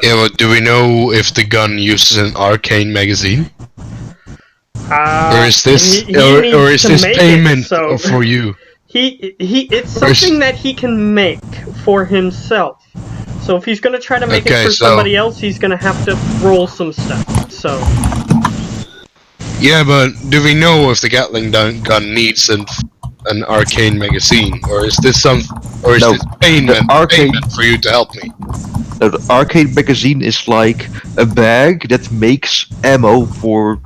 Yeah, but do we know if the gun uses an arcane magazine? Or is this He needs to make payment it, so for you? it's Or is- something that he can make for himself. So if he's gonna try to make it Okay, for so somebody else, he's gonna have to roll some stuff. So yeah, but do we know if the Gatling gun needs an arcane magazine, or is this No, this payment arcane for you to help me? the arcade magazine is like a bag that makes ammo for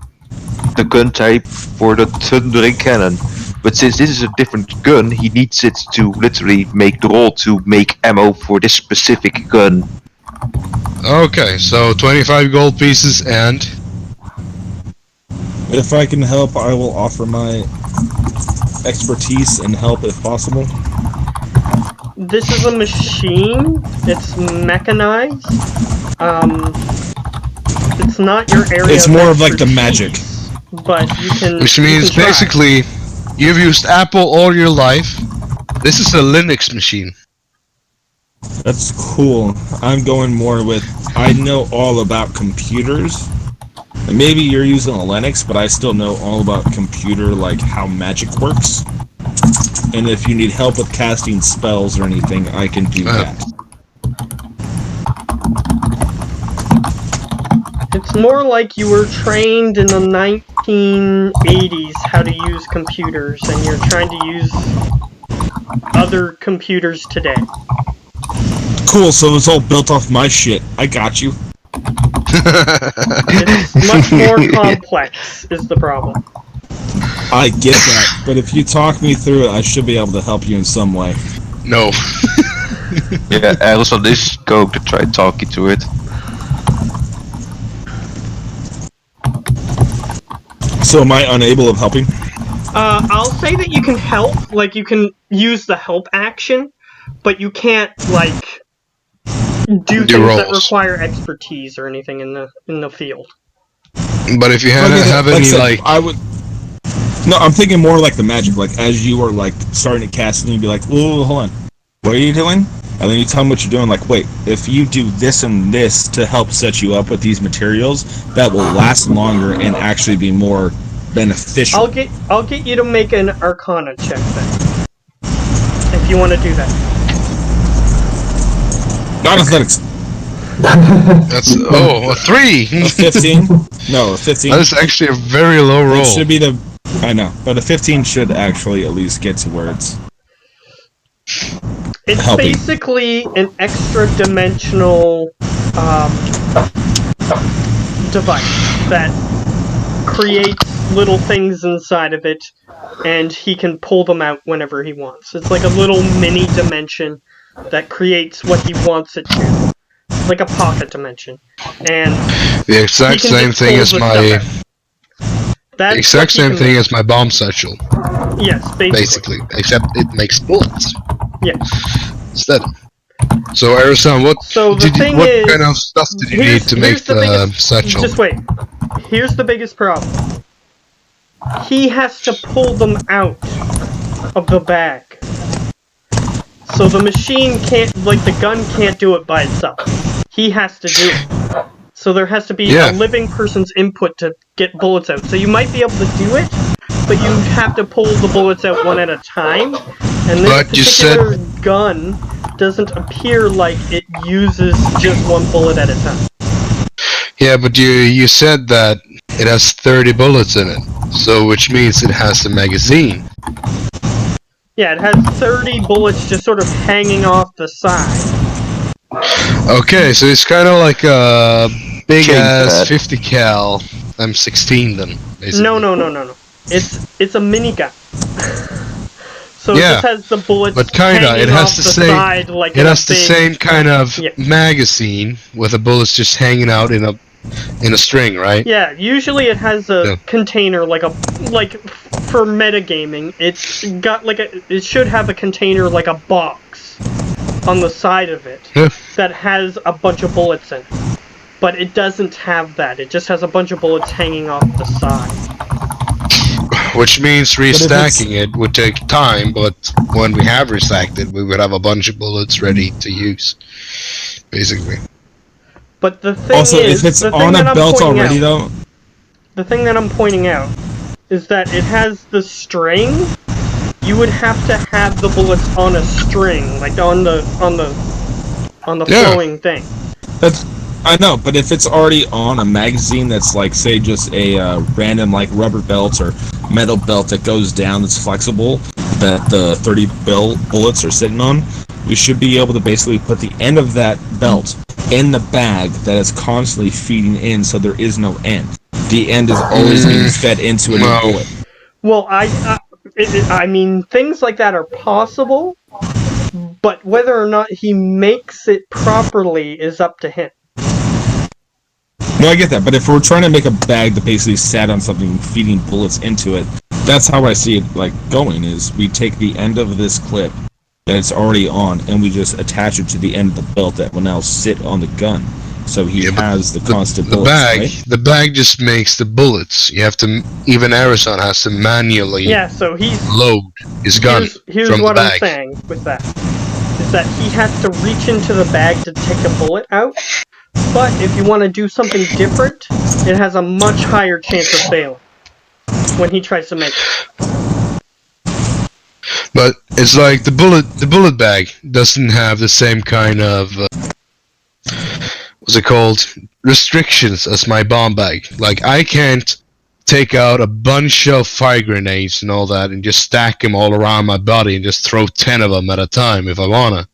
the gun type for the thundering cannon. But since this is a different gun, he needs it to literally make the roll to make ammo for this specific gun. Okay, so 25 gold pieces and If I can help, I will offer my expertise and help if possible. this is a machine. It's mechanized. It's not your area. It's of more of like the expertise, but you can. which you means can try. basically you've used Apple all your life. This is a Linux machine. That's cool. I'm going more with, I know all about computers. And maybe you're using a Linux, but I still know all about computer, like how magic works. And if you need help with casting spells or anything, I can do that. It's more like you were trained in the 1980s how to use computers, and you're trying to use other computers today. Cool, so it's all built off my shit. I got you. It's much more complex, is the problem. I get that, but if you talk me through it, I should be able to help you in some way. No. Yeah, Harrison is going to try talking to it. So am I unable of helping? I'll say that you can help, like you can use the help action, but you can't like do things that rolls. require expertise or anything in the field. But if you have like I any said, like I would. No, I'm thinking more like the magic. Like as you are like starting to cast, and you'd be like, "Whoa, hold on, what are you doing?" And then you tell them what you're doing. Like, wait, if you do this and this to help set you up with these materials, that will last longer and actually be more beneficial. I'll get you to make an Arcana check then, if you want to do that. Not athletics. that's a 3. A 15? No, a 15. That is actually a very low roll. It should be the. I know, but a 15 should actually at least get to where it's. It's helping. basically an extra-dimensional device that creates little things inside of it, and he can pull them out whenever he wants. It's like a little mini dimension that creates what he wants it to. It's like a pocket dimension. And The he exact can same just thing pull as the my stuff out. the That's exact what he same can thing make. as my bomb satchel, Yes, basically. except it makes bullets Yeah. instead. So, Arisan, So the thing what is, kind of stuff did you need to make here's the the biggest. satchel? Just wait. Here's the biggest problem. He has to pull them out of the bag. So the machine can't, like the gun can't do it by itself. He has to do it. So there has to be a Yeah. living person's input to get bullets out. So you might be able to do it, but you have to pull the bullets out one at a time. And this But you said particular gun doesn't appear like it uses just one bullet at a time. yeah, but you said that it has 30 bullets in it, so which means it has a magazine. Yeah, it has 30 bullets just sort of hanging off the side. Okay, so it's kind of like a big Change ass that. 50 cal M16 then, basically. No. It's a minigun. So it Yeah, just has the bullets but kinda, hanging it has off the the same. side like It in a has the big. same kind of Yeah. magazine with the bullets just hanging out in a string, right? Yeah, usually it has a Yeah. container like for metagaming. It's got it should have a container like a box on the side of it Yeah. that has a bunch of bullets in it. But it doesn't have that. It just has a bunch of bullets hanging off the side. Which means if it's- restacking it would take time, but when we have restacked it, we would have a bunch of bullets ready to use, basically. But the thing Also, is, if it's the thing on that a I'm belt pointing already, out, though, the thing that I'm pointing out is that it has the string. You would have to have the bullets on a string, like on the Yeah. flowing thing. that's I know. But if it's already on a magazine that's like, say, just a random like rubber belt or metal belt that goes down that's flexible, that the 30 bullets are sitting on, we should be able to basically put the end of that belt in the bag that is constantly feeding in, so there is no end. The end is always being fed into a new no. bullet. Well, I mean, things like that are possible, but whether or not he makes it properly is up to him. No, I get that, but if we're trying to make a bag that basically sat on something, feeding bullets into it, that's how I see it like going. Is we take the end of this clip that it's already on, and we just attach it to the end of the belt that will now sit on the gun, so he Yeah, but has the constant bullets, right? The bag just makes the bullets. You have to, even Arison has to manually Yeah, so load his gun here's from what the I'm bag. saying with that. Is that he has to reach into the bag to take a bullet out, but if you want to do something different, it has a much higher chance of failing when he tries to make it. But it's like the bullet bag doesn't have the same kind of what's it called, restrictions as my bomb bag. Like I can't take out a bunch of fire grenades and all that and just stack them all around my body and just throw 10 of them at a time if I wanna.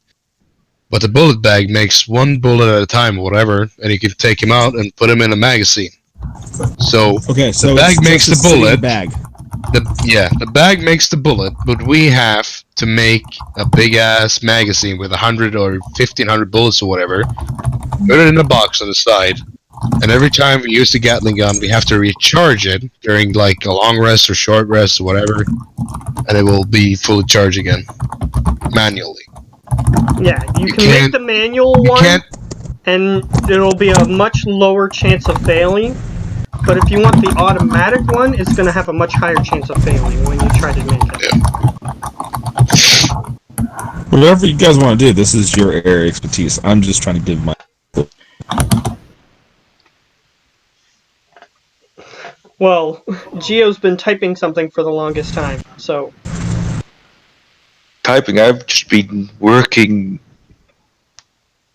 But the bullet bag makes one bullet at a time or whatever, and you can take them out and put them in a magazine. So Okay, so the bag it's makes just the a sitting bullet. bag. The bag makes the bullet, but we have to make a big ass magazine with 100 or 1500 bullets or whatever. Put it in a box on the side, and every time we use the Gatling gun, we have to recharge it during like a long rest or short rest or whatever, and it will be fully charged again manually. Yeah, you You can make can't- the manual You one, can't. and it'll be a much lower chance of failing. But if you want the automatic one, it's going to have a much higher chance of failing when you try to make it. Whatever you guys want to do, this is your area of expertise. I'm just trying to give my. Well, Gio's been typing something for the longest time, so Typing, I've just been working.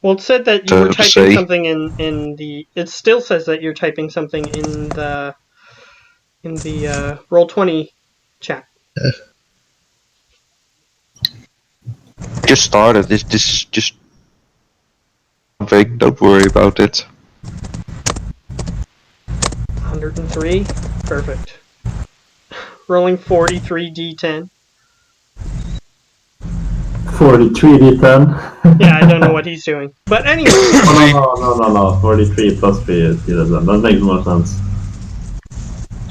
well, it said that you So were to typing say. something in the. It still says that you're typing something in the Roll20 chat. Just started. This just something. Don't worry about it. 103. Perfect. Rolling 43 d10. 43 d10. Yeah, I don't know what he's doing. But anyway. No. 43 plus 3 is d10. That makes more sense.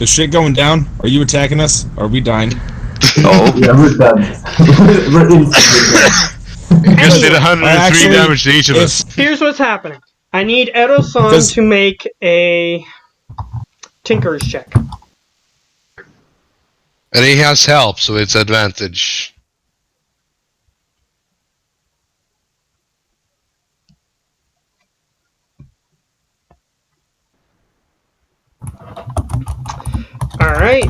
Is shit going down? Are you attacking us? Are we dying? Oh, Yeah, we're dead. We're instantly dead. You just did Anyway, 103 actually, damage to each of us. Here's what's happening. I need Edo-san Does- to make a Tinker's check. And he has help, so it's advantage. Alright.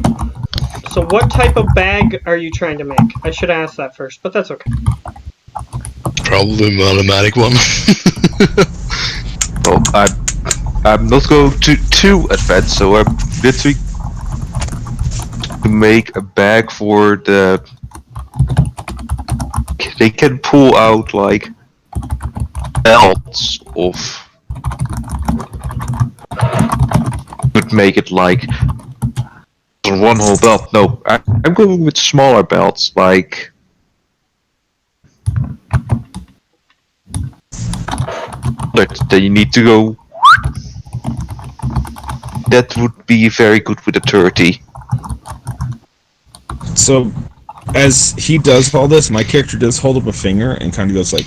So what type of bag are you trying to make? I should ask that first, but that's okay. Probably an automatic one. well, I'm not going too advanced, so I'm literally to make a bag for the. They can pull out like belts of. Would make it like one whole belt. No, I'm going with smaller belts, like. That you need to go. That would be very good with a 30. So, as he does all this, my character does hold up a finger and kind of goes like,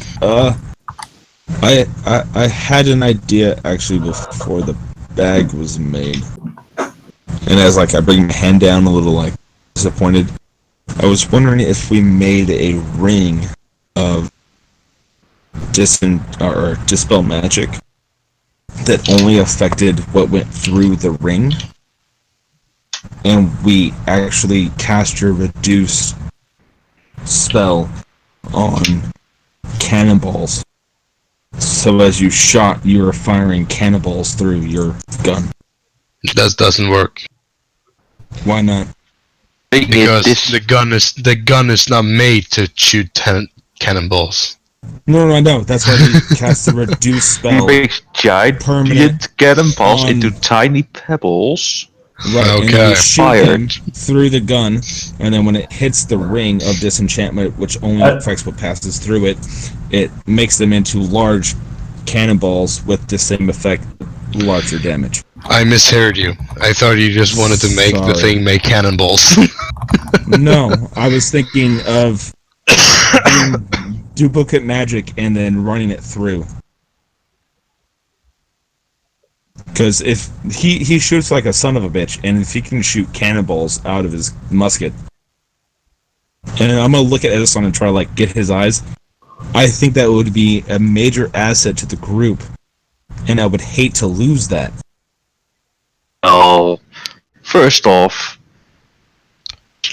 I had an idea actually before the bag was made. And as like I bring my hand down a little like disappointed, I was wondering if we made a ring of dispel magic that only affected what went through the ring, and we actually cast your reduced spell on cannonballs. So as you shot, you were firing cannonballs through your gun. That doesn't work. Why not? Because the gun is not made to shoot cannonballs. No, I know. That's why we cast the reduced spell. Makes giant Permanent cannonballs on- into tiny pebbles. Right, and then Okay. you shoot him through the gun, and then when it hits the ring of disenchantment, which only affects what passes through it, it makes them into large cannonballs with the same effect, larger damage. I misheard you. I thought you just wanted to make the Sorry. thing make cannonballs. No, I was thinking of doing duplicate magic and then running it through. Because if he shoots like a son of a bitch, and if he can shoot cannonballs out of his musket, and I'm gonna look at Edison and try to like get his eyes, I think that would be a major asset to the group, and I would hate to lose that. Oh, first off,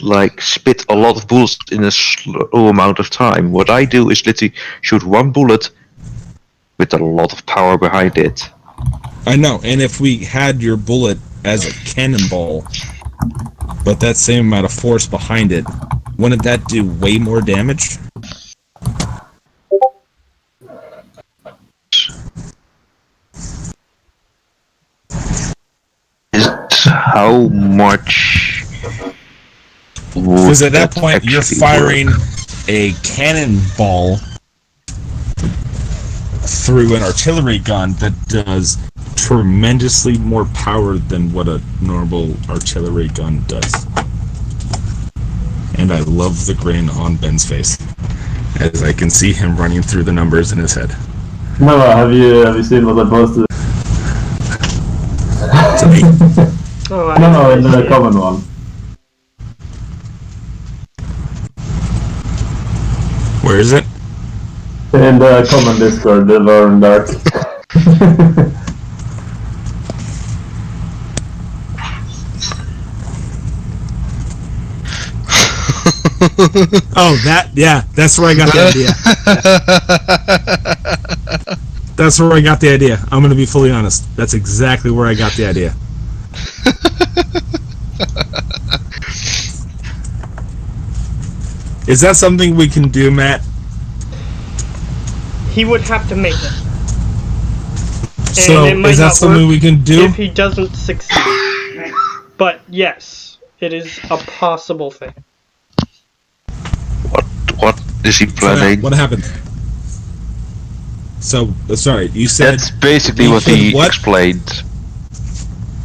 like spit a lot of bullets in a slow amount of time. What I do is literally shoot one bullet with a lot of power behind it. I know, and if we had your bullet as a cannonball, but that same amount of force behind it, wouldn't that do way more damage? How much? Because at that point, you're firing a cannonball through an artillery gun that does tremendously more power than what a normal artillery gun does. And I love the grin on Ben's face, as I can see him running through the numbers in his head. No, have you seen what I posted? Oh, I No, in see the it. common one. Where is it? In the common Discord, Devouring Dark. Oh, that's where I got the idea. That's where I got the idea. I'm going to be fully honest. That's exactly where I got the idea. Is that something we can do, Matt? he would have to make it. So, And it might is that not something work we can do? if he doesn't succeed. But yes, it is a possible thing. What is he So now, planning? what happened? So, sorry, you said That's basically he what could he what? explained.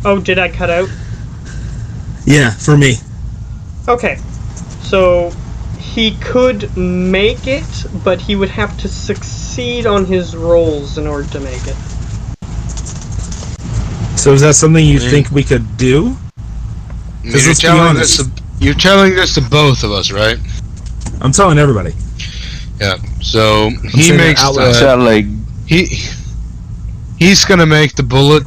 Oh, did I cut out? Yeah, for me. Okay. So he could make it, but he would have to succeed on his rolls in order to make it. So is that something you think we could do? I mean, Because let's be honest. you're telling this to both of us, right? I'm telling everybody. Yeah. So he saying it makes out loud. Telling. he's gonna make the bullet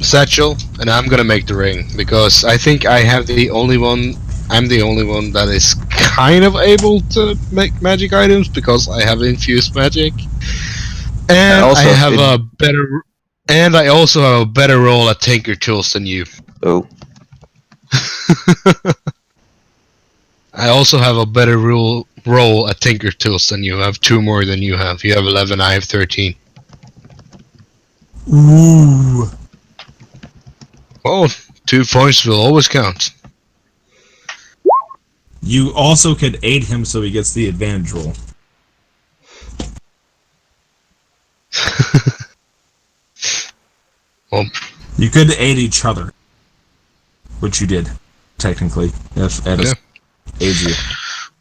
satchel, and I'm gonna make the ring because I think I have the only one. I'm the only one that is kind of able to make magic items because I have infused magic, and I also, have a better. And I also have a better roll at Tinker Tools than you. Oh, I also have a better roll at Tinker Tools than you. I have 2 more than you have. You have 11, I have 13. Ooh. Oh, 2 points will always count. You also could aid him so he gets the advantage roll. Well, You could aid each other, which you did, technically, if Edis aids you.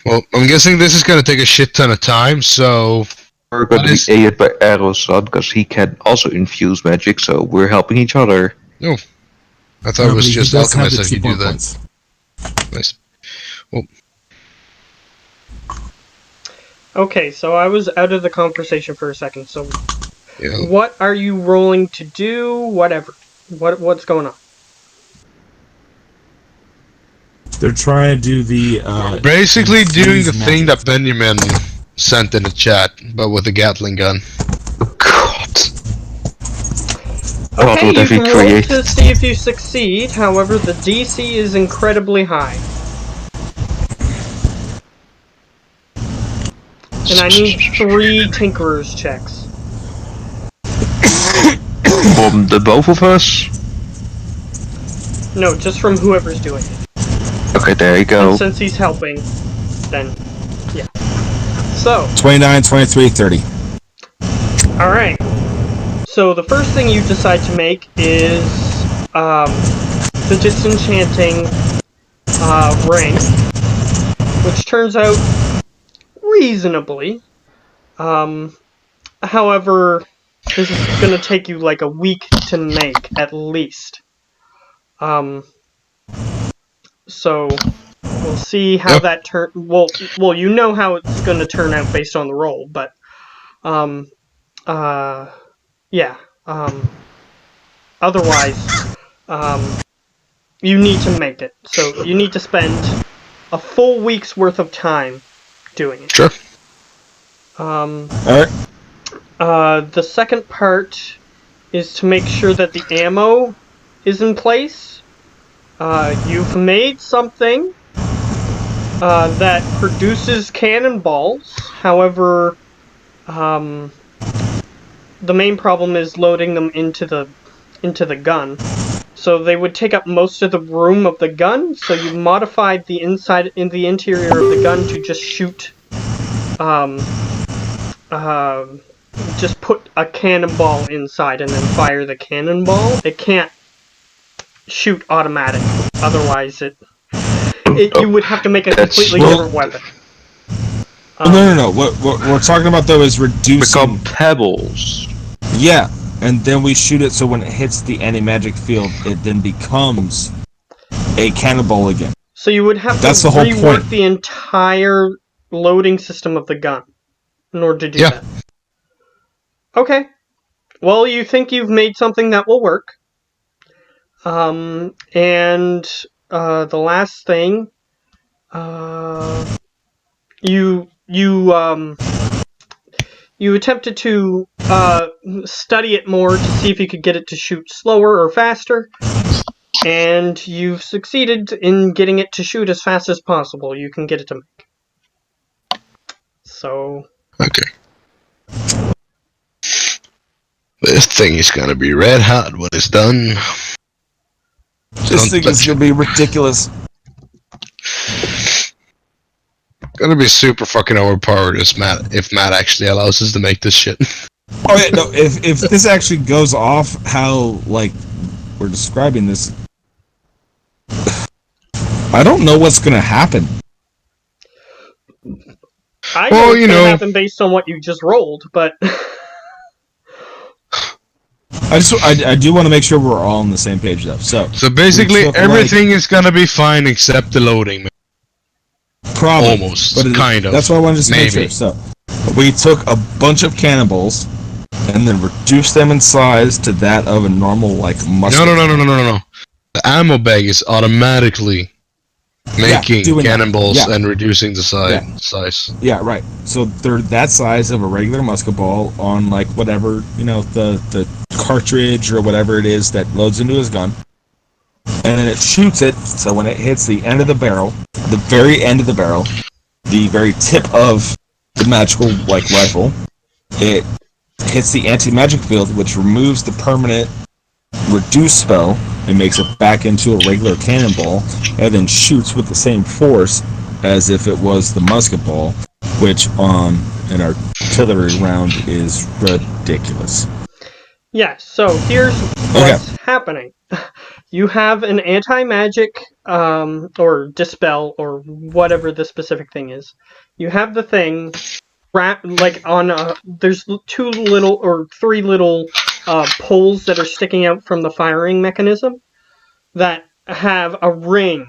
well, I'm guessing this is gonna take a shit ton of time, so... we're going to be aided by Arrowson because he can also infuse magic, so we're helping each other. No. I thought it was just alchemists that you do that. Points. Nice. Well, Okay, so I was out of the conversation for a second. So, yeah. what are you rolling to do? Whatever. What's going on? They're trying to do the Basically doing the infuse thing magic. that Benjamin sent in the chat, but with a Gatling gun. God. Okay, what you have we can roll to created? see if you succeed. However, the DC is incredibly high. And I need 3 Tinkerer's checks. From the both of us? No, just from whoever's doing it. Okay, there you go. And since he's helping, then, yeah. So, 29, 23, 30. alright. So the first thing you decide to make is the disenchanting ring, which turns out reasonably. However, this is going to take you like a week to make, at least. So we'll see how that well, you know how it's going to turn out based on the roll, but yeah. Otherwise, you need to make it. So you need to spend a full week's worth of time doing it. Sure. Alright. The second part is to make sure that the ammo is in place. You've made something that produces cannonballs. However, the main problem is loading them into the gun. So they would take up most of the room of the gun. So you modified the interior of the gun to just shoot. Just put a cannonball inside and then fire the cannonball. It can't shoot automatic. Otherwise, you would have to make a completely different weapon. No. What we're talking about though is reducing. Become pebbles. Yeah, and then we shoot it so when it hits the anti-magic field, it then becomes a cannonball again. So you would have to That's the whole rework point. the entire loading system of the gun in order to do that. Okay. Well, you think you've made something that will work. And the last thing, you attempted to study it more to see if you could get it to shoot slower or faster, and you've succeeded in getting it to shoot as fast as possible. You can get it to make. So... Okay. This thing is gonna be red hot when it's done. This thing is gonna be ridiculous. Gonna be super fucking overpowered if Matt actually allows us to make this shit. Oh yeah, no. If this actually goes off how like we're describing this, I don't know what's gonna happen. I know it's going to happen based on what you just rolled, but I do want to make sure we're all on the same page though. So basically everything is gonna be fine except the loading. Probably. Almost, But kind of. That's why I wanted to make Maybe. sure. So, we took a bunch of cannonballs and then reduced them in size to that of a normal, like, musket. No. The ammo bag is automatically making cannonballs and reducing the size. Yeah, right. So they're that size of a regular musket ball on, like, whatever, the cartridge or whatever it is that loads into his gun. And then it shoots it, so when it hits the end of the barrel, the very end of the barrel, the very tip of the magical, like, rifle, it hits the anti-magic field, which removes the permanent reduce spell and makes it back into a regular cannonball, and then shoots with the same force as if it was the musket ball, which on an artillery round is ridiculous. yeah, so here's what's happening. You have an anti-magic, or dispel, or whatever the specific thing is. You have the thing like on there's 2 little or 3 little poles that are sticking out from the firing mechanism that have a ring.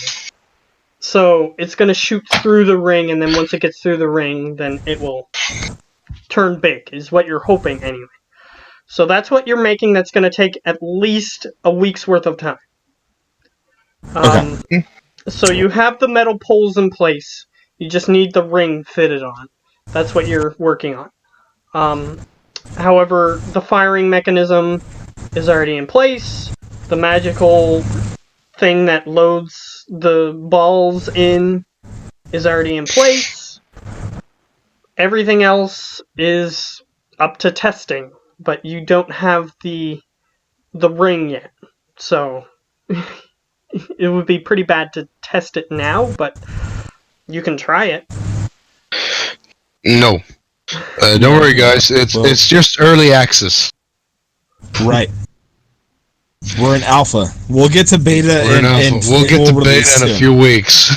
So it's going to shoot through the ring, and then once it gets through the ring, then it will turn big, is what you're hoping anyway. So that's what you're making. That's going to take at least a week's worth of time. So you have the metal poles in place. You just need the ring fitted on. That's what you're working on. However, the firing mechanism is already in place. The magical thing that loads the balls in is already in place. Everything else is up to testing, but you don't have the ring yet. So it would be pretty bad to test it now, but you can try it. No. Don't worry, guys. It's just early access. Right. We're in alpha. We'll get to beta. We'll get to beta in a few weeks.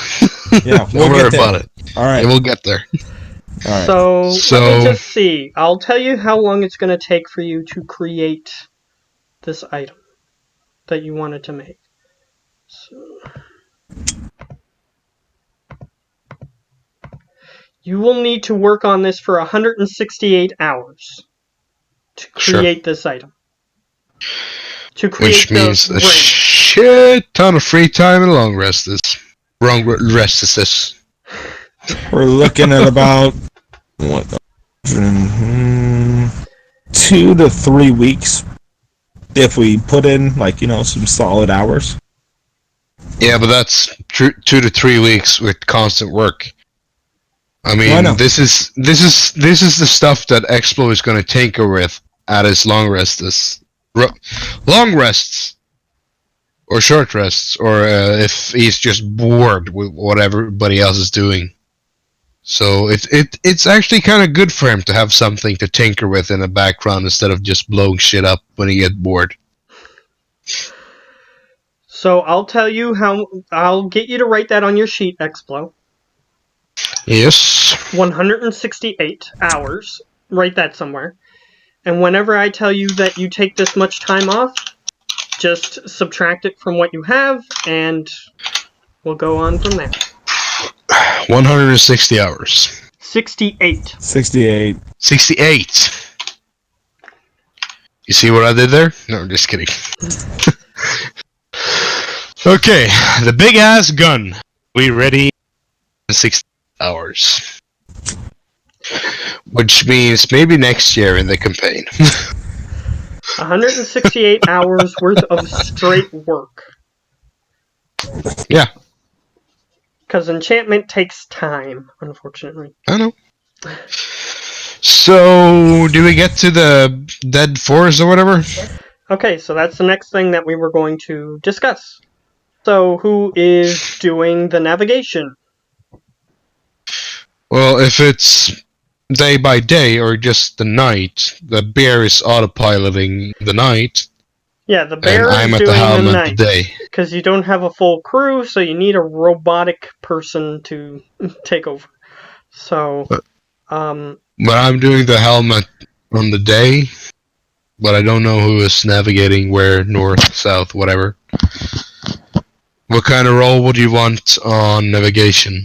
Yeah, don't worry about it. All right, we'll get there. All right. So let me just see. I'll tell you how long it's going to take for you to create this item that you wanted to make. So you will need to work on this for 168 hours to create this item. To create Which means a ring. shit ton of free time and long rests. We're looking at about 2 to 3 weeks if we put in some solid hours. Yeah, but that's 2 to 3 weeks with constant work. I mean, this is the stuff that Explo is going to tinker with at his long rests. Long rests, or short rests, or if he's just bored with what everybody else is doing. So it's actually kind of good for him to have something to tinker with in the background instead of just blowing shit up when he gets bored. So I'll tell you how. I'll get you to write that on your sheet, Explo. Yes. 168 hours. Write that somewhere. And whenever I tell you that you take this much time off, just subtract it from what you have, and we'll go on from there. 160 hours. 68. 68. 68. You see what I did there? No, I'm just kidding. Okay, the big ass gun. We ready in 60 hours. Which means maybe next year in the campaign. 168 hours worth of straight work. Yeah. Because enchantment takes time, unfortunately. I know. So, do we get to the dead forest or whatever? Okay, so that's the next thing that we were going to discuss. So, who is doing the navigation? Well, if it's day by day or just the night, the bear is autopiloting the night, Yeah, the and bear I'm is at the doing the helm at the night. day. Because you don't have a full crew, so you need a robotic person to take over. So, But um, I'm doing the helmet on the day, but I don't know who is navigating where, north, south, whatever. What kind of role would you want on navigation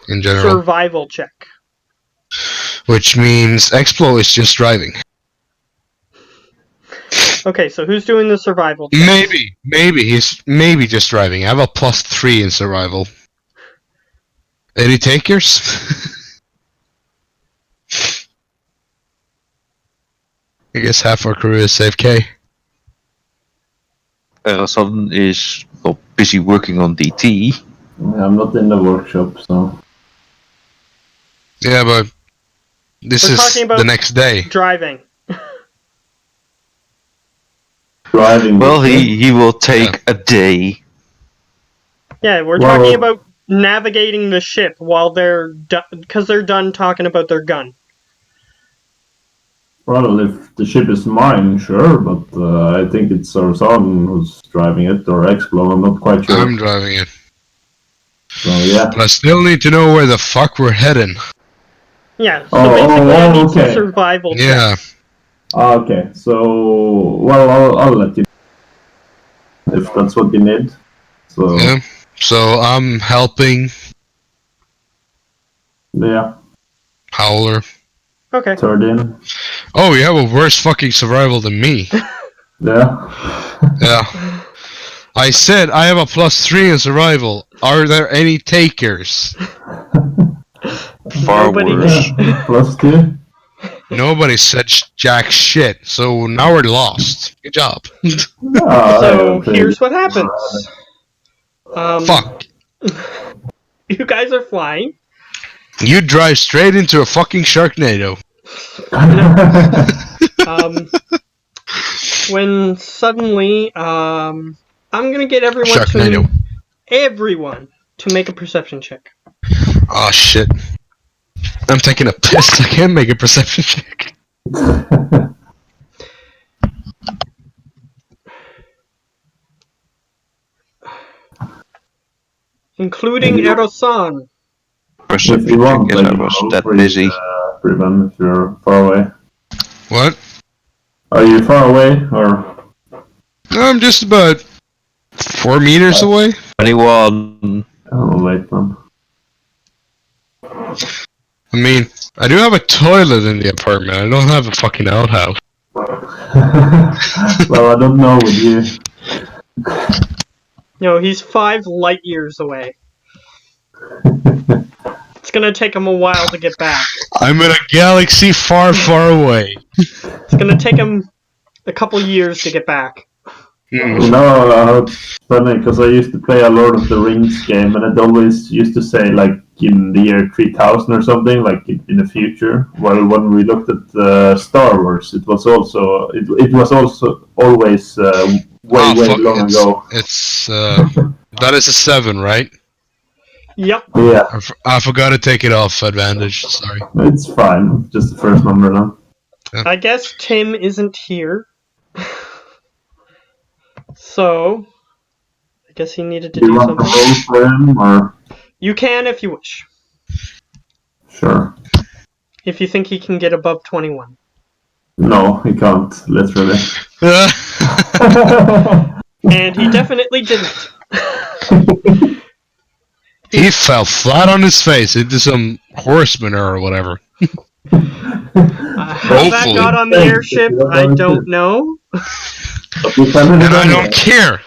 in general? survival check. Which means Explo is just driving. Okay, so who's doing the survival check? Maybe he's maybe just driving. I have a +3 in survival. Any takers? I guess half our crew is safe K. Son is busy working on DT. I'm not in the workshop, so. Yeah, but this We're is talking about the next day. driving. Driving. Well, the ship. he will take a day. Yeah, we're Well- talking about navigating the ship while they're because they're done talking about their gun. Well, if the ship is mine, sure, but I think it's our son who's driving it, or Explo, I'm not quite sure. I'm driving it. So, yeah. But I still need to know where the fuck we're heading. Yeah, so Oh, basically I need okay. some survival Yeah. checks. Okay, so, well, I'll let you if that's what you need. So, Yeah. So I'm helping yeah, Howler. Okay. third in. Oh, you have a worse fucking survival than me. Yeah. Yeah. I said I have a +3 in survival. Are there any takers? Far Nobody worse. Yeah, +2. Nobody said jack shit, so now we're lost. Good job. So here's what happens. Fuck. You guys are flying. You drive straight into a fucking Sharknado. When suddenly, I'm gonna get Sharknado. everyone to make a perception check. Oh shit. I'm taking a piss. I can't make a perception check. Including Erosan. If Perception you want, check, yes, I was that busy. Prevent if you're far away. What? Are you far away, or? I'm just about 4 meters away. 21. Oh, wait, man. I mean, I do have a toilet in the apartment. I don't have a fucking outhouse. Well, I don't know with you. No, he's 5 light years away. It's gonna take him a while to get back. I'm in a galaxy far, far away. It's gonna take him a couple years to get back. You know, it's funny because I used to play a Lord of the Rings game, and it always used to say like in the year 3000 or something, like in the future. Well, when we looked at Star Wars, it was also always way long ago. It's that is a 7, right? Yep. Yeah, I forgot to take it off advantage. Sorry. it's fine. Just the first number now. I guess Tim isn't here. So, I guess he needed to Do you do want to something. roll for him, or You can if you wish. sure? If you think he can get above 21. No, he can't. Literally. And he definitely didn't. He fell flat on his face into some horse manure or whatever. How that Hopefully. got on the airship, I don't know. And I don't care.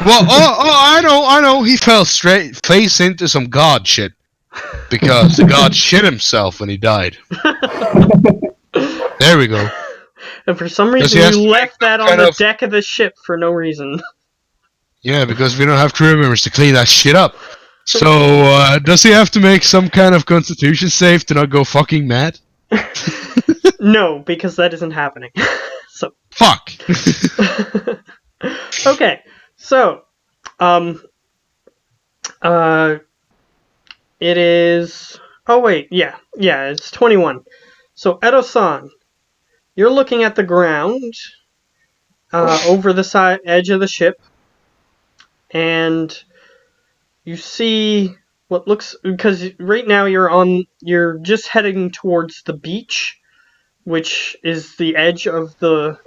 Well, I know. He fell straight face into some god shit. Because the god shit himself when he died. There we go. And for some Does reason, he have you to left make that on kind the of- deck of the ship for no reason. Yeah, because we don't have crew members to clean that shit up. So, does he have to make some kind of constitution save to not go fucking mad? No, because that isn't happening. So Fuck. okay, so it is. Oh wait, yeah, it's 21. So Edo-san, you're looking at the ground over the side edge of the ship, and you see what looks, because right now you're just heading towards the beach, which is the edge of the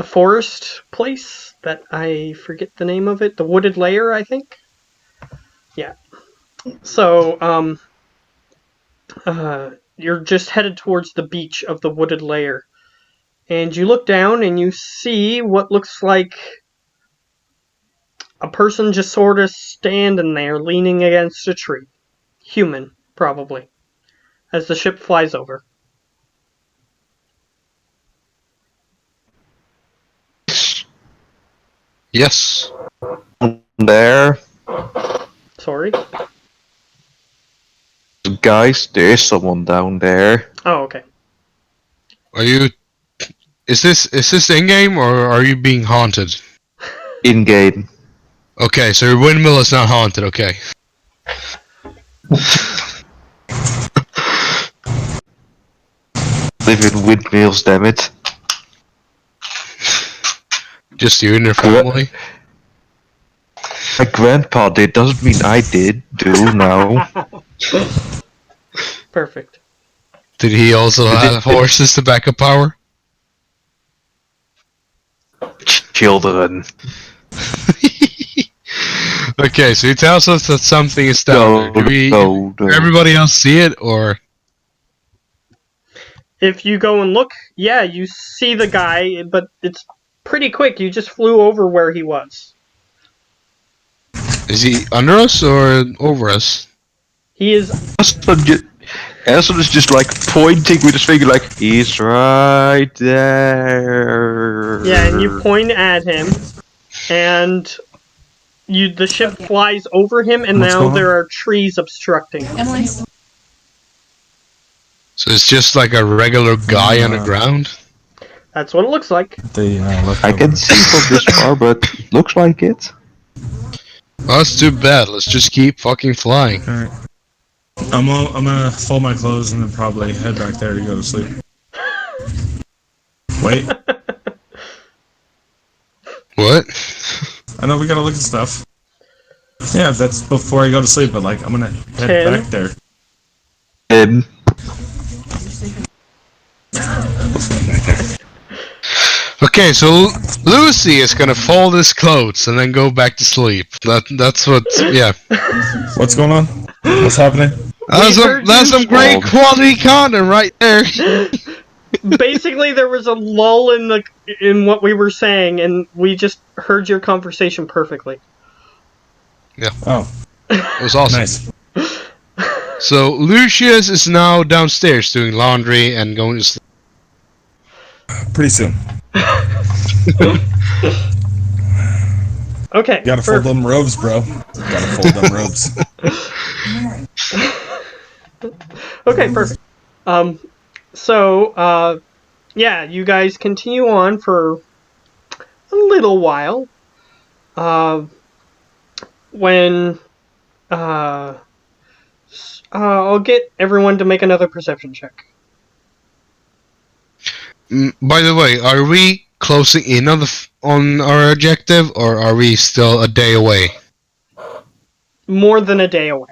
forest place that I forget the name of it, the wooded layer, I think. Yeah. So you're just headed towards the beach of the wooded layer, and you look down and you see what looks like a person just sort of standing there, leaning against a tree. Human, probably, as the ship flies over. Yes. There, Sorry. guys, there is someone down there. Oh, okay. Are you? Is this in game or are you being haunted? In game. Okay, so your windmill is not haunted. Okay. Live in windmills, damn it. Just you and your family. My grandpa did, doesn't mean I did. Do now. Perfect. Did he also have horses to back up power? Children. Okay, so he tells us that something is down there. Do No. everybody else see it, or If you go and look, yeah, you see the guy, but it's pretty quick. You just flew over where he was. is he under us or over us? He is. Elson is just like pointing with his finger, like, he's right there. Yeah, and you point at him, and the ship flies over him, and What's now going on? there are trees obstructing. Emily, So it's just like a regular guy on the ground? That's what it looks like. They left I over. can see from this far, but it looks like it. Well, that's too bad. Let's just keep fucking flying. Alright. I'm gonna fold my clothes and then probably head back there to go to sleep. Wait, What? I know we gotta look at stuff. Yeah, that's before I go to sleep, but like I'm gonna head 10. back there. Okay, so Lucy is gonna fold his clothes and then go back to sleep. That's what. Yeah, What's going on? What's happening? that's heard some you- great quality content right there. Basically, there was a lull in what we were saying, and we just heard your conversation perfectly. Oh, It was awesome. nice. So Lucius is now downstairs doing laundry and going to sleep. Pretty soon. Okay. Gotta fold them robes, bro. Gotta fold them robes. Okay, perfect. So, yeah, you guys continue on for a little while. When, I'll get everyone to make another perception check. By the way, are we closing in on our objective, or are we still a day away? More than a day away.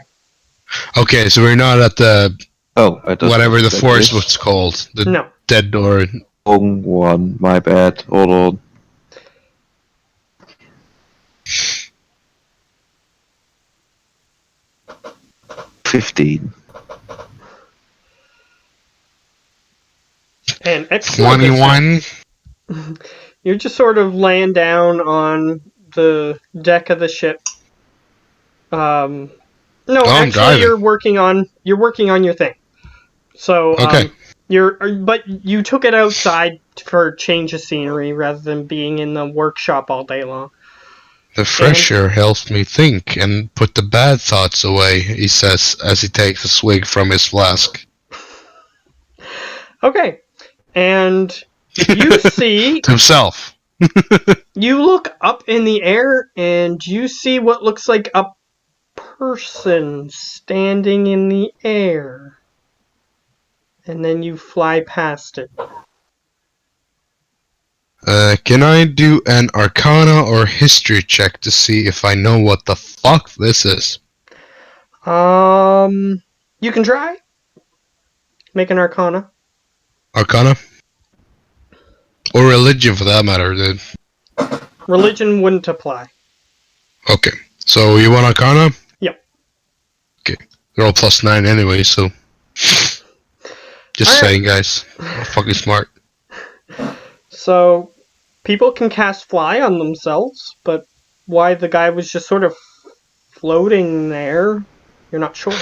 Okay, so we're not at the Oh, I don't whatever know the what forest that is. was called, the No. dead door. Wrong one, my bad. Hold on. $15. And excellent. 21. You're just sort of laying down on the deck of the ship. No, I'm actually, driving. you're working on your thing. So, Okay. but you took it outside for change of scenery rather than being in the workshop all day long. The fresh air helps me think and put the bad thoughts away, he says as he takes a swig from his flask. Okay. And you see, To himself. you look up in the air and you see what looks like a person standing in the air. And then you fly past it. Can I do an Arcana or History check to see if I know what the fuck this is? You can try. Make an Arcana. Arcana? Or Religion for that matter, dude. Religion wouldn't apply. Okay. So you want Arcana? Yep. Okay. They're all +9 anyway, so. Just Alright. saying, guys. I'm fucking smart. So, people can cast fly on themselves, but why the guy was just sort of floating there, you're not sure.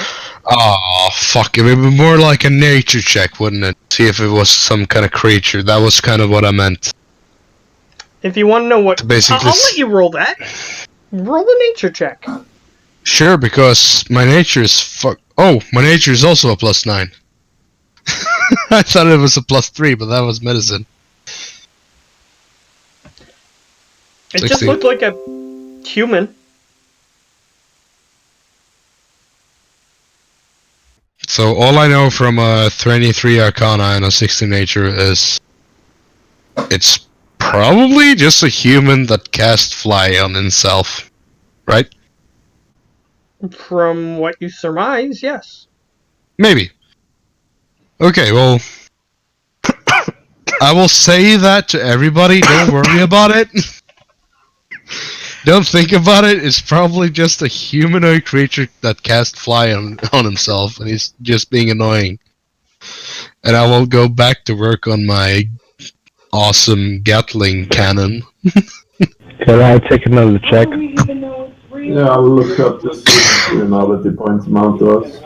Oh, fuck. It would be more like a nature check, wouldn't it? See if it was some kind of creature. That was kind of what I meant. If you want to know what... Basically, I'll let you roll that. Roll a nature check. Sure, because my nature is Oh, my nature is also a +9. I thought it was a +3, but that was medicine. It just 16. looked like a human. So all I know from a 23 Arcana and a 16 nature is it's probably just a human that cast fly on himself, right? From what you surmise, yes. Maybe. Okay, well, I will say that to everybody. Don't worry about it. Don't think about it. It's probably just a humanoid creature that cast fly on himself, and he's just being annoying. And I will go back to work on my awesome Gatling cannon. Can I take another check? Yeah, I'll look up the criminality points amount to us.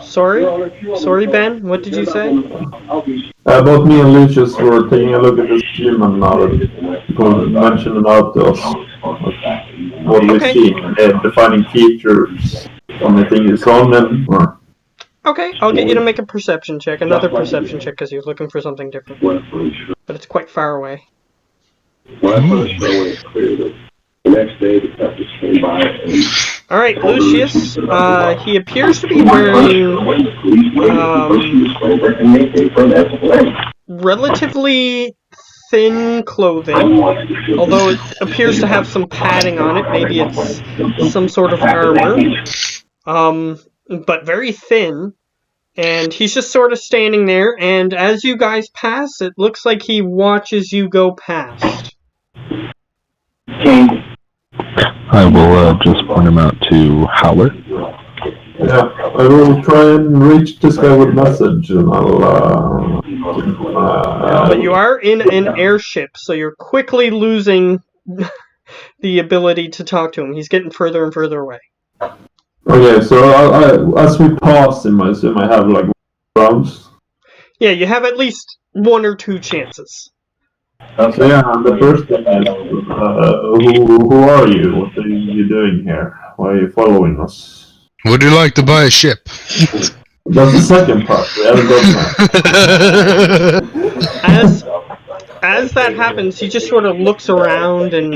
Sorry, Ben. What did you say? Both me and Lucius were taking a look at this human now that people mentioned it out to us. What do we Okay. see? Defining features, anything is on them, or... Okay, I'll get you to make a perception check. Another perception check, because you're looking for something different. But it's quite far away. Alright, Lucius, he appears to be wearing relatively thin clothing, although it appears to have some padding on it. Maybe it's some sort of armor, but very thin. And he's just sort of standing there, and as you guys pass, it looks like he watches you go past. I will just point him out to Howler. Yeah, I will try and reach this guy with a message, and I'll... But you are in an airship, so you're quickly losing the ability to talk to him. He's getting further and further away. Okay, so as we pass him, I assume I have, like, rounds? Yeah, you have at least 1 or 2 chances. So yeah, the first thing is, who are you? What are you doing here? Why are you following us? Would you like to buy a ship? That's the second part. We haven't done that. As that happens, he just sort of looks around and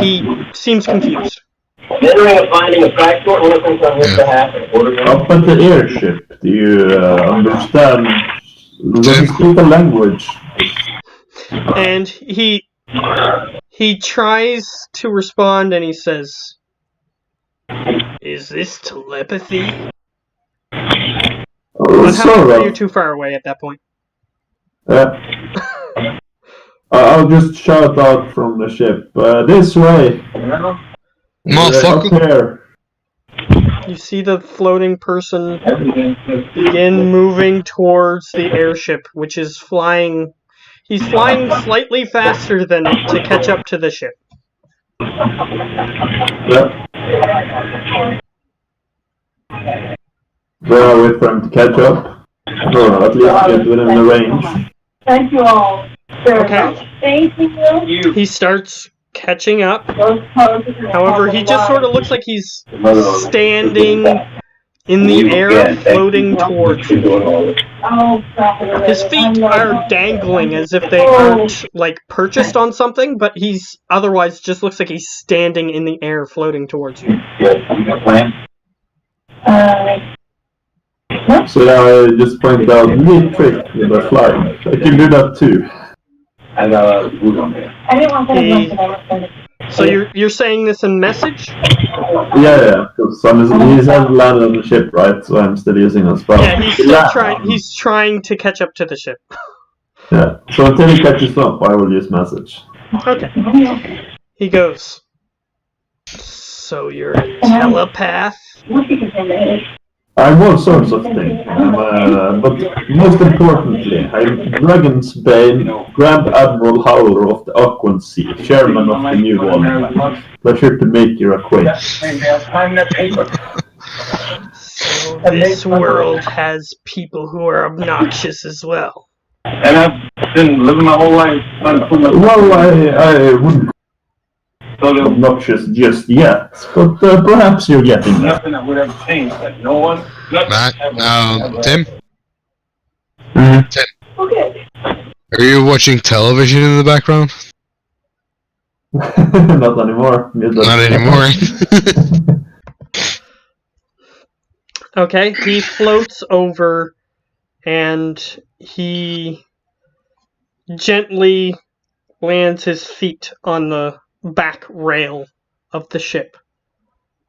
he seems confused. Up at the airship, do you understand? Does he speak the language? And he tries to respond and he says, "Is this telepathy?" But however, you're too far away at that point. Yeah. I'll just shout out from the ship. This way. Motherfucker. Up here. You see the floating person begin moving towards the airship, which is flying. He's flying slightly faster than it to catch up to the ship. Yep. Where are we for him to catch up? Or at least get within the range. Thank you all very Okay. much. Thank you. He starts catching up. However, he just sort of looks like he's standing in the air, floating towards you. Oh, crap. His feet are dangling as if they aren't, like, purchased on something, but he's otherwise just looks like he's standing in the air, floating towards you. So I just pointed out neat trick with the flying. I can do that too. I didn't want that. So you're saying this in message? Yeah, because he's had landed on the ship, right? So I'm still using a spell. Yeah, he's still trying. He's trying to catch up to the ship. Yeah, so until he catches up, I will use message. Okay. He goes. So you're a telepath? I'm all sorts of things, but most importantly, I'm Dragon's Bane, Grand Admiral Howler of the Aquan Sea, Chairman of the New World. Pleasure to make your acquaintance. So this world has people who are obnoxious as well. And I've been living my whole life trying to put my... Well, I wouldn't obnoxious just yet, but perhaps you're getting there. Nothing that would ever change. Like no one... Matt, Tim? Mm-hmm. Tim? Okay. Are you watching television in the background? Not anymore. Not anymore. Okay, he floats over and he gently lands his feet on the back rail of the ship.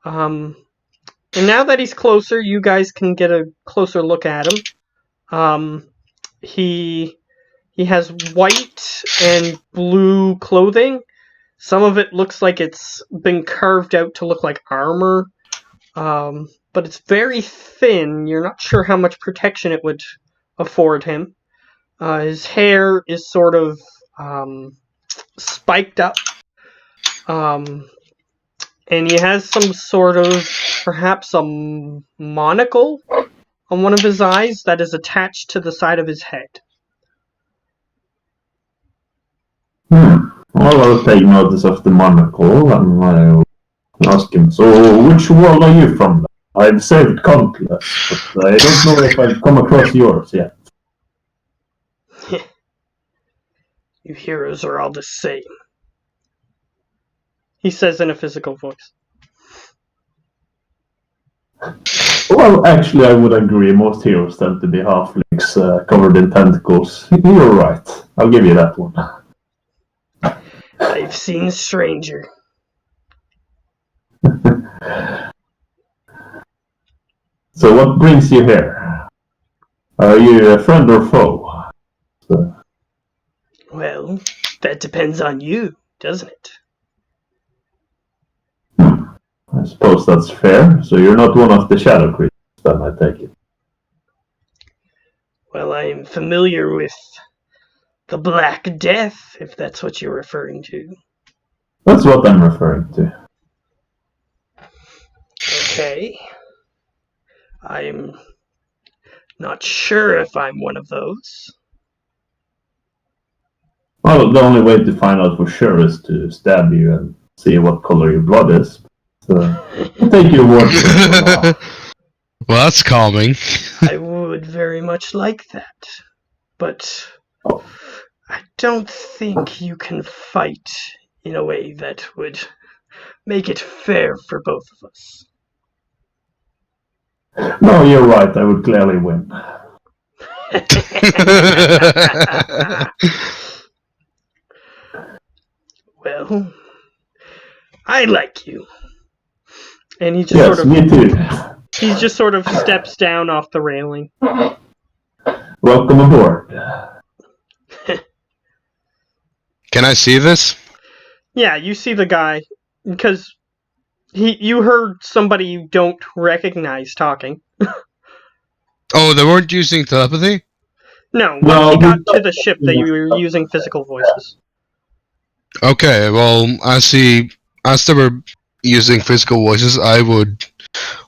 And now that he's closer, you guys can get a closer look at him. He has white and blue clothing. Some of it looks like it's been carved out to look like armor. But it's very thin. You're not sure how much protection it would afford him. His hair is sort of spiked up. And he has some sort of, perhaps a monocle on one of his eyes that is attached to the side of his head. Well, I'll take notice of the monocle and I'll ask him, so which world are you from? I've saved countless, but I don't know if I've come across yours yet. You heroes are all the same, he says in a physical voice. Well, actually, I would agree. Most heroes tend to be halflings covered in tentacles. You're right. I'll give you that one. I've seen stranger. So what brings you here? Are you a friend or foe? Well, that depends on you, doesn't it? I suppose that's fair. So you're not one of the shadow creatures, then I take it. Well, I am familiar with the Black Death, if that's what you're referring to. That's what I'm referring to. Okay. I'm not sure if I'm one of those. Well, the only way to find out for sure is to stab you and see what color your blood is. So, I'll take your word for it. Well, that's calming. I would very much like that. But I don't think you can fight in a way that would make it fair for both of us. No, you're right. I would clearly win. Well, I like you. And he just Yes, sort of me too. he just sort of steps down off the railing. Welcome aboard. Can I see this? Yeah, you see the guy because you heard somebody you don't recognize talking. Oh, they weren't using telepathy? No, once you got to the ship that you were using physical voices. Okay, well, as they were using physical voices, I would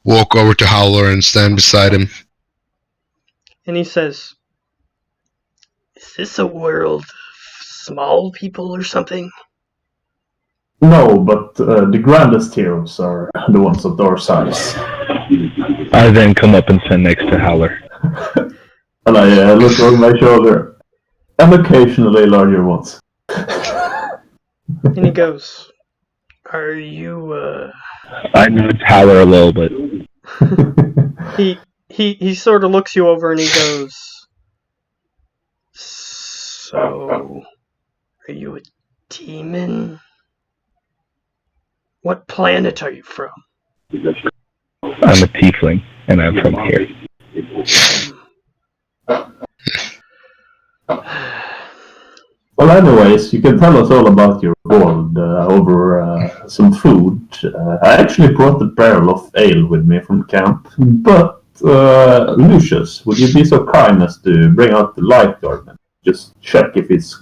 walk over to Howler and stand beside him. And he says, "Is this a world of small people or something?" No, but the grandest heroes are the ones of our size. I then come up and stand next to Howler. And I look over my shoulder. And occasionally larger ones. And he goes, "Are you, I nudge Howler a little bit. He sort of looks you over and he goes, "So, are you a demon? What planet are you from?" I'm a tiefling, and I'm from here. Well, anyways, you can tell us all about your world over some food. I actually brought a barrel of ale with me from camp, but Lucius, would you be so kind as to bring out the light orb and just check if it's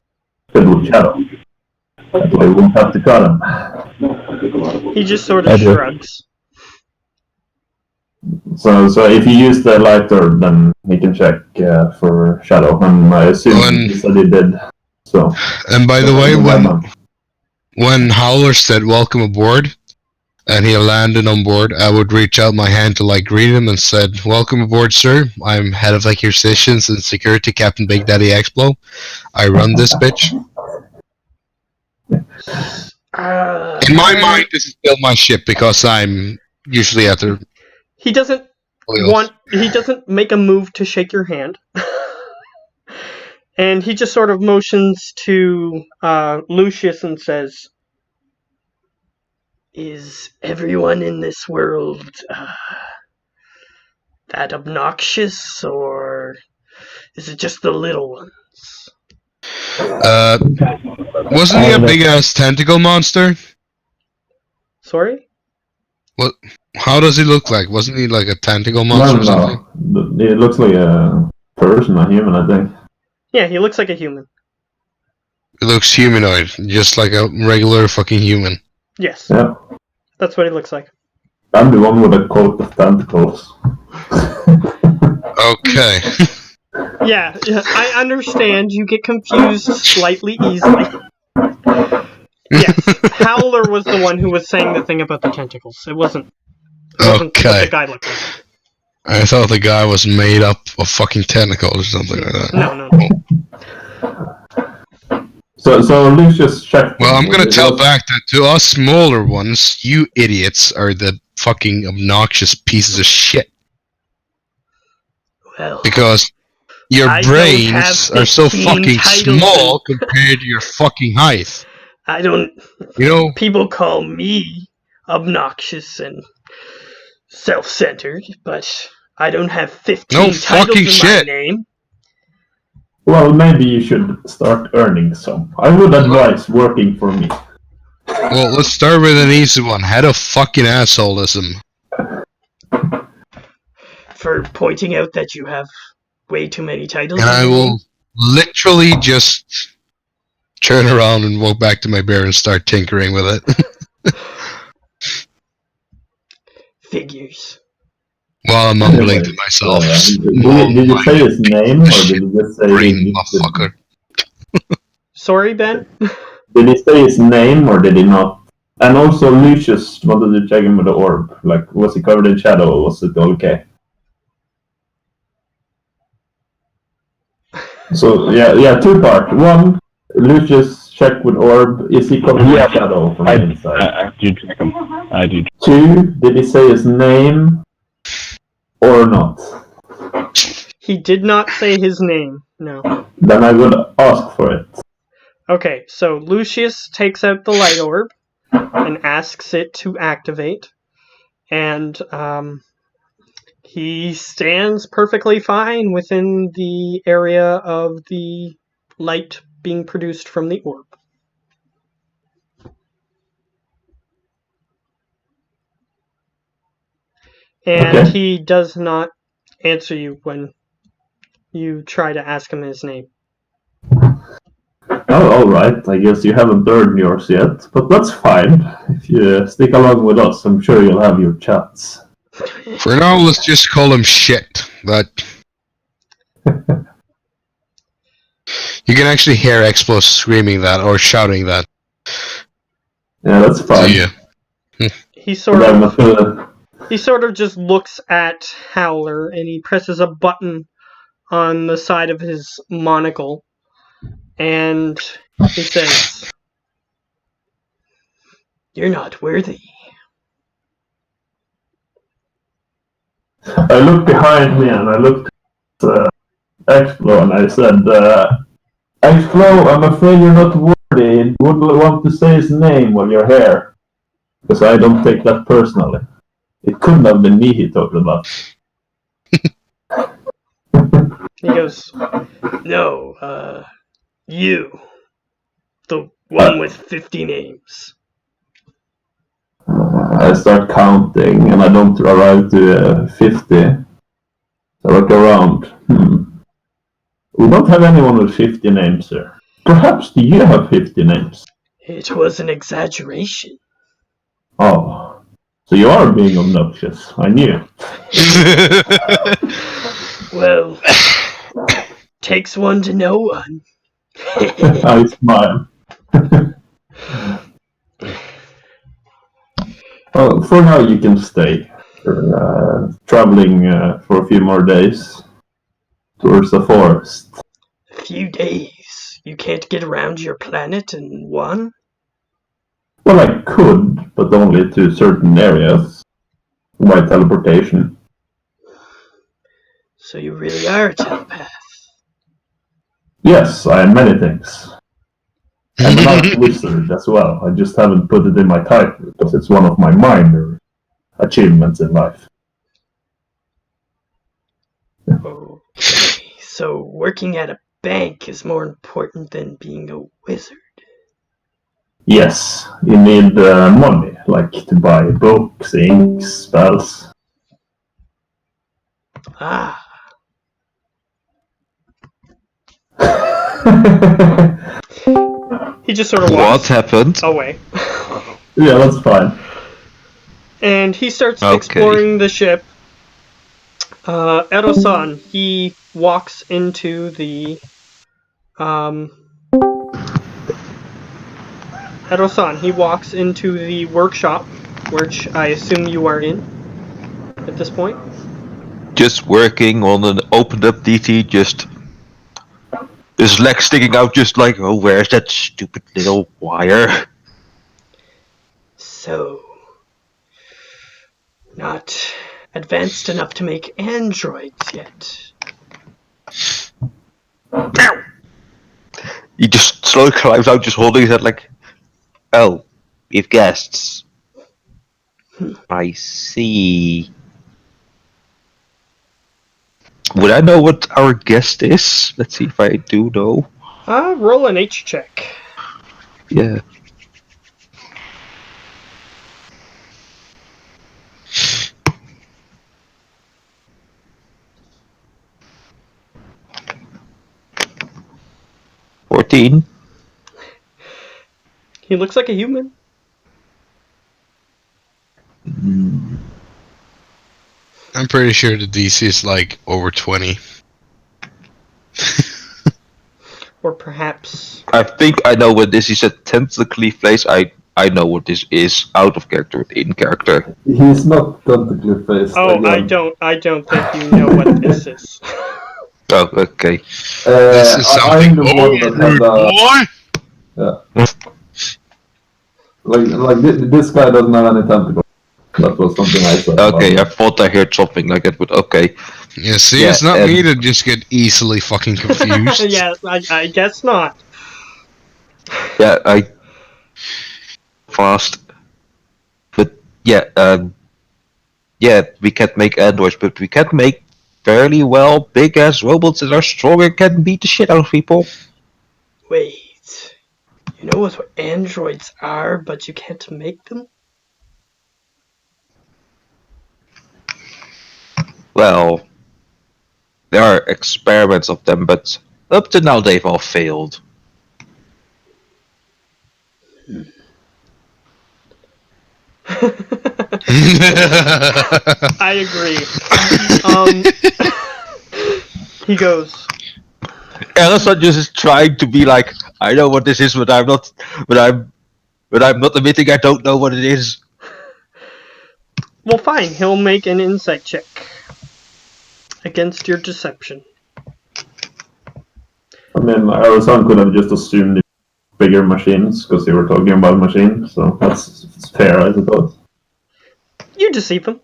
filled with shadow? That way we won't have to cut him. He just sort of shrugs. So if you use the light orb, then he can check for shadow, and I assume he said he did. So. And by the way, when Howler said welcome aboard, and he landed on board, I would reach out my hand to like greet him and said, "Welcome aboard, sir. I'm head of acquisitions and security, Captain Big Daddy Explo. I run this bitch." In my mind, this is still my ship because I'm usually at the. He doesn't He doesn't make a move to shake your hand. And he just sort of motions to Lucius and says, "Is everyone in this world that obnoxious, or is it just the little ones?" Wasn't he a big ass tentacle monster? Sorry? What? How does he look like? Wasn't he like a tentacle monster or something? No. It looks like a person, a human, I think. Yeah, he looks like a human. It looks humanoid, just like a regular fucking human. Yes. Yeah. That's what he looks like. I'm the one with a coat of tentacles. Okay. Yeah, I understand you get confused slightly easily. Yes, Howler was the one who was saying the thing about the tentacles. It wasn't what the guy looked like. I thought the guy was made up of fucking tentacles or something like that. No. So Lucius checked. Well, I'm gonna tell back that to us smaller ones, you idiots are the fucking obnoxious pieces of shit. Well, because your brains are so fucking small compared to your fucking height. I don't. You know, people call me obnoxious and self-centered, but I don't have 15 titles in my name. Well, maybe you should start earning some. I would advise working for me. Well, let's start with an easy one. Head of fucking assholism. For pointing out that you have way too many titles. And I will literally just turn around and walk back to my bear and start tinkering with it. Figures. While I'm mumbling to myself. Did you say his name, or did you just say motherfucker? Sorry, Ben? Did he say his name, or did he not? And also, Lucius wanted to check him with the orb. Like, was he covered in shadow, or was it okay? So, yeah, two parts. One, Lucius check with orb. Is he covered in shadow from the inside? I do check him. I do. Two, did he say his name or not? He did not say his name, no. Then I would ask for it. Okay, so Lucius takes out the light orb and asks it to activate. And he stands perfectly fine within the area of the light being produced from the orb. And he does not answer you when you try to ask him his name. Oh, alright. I guess you haven't earned yours yet, but that's fine. If you stick along with us, I'm sure you'll have your chats. For now, let's just call him shit, but... You can actually hear Explo screaming that, or shouting that. Yeah, that's fine. Yeah. He sort of... He sort of just looks at Howler and he presses a button on the side of his monocle. And he says, "You're not worthy." I looked behind me and I looked at X-Flow and I said, X-Flow, I'm afraid you're not worthy. Would want to say his name while you're here. Because I don't take that personally. It couldn't have been me he talked about. He goes, "No, you. The one with 50 names." I start counting and I don't arrive to 50. I look around. We don't have anyone with 50 names here. Perhaps do you have 50 names? It was an exaggeration. Oh, so you are being obnoxious. I knew. Well, takes one to know one. I smile. Well, for now you can stay. We're traveling for a few more days towards the forest. A few days. You can't get around your planet in one? Well, I could, but only to certain areas by teleportation. So you really are a telepath. Yes, I am many things. I'm an art wizard as well. I just haven't put it in my title because it's one of my minor achievements in life. Okay, so working at a bank is more important than being a wizard. Yes, you need money, like to buy books, inks, spells. Ah, he just sort of What walks happened? away. Yeah, that's fine. And he starts Okay. exploring the ship. Edo-san, he walks into the Edo-san, he walks into the workshop, which I assume you are in at this point. Just working on an opened up DT, just his leg sticking out, just like, oh, where's that stupid little wire? So, not advanced enough to make androids yet. He just slowly climbs out, just holding his head like, oh, we have guests. I see. Would I know what our guest is? Let's see if I do know. Roll an H check. Yeah. $14. He looks like a human. I'm pretty sure the DC is like over 20. Or perhaps... I think I know what this is. A tentacly face. I know what this is. Out of character, in character. He's not tentacly faced. Oh, again. I don't think you know what this is. Oh, okay. This is I'm something the one that had boy! like this guy doesn't have any tentacles. That was something I said. Okay, I thought I heard something like that, but okay. Yeah, see, Yeah, it's not me to just get easily fucking confused. Yeah, I guess not. Yeah, I fast. But yeah, yeah, we can't make androids, but we can make fairly well big ass robots that are strong and can beat the shit out of people. Wait, you know what androids are, but you can't make them? Well, there are experiments of them, but up to now they've all failed. I agree. He goes, Ellison just is trying to be like, I know what this is, but I'm not admitting I don't know what it is. Well, fine. He'll make an insight check against your deception. I mean, Arizon could have just assumed bigger machines because they were talking about machines, so it's fair, I suppose. You deceive him.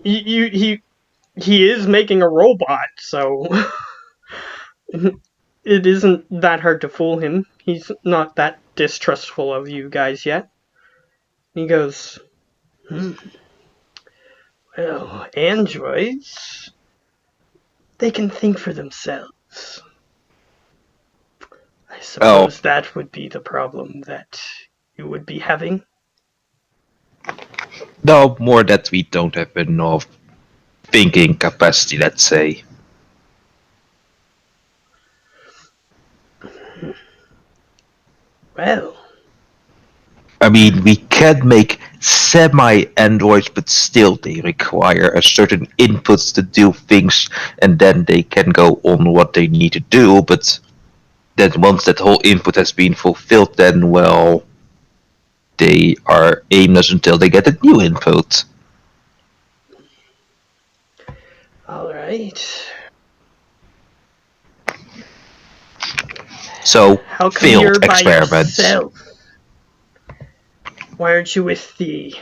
he is making a robot, so it isn't that hard to fool him. He's not that distrustful of you guys yet. He goes, well, androids, they can think for themselves. I suppose that would be the problem that you would be having. No, more that we don't have enough thinking capacity, let's say. Well, I mean, we can make semi-androids, but still they require a certain inputs to do things, and then they can go on what they need to do, but then once that whole input has been fulfilled, then, well, they are aimless until they get a new input. alright. So, How come failed you're by experiments. yourself? Why aren't you with the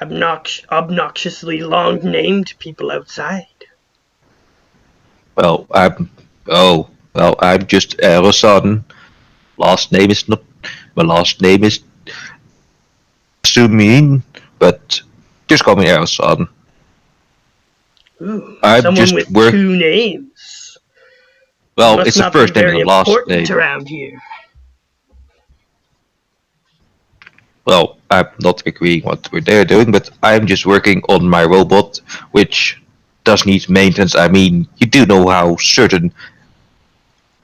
obnoxiously long-named people outside? Well, I'm just Arizon. Last name is not. My last name is too mean, but just call me Arizon. Ooh, I'm someone just with work. two names. Well, Must it's a not be first name and very a last important name. around here. Well, I'm not agreeing what they're doing, but I'm just working on my robot, which does need maintenance. I mean, you do know how the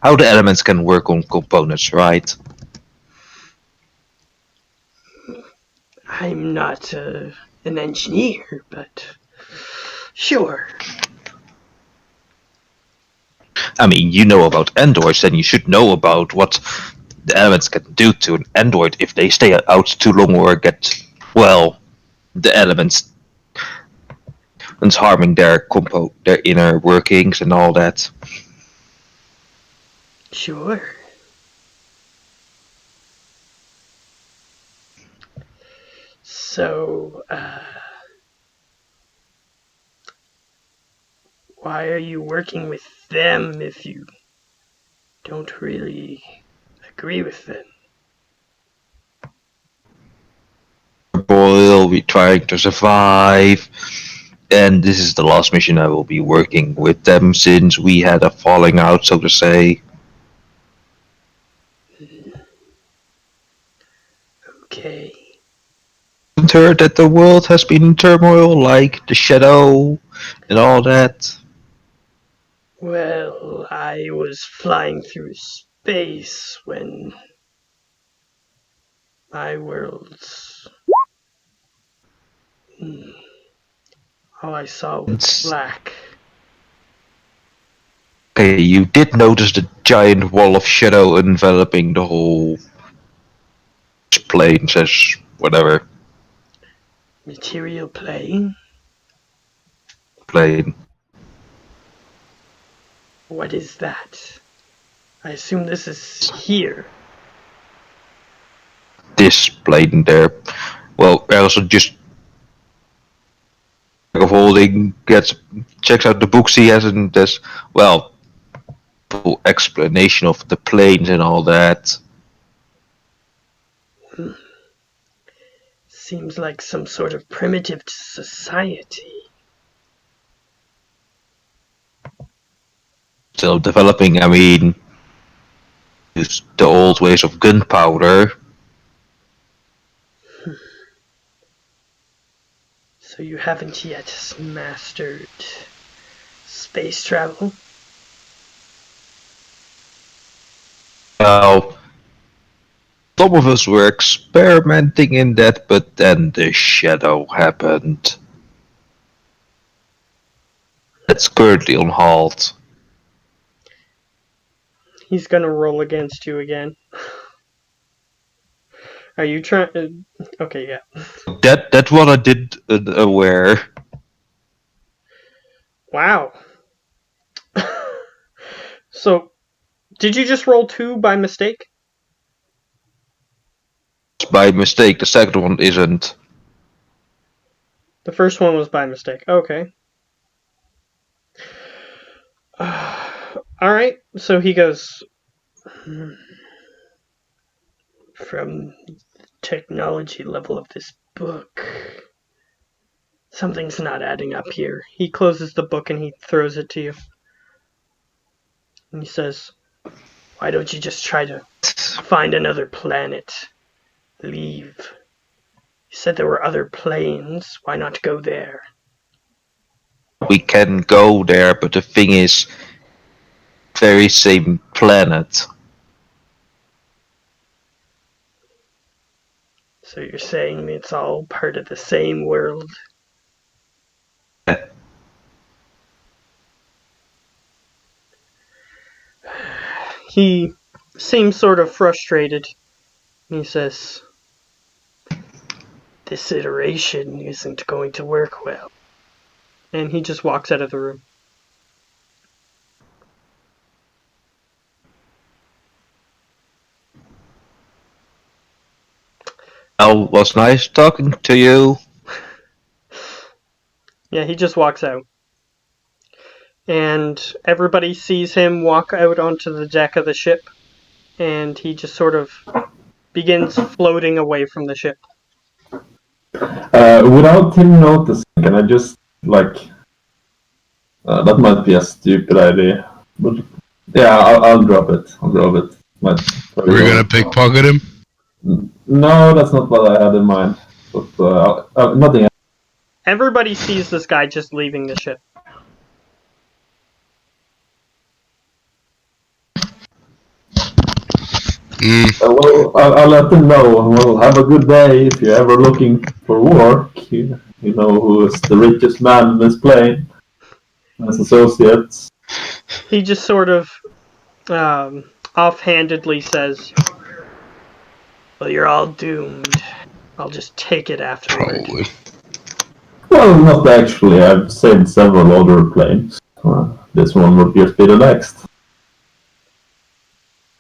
elements can work on components, right? I'm not an engineer, but sure. I mean, you know about androids, then you should know about what the elements can do to an android if they stay out too long or get, well, the elements and harming their inner workings and all that. Sure. So, why are you working with them if you don't really agree with them? Boyle, we trying to survive, and this is the last mission I will be working with them since we had a falling out, so to say. Okay. I've heard that the world has been in turmoil, like the shadow and all that. Well, I was flying through space when my world's... all I saw was black. Okay, you did notice the giant wall of shadow enveloping the whole plane, says whatever Material plane? plane. What is that? I assume this is here. This plane there. Well, I also just of holding checks out the books he has and does well full explanation of the planes and all that. Seems like some sort of primitive society. Still developing, I mean, use the old ways of gunpowder. So you haven't yet mastered space travel? Well, some of us were experimenting in that, but then the shadow happened. That's currently on halt. He's gonna roll against you again. Are you trying? Okay, yeah. That's what I did aware. Wow. So, did you just roll 2 by mistake? By mistake, the second one isn't. The first one was by mistake. Okay. Alright, so he goes. From the technology level of this book, something's not adding up here. He closes the book and he throws it to you. And he says, why don't you just try to find another planet? Leave. You said there were other planes. Why not go there? We can go there, but the thing is, very same planet. So you're saying it's all part of the same world? He seems sort of frustrated. He says, this iteration isn't going to work well. And he just walks out of the room. Oh, was nice talking to you. Yeah, he just walks out. And everybody sees him walk out onto the deck of the ship. And he just sort of begins floating away from the ship. Without him noticing, can I just, like... that might be a stupid idea. But yeah, I'll drop it. We're gonna pickpocket him? No, that's not what I had in mind. But nothing else. Everybody sees this guy just leaving the ship. Well, I'll let them know. Well, have a good day. If you're ever looking for work, you know who is the richest man in this plane. As associates. He just sort of offhandedly says, well, you're all doomed. I'll just take it afterward. Probably. Well, not actually. I've saved several other planes. This one would just be the next.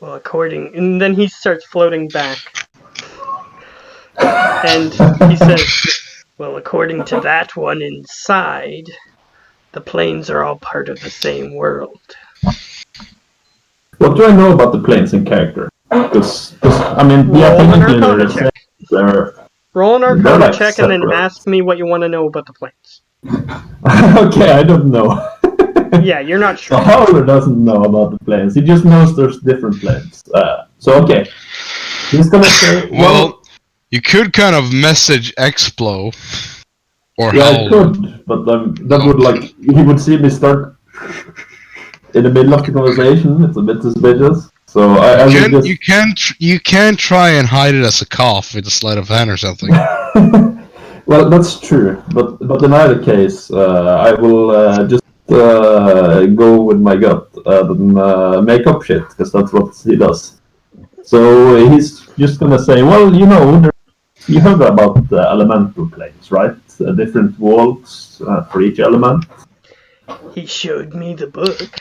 Well, and then he starts floating back. And he says, well, according to that one inside, the planes are all part of the same world. What do I know about the planes in character? Because I mean, Roll an technically Arcana they're check. they're Roll an Arcana like check and then separate. ask me what you want to know about the planes. Okay, I don't know. Yeah, you're not sure. So Howler doesn't know about the planes. He just knows there's different planes. So okay, he's gonna say. Well, you could kind of message Explo or yeah, I Howler. could, but that would like he would see me start in the middle of the conversation. It's a bit suspicious. So I would just... You can try and hide it as a cough with a sleight of hand or something. Well, that's true, but in either case, I will just go with my gut and make up shit, because that's what he does. So he's just gonna say, well, you know, you heard about the elemental planes, right? Different walls for each element. He showed me the book.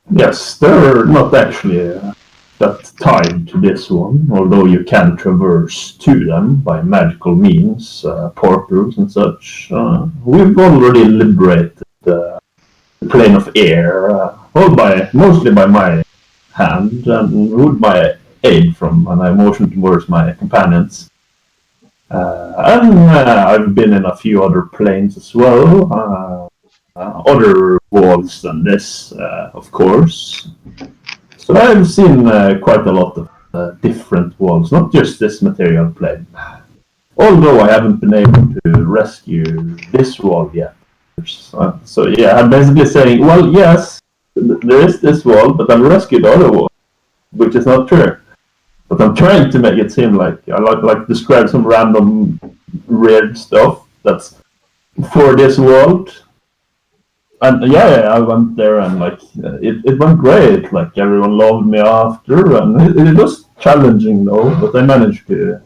Yes, they're not actually that tied to this one, although you can traverse to them by magical means, portals and such. We've already liberated the plane of air, mostly by my hand and with my aid from an emotion towards my companions. And I've been in a few other planes as well. Other walls than this, of course. So I've seen quite a lot of different walls, not just this material plane. Although I haven't been able to rescue this wall yet. So yeah, I'm basically saying, well, yes, there is this wall, but I've rescued the other wall, which is not true. But I'm trying to make it seem like I like describe some random weird stuff that's for this world. And yeah, I went there and like it went great. Like everyone loved me after, and it was challenging though, but I managed to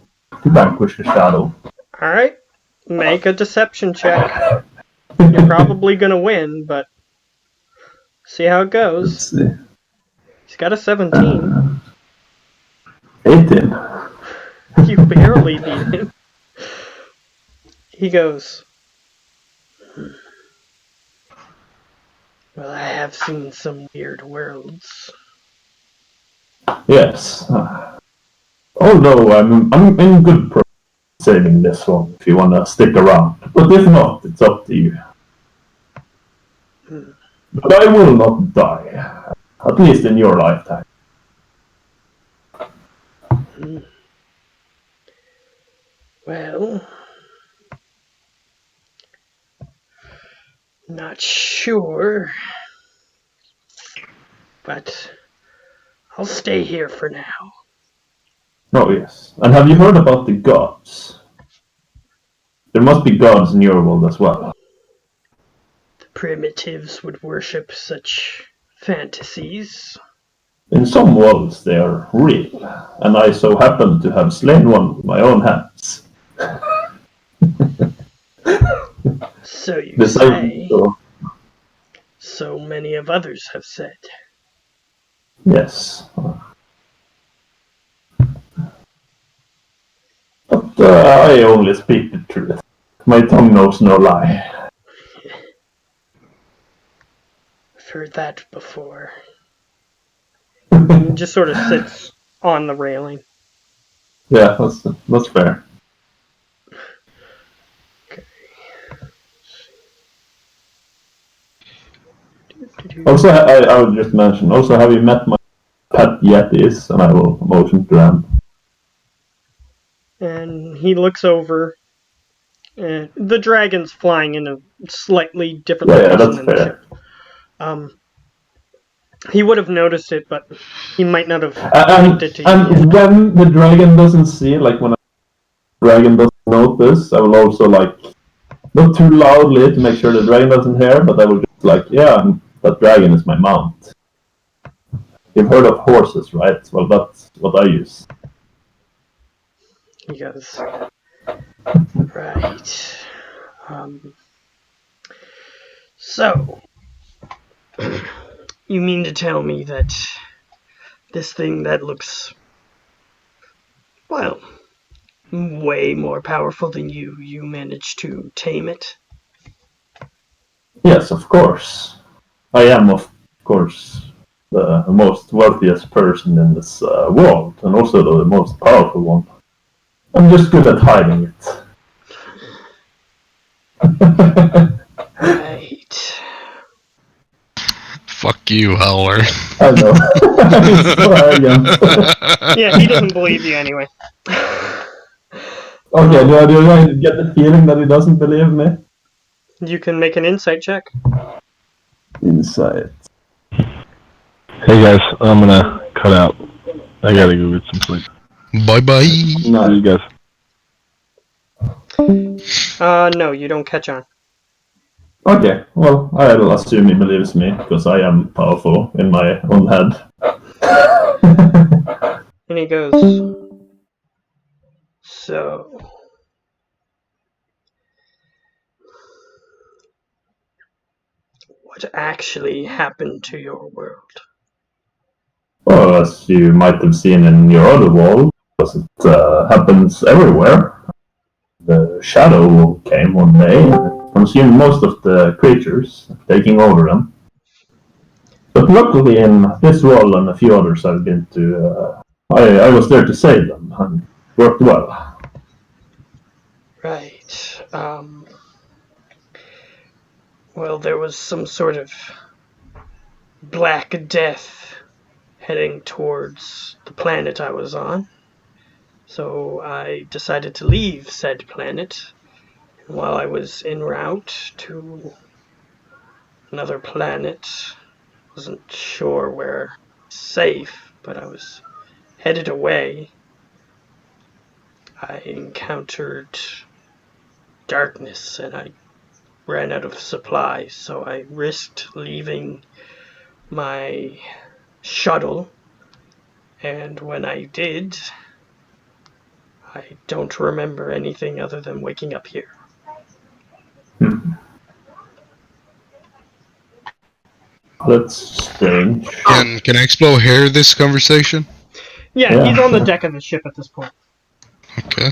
vanquish the shadow. Alright. Make a deception check. You're probably gonna win, but see how it Let's goes. see. He's got a 17. 18. You barely beat him. He goes, well, I have seen some weird worlds. Yes. Although I'm in good progress saving this one if you want to stick around. But if not, it's up to you. But I will not die. At least in your lifetime. Well, not sure. But I'll stay here for now. Oh, yes. And have you heard about the gods? There must be gods in your world as well. The primitives would worship such fantasies. In some worlds they are real, and I so happen to have slain one with my own hands. So you This say. so, So many of others have said. yes. But I only speak the truth. My tongue knows no lie. I've heard that before. He just sort of sits on the railing. Yeah, that's fair. Okay. Also, I would just mention, also have you met my pet Yetis? And I will motion to them. And he looks over. The dragon's flying in a slightly different Yeah, location that's than the fair. ship. He would have noticed it, but he might not have linked it to you yet. And when the dragon doesn't see, like when a dragon doesn't notice, I will also like, not too loudly to make sure the dragon doesn't hear, but I will just like, yeah, that dragon is my mount. You've heard of horses, right? Well, that's what I use. He goes, right. So, you mean to tell me that this thing that looks, well, way more powerful than you managed to tame it? Yes, of course. I am, of course, the most wealthiest person in this world, and also the most powerful one. I'm just good at hiding it. Right. Fuck you, Howler. I know. He's so arrogant. Yeah, he doesn't believe you anyway. Okay, do I get the feeling that he doesn't believe me? You can make an insight check. Insight. Hey guys, I'm gonna cut out. I gotta go get some sleep. Bye-bye. No. See you guys. No, you don't catch on. Okay, well, I'll assume he believes me, because I am powerful in my own head. And he goes, so, what actually happened to your world? Well, as you might have seen in your other world, because it happens everywhere. The shadow came one day and consumed most of the creatures, taking over them. But luckily in this world and a few others I've been to, I was there to save them, and worked well. Right. Well, there was some sort of black death heading towards the planet I was on. So I decided to leave said planet. And while I was en route to another planet, wasn't sure where safe, but I was headed away. I encountered darkness and I ran out of supplies, so I risked leaving my shuttle And when I did, I don't remember anything other than waking up here. That's strange. Can Explo hear this conversation? Yeah, he's on the deck of the ship at this point. Okay.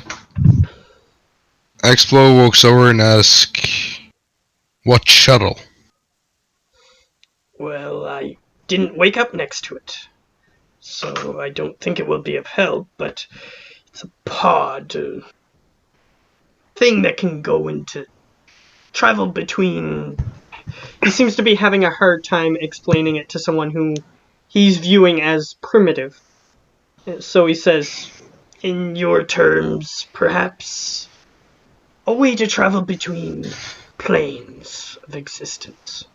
Explo walks over and asks, "What shuttle?" Well, I didn't wake up next to it, so I don't think it will be of help, but it's a pod thing that can go into travel between. He seems to be having a hard time explaining it to someone who he's viewing as primitive. So he says, in your terms, perhaps a way to travel between planes of existence.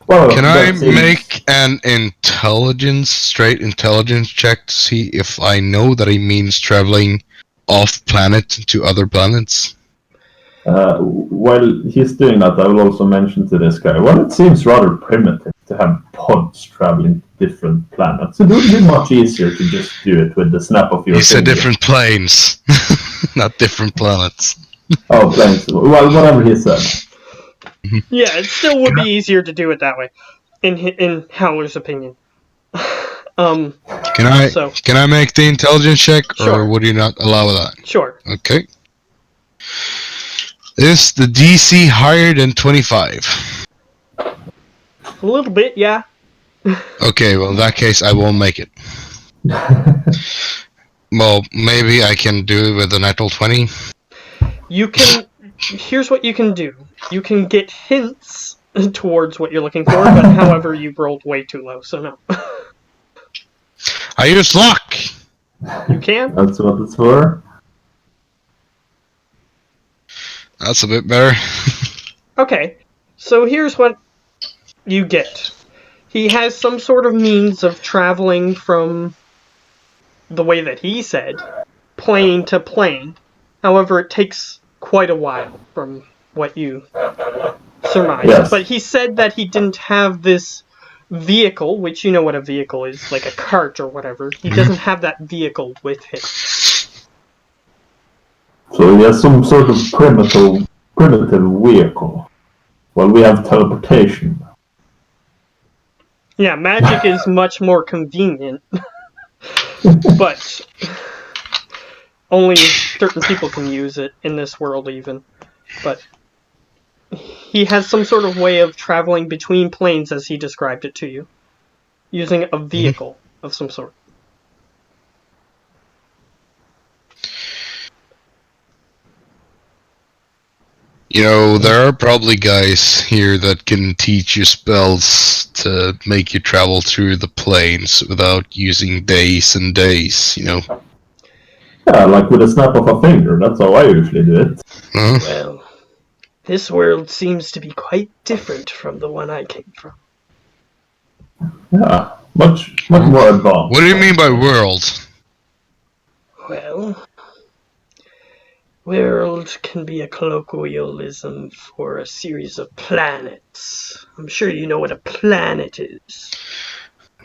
Well, Can I that seems- make an straight intelligence check to see if I know that he means traveling off planet to other planets? While he's doing that, I will also mention to this guy, well, it seems rather primitive to have pods traveling to different planets. It would be much easier to just do it with the snap of your He said finger. different planes, not different planets. Oh, planes. Well, whatever he said. Yeah, it still would be easier to do it that way, in Howler's opinion. Can I make the intelligence check, Sure. or would you not allow that? Sure. Okay. Is the DC higher than 25? A little bit, yeah. Okay, well in that case I won't make it. Well, maybe I can do it with a natural 20. You can. Here's what you can do. You can get hints towards what you're looking for, but however, you've rolled way too low, so no. I use luck! You can? That's what it's for. That's a bit better. Okay, so here's what you get. He has some sort of means of traveling from the way that he said, plane to plane. However, it takes quite a while from what you surmised. Yes. But he said that he didn't have this vehicle, which you know what a vehicle is, like a cart or whatever. He doesn't have that vehicle with him. So he has some sort of primitive vehicle. Well, we have teleportation. Yeah, magic is much more convenient. But only certain people can use it in this world even. But he has some sort of way of traveling between planes as he described it to you. Using a vehicle of some sort. You know, there are probably guys here that can teach you spells to make you travel through the planes without using days and days, you know. Yeah, like with a snap of a finger. That's how I usually do it. Huh? Well, this world seems to be quite different from the one I came from. Yeah, much more advanced. What do you mean by world? Well, world can be a colloquialism for a series of planets. I'm sure you know what a planet is.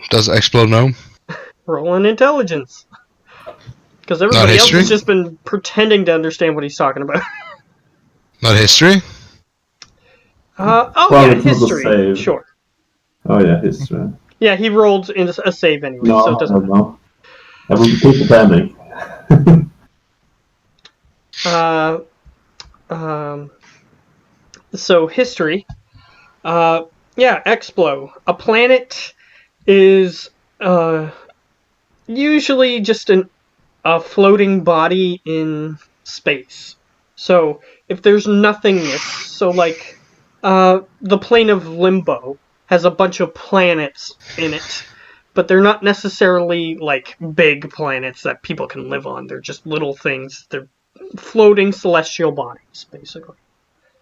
Does Explo know? Roll an intelligence. Because everybody else history? has just been pretending to understand what he's talking about. Not history? Well, it's not a history. save. Sure. Oh yeah, history. Yeah, he rolled in a save anyway, No, so it doesn't matter. no. I will keep depending. So history. Explo. A planet is usually just a floating body in space. So if there's nothingness, so like the plane of limbo has a bunch of planets in it, but they're not necessarily like big planets that people can live on. They're just little things. They're floating celestial bodies, basically.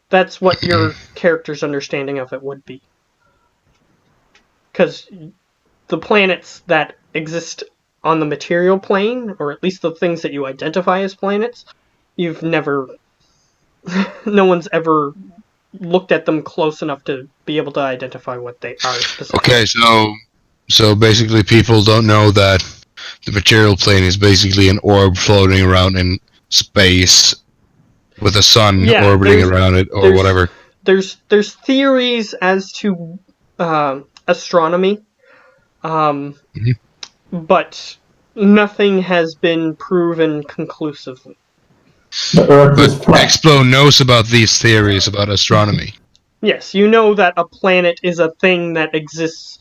That's what your character's understanding of it would be. Because the planets that exist on the material plane, or at least the things that you identify as planets, you've never... no one's ever looked at them close enough to be able to identify what they are specifically. Okay, so basically people don't know that the material plane is basically an orb floating around in space with the sun orbiting around it or whatever. There's theories as to astronomy, but nothing has been proven conclusively. The Earth is But flat. Explo knows about these theories about astronomy. Yes, you know that a planet is a thing that exists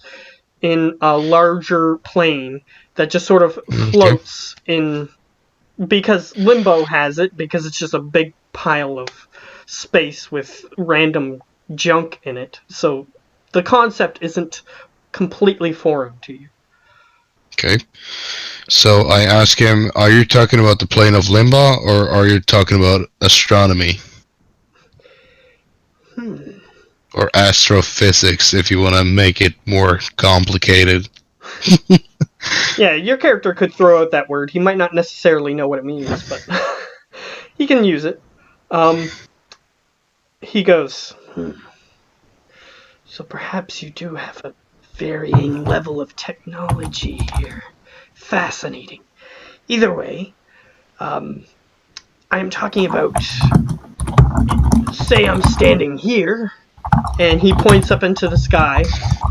in a larger plane that just sort of floats in, because limbo has it, because it's just a big pile of space with random junk in it. So the concept isn't completely foreign to you. Okay. So I ask him, are you talking about the plane of Limba or are you talking about astronomy? Or astrophysics, if you want to make it more complicated. Yeah, your character could throw out that word. He might not necessarily know what it means, but he can use it. He goes, so perhaps you do have a varying level of technology here. Fascinating. Either way, I'm talking about, say I'm standing here, and he points up into the sky.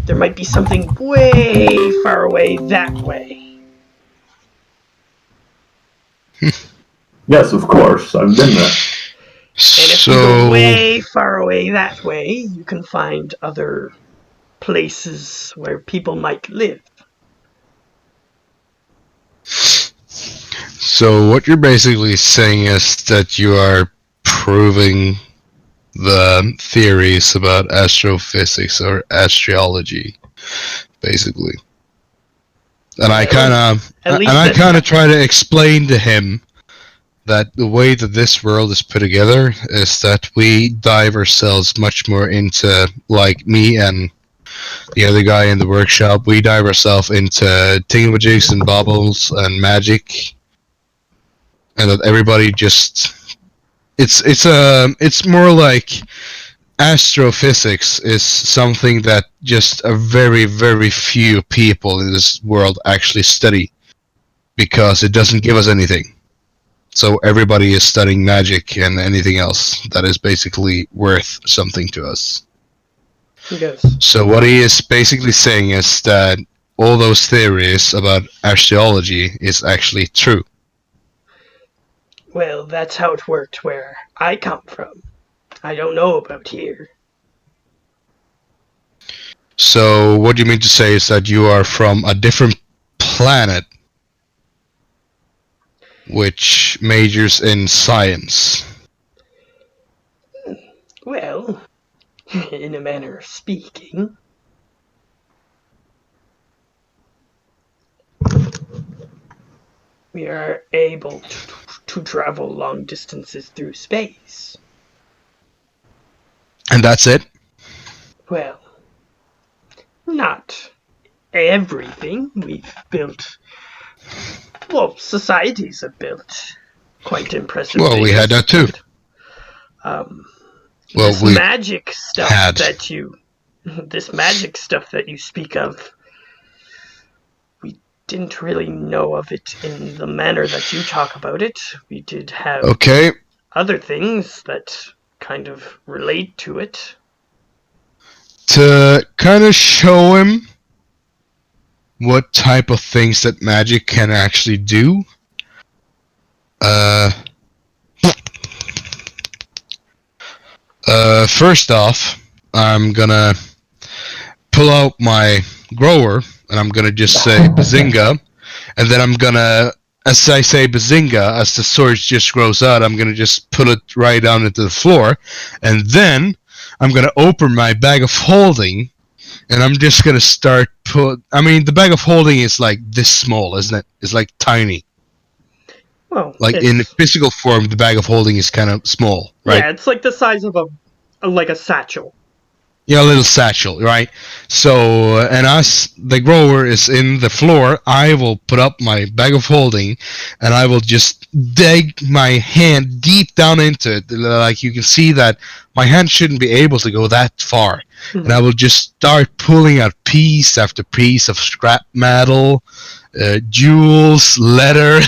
There might be something way far away that way. Yes, of course. I've been there. And if you go way far away that way, you can find other places where people might live. So what you're basically saying is that you are proving the theories about astrophysics or astrology, basically. And I kind of try to explain to him that the way that this world is put together is that we dive ourselves much more into, like me and the other guy in the workshop, we dive ourselves into thingamajigs and baubles and magic, and that everybody just it's more like astrophysics is something that just a very, very few people in this world actually study because it doesn't give us anything. So everybody is studying magic and anything else that is basically worth something to us. Yes. So what he is basically saying is that all those theories about astrology is actually true. Well, that's how it worked where I come from. I don't know about here. So what you mean to say is that you are from a different planet which majors in science. Well, in a manner of speaking. We are able to travel long distances through space. And that's it? Well, not everything. We've built, well, societies have built quite impressive things. Well, we had that too. This magic stuff that you speak of, we didn't really know of it in the manner that you talk about it. We did have other things that kind of relate to it. To kind of show him what type of things that magic can actually do, first off, I'm gonna pull out my grower and I'm gonna just say Bazinga, and then I'm gonna, as I say Bazinga, as the sword just grows out, I'm gonna just pull it right down into the floor, and then I'm gonna open my bag of holding, and I'm just gonna start the bag of holding is like this small, isn't it? It's like tiny. Well, like in physical form, the bag of holding is kind of small, right? Yeah, it's like the size of a satchel. Yeah, a little satchel, right? So, and as the grower is in the floor, I will put up my bag of holding, and I will just dig my hand deep down into it. Like you can see that my hand shouldn't be able to go that far. And I will just start pulling out piece after piece of scrap metal, jewels, leather,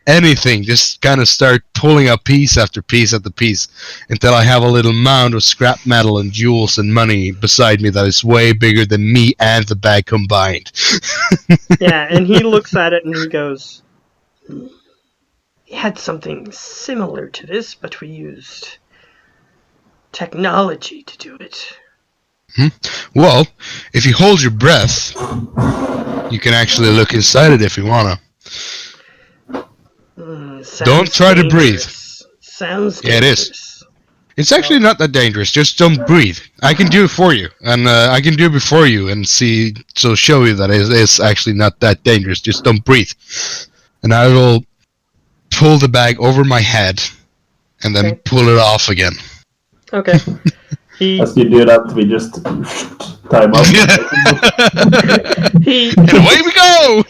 anything. Just kind of start pulling out piece after piece after piece until I have a little mound of scrap metal and jewels and money beside me that is way bigger than me and the bag combined. Yeah, and he looks at it and he goes, "We had something similar to this, but we used technology to do it." Well, if you hold your breath, you can actually look inside it if you wanna. Don't try to breathe. Sounds Yeah, it is. dangerous. It's actually not that dangerous. Just don't breathe. I can do it for you, and I can do it before you, and show you that it's actually not that dangerous. Just don't breathe, and I will pull the bag over my head, and then Okay. pull it off again. Okay. He As you do that, we just time up. he And away we go.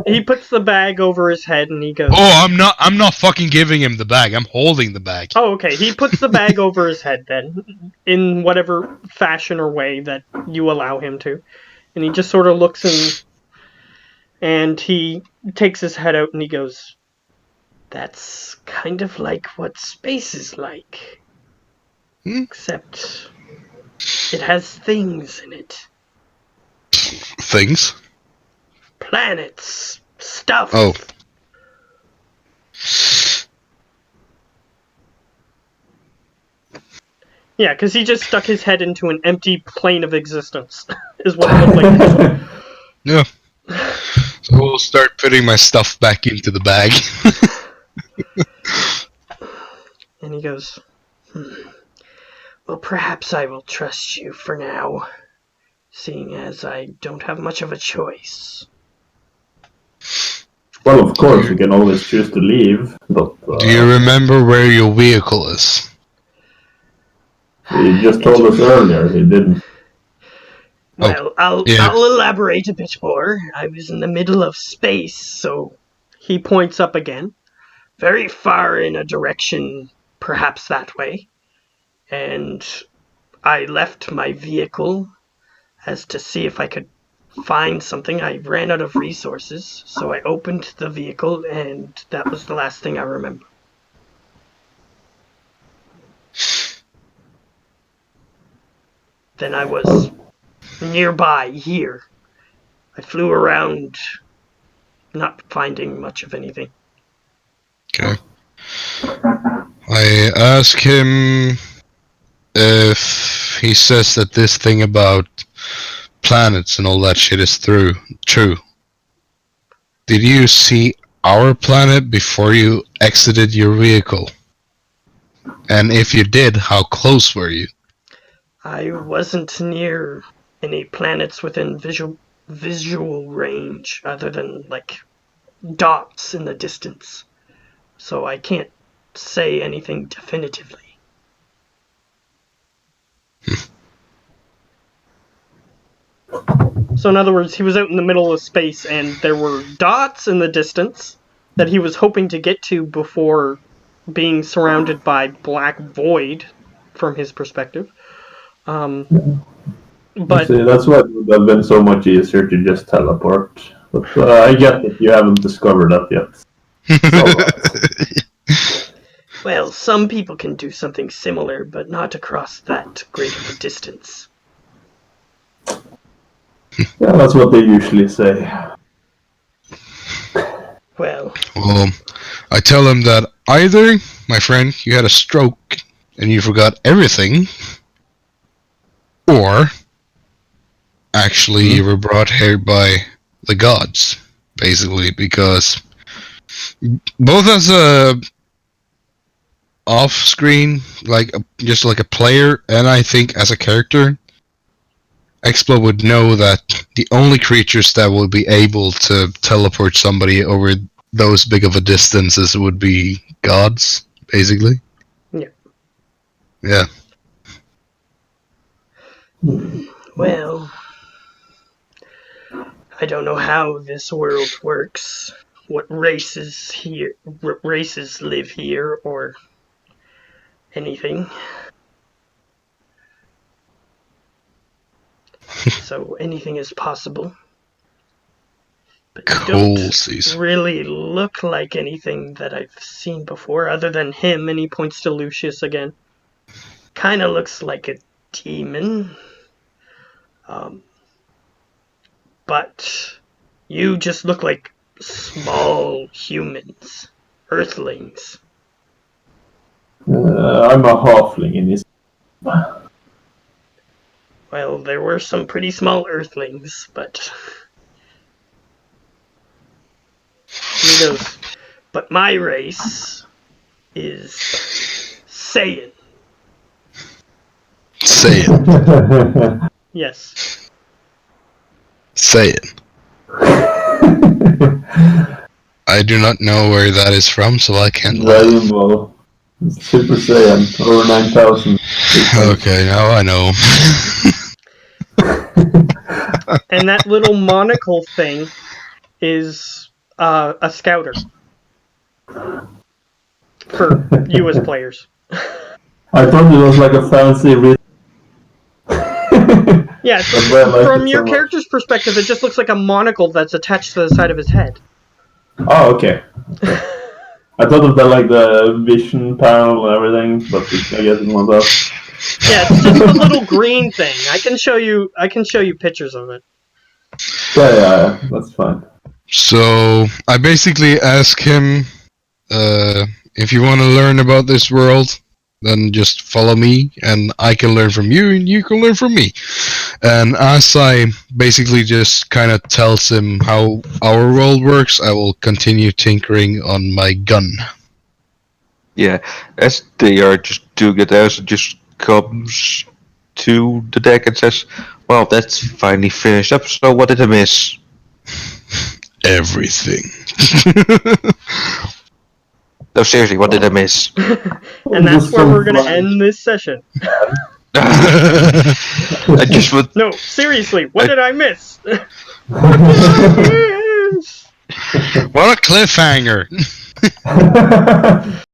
he puts the bag over his head and he goes, Oh, I'm not fucking giving him the bag. I'm holding the bag. "Oh, okay." He puts the bag over his head then, in whatever fashion or way that you allow him to, and he just sort of looks and he takes his head out and he goes, "That's kind of like what space is like, except it has things in it, Things. planets, stuff." Oh. Yeah, because he just stuck his head into an empty plane of existence, is what it looked like. Yeah. So we'll start putting my stuff back into the bag. And he goes, "Well, perhaps I will trust you for now, seeing as I don't have much of a choice." Well, of course, you can always choose to leave, but Do you remember where your vehicle is? he just told us earlier he didn't. Well, I'll elaborate a bit more. I was in the middle of space, so he points up again, very far in a direction, perhaps that way, and I left my vehicle as to see if I could find something. I ran out of resources, so I opened the vehicle, and that was the last thing I remember. Then I was nearby here. I flew around, not finding much of anything. Okay. I ask him if he says that this thing about planets and all that shit is true. Did you see our planet before you exited your vehicle? And if you did, how close were you? I wasn't near any planets within visual range, other than like dots in the distance, so I can't say anything definitively. So in other words, he was out in the middle of space and there were dots in the distance that he was hoping to get to before being surrounded by black void from his perspective. But See, that's why it would have been so much easier to just teleport. But I get that you haven't discovered that yet. well, some people can do something similar, but not across that great of a distance. Yeah, that's what they usually say. Well, I tell him that either, my friend, you had a stroke and you forgot everything, or actually you were brought here by the gods, basically, because both as a off-screen, just like a player, and I think as a character, Explo would know that the only creatures that would be able to teleport somebody over those big of a distances would be gods, basically. Yeah. Yeah. Well, I don't know how this world works. What races live here, or anything. So anything is possible. But you don't Coolsies. really look like anything that I've seen before, other than him, and he points to Lucius again. Kinda looks like a demon. But you just look like small humans. Earthlings. I'm a halfling in this. Well, there were some pretty small earthlings, but... He goes, but my race is Saiyan. Say it. Yes. Say it. I do not know where that is from, so I can't Dragon laugh. Ball. Super Saiyan, over 9,000. Okay, now I know. And that little monocle thing is a scouter. For you as players. I thought it was like a fancy Yeah, from your character's perspective, it just looks like a monocle that's attached to the side of his head. Oh, okay. I thought of that like the vision panel and everything, but I guess it's not that. Yeah, it's just a little green thing. I can show you pictures of it. Yeah, that's fine. So I basically ask him, if you want to learn about this world, then just follow me, and I can learn from you, and you can learn from me. And as I basically just kind of tells him how our world works, I will continue tinkering on my gun. Yeah, as they are just doing it, Elsa just comes to the deck and says, well, that's finally finished up, so what did I miss? Everything. No, seriously, what did I miss? And that's where we're going to end this session. I just would... No, seriously, what did I miss? What a cliffhanger!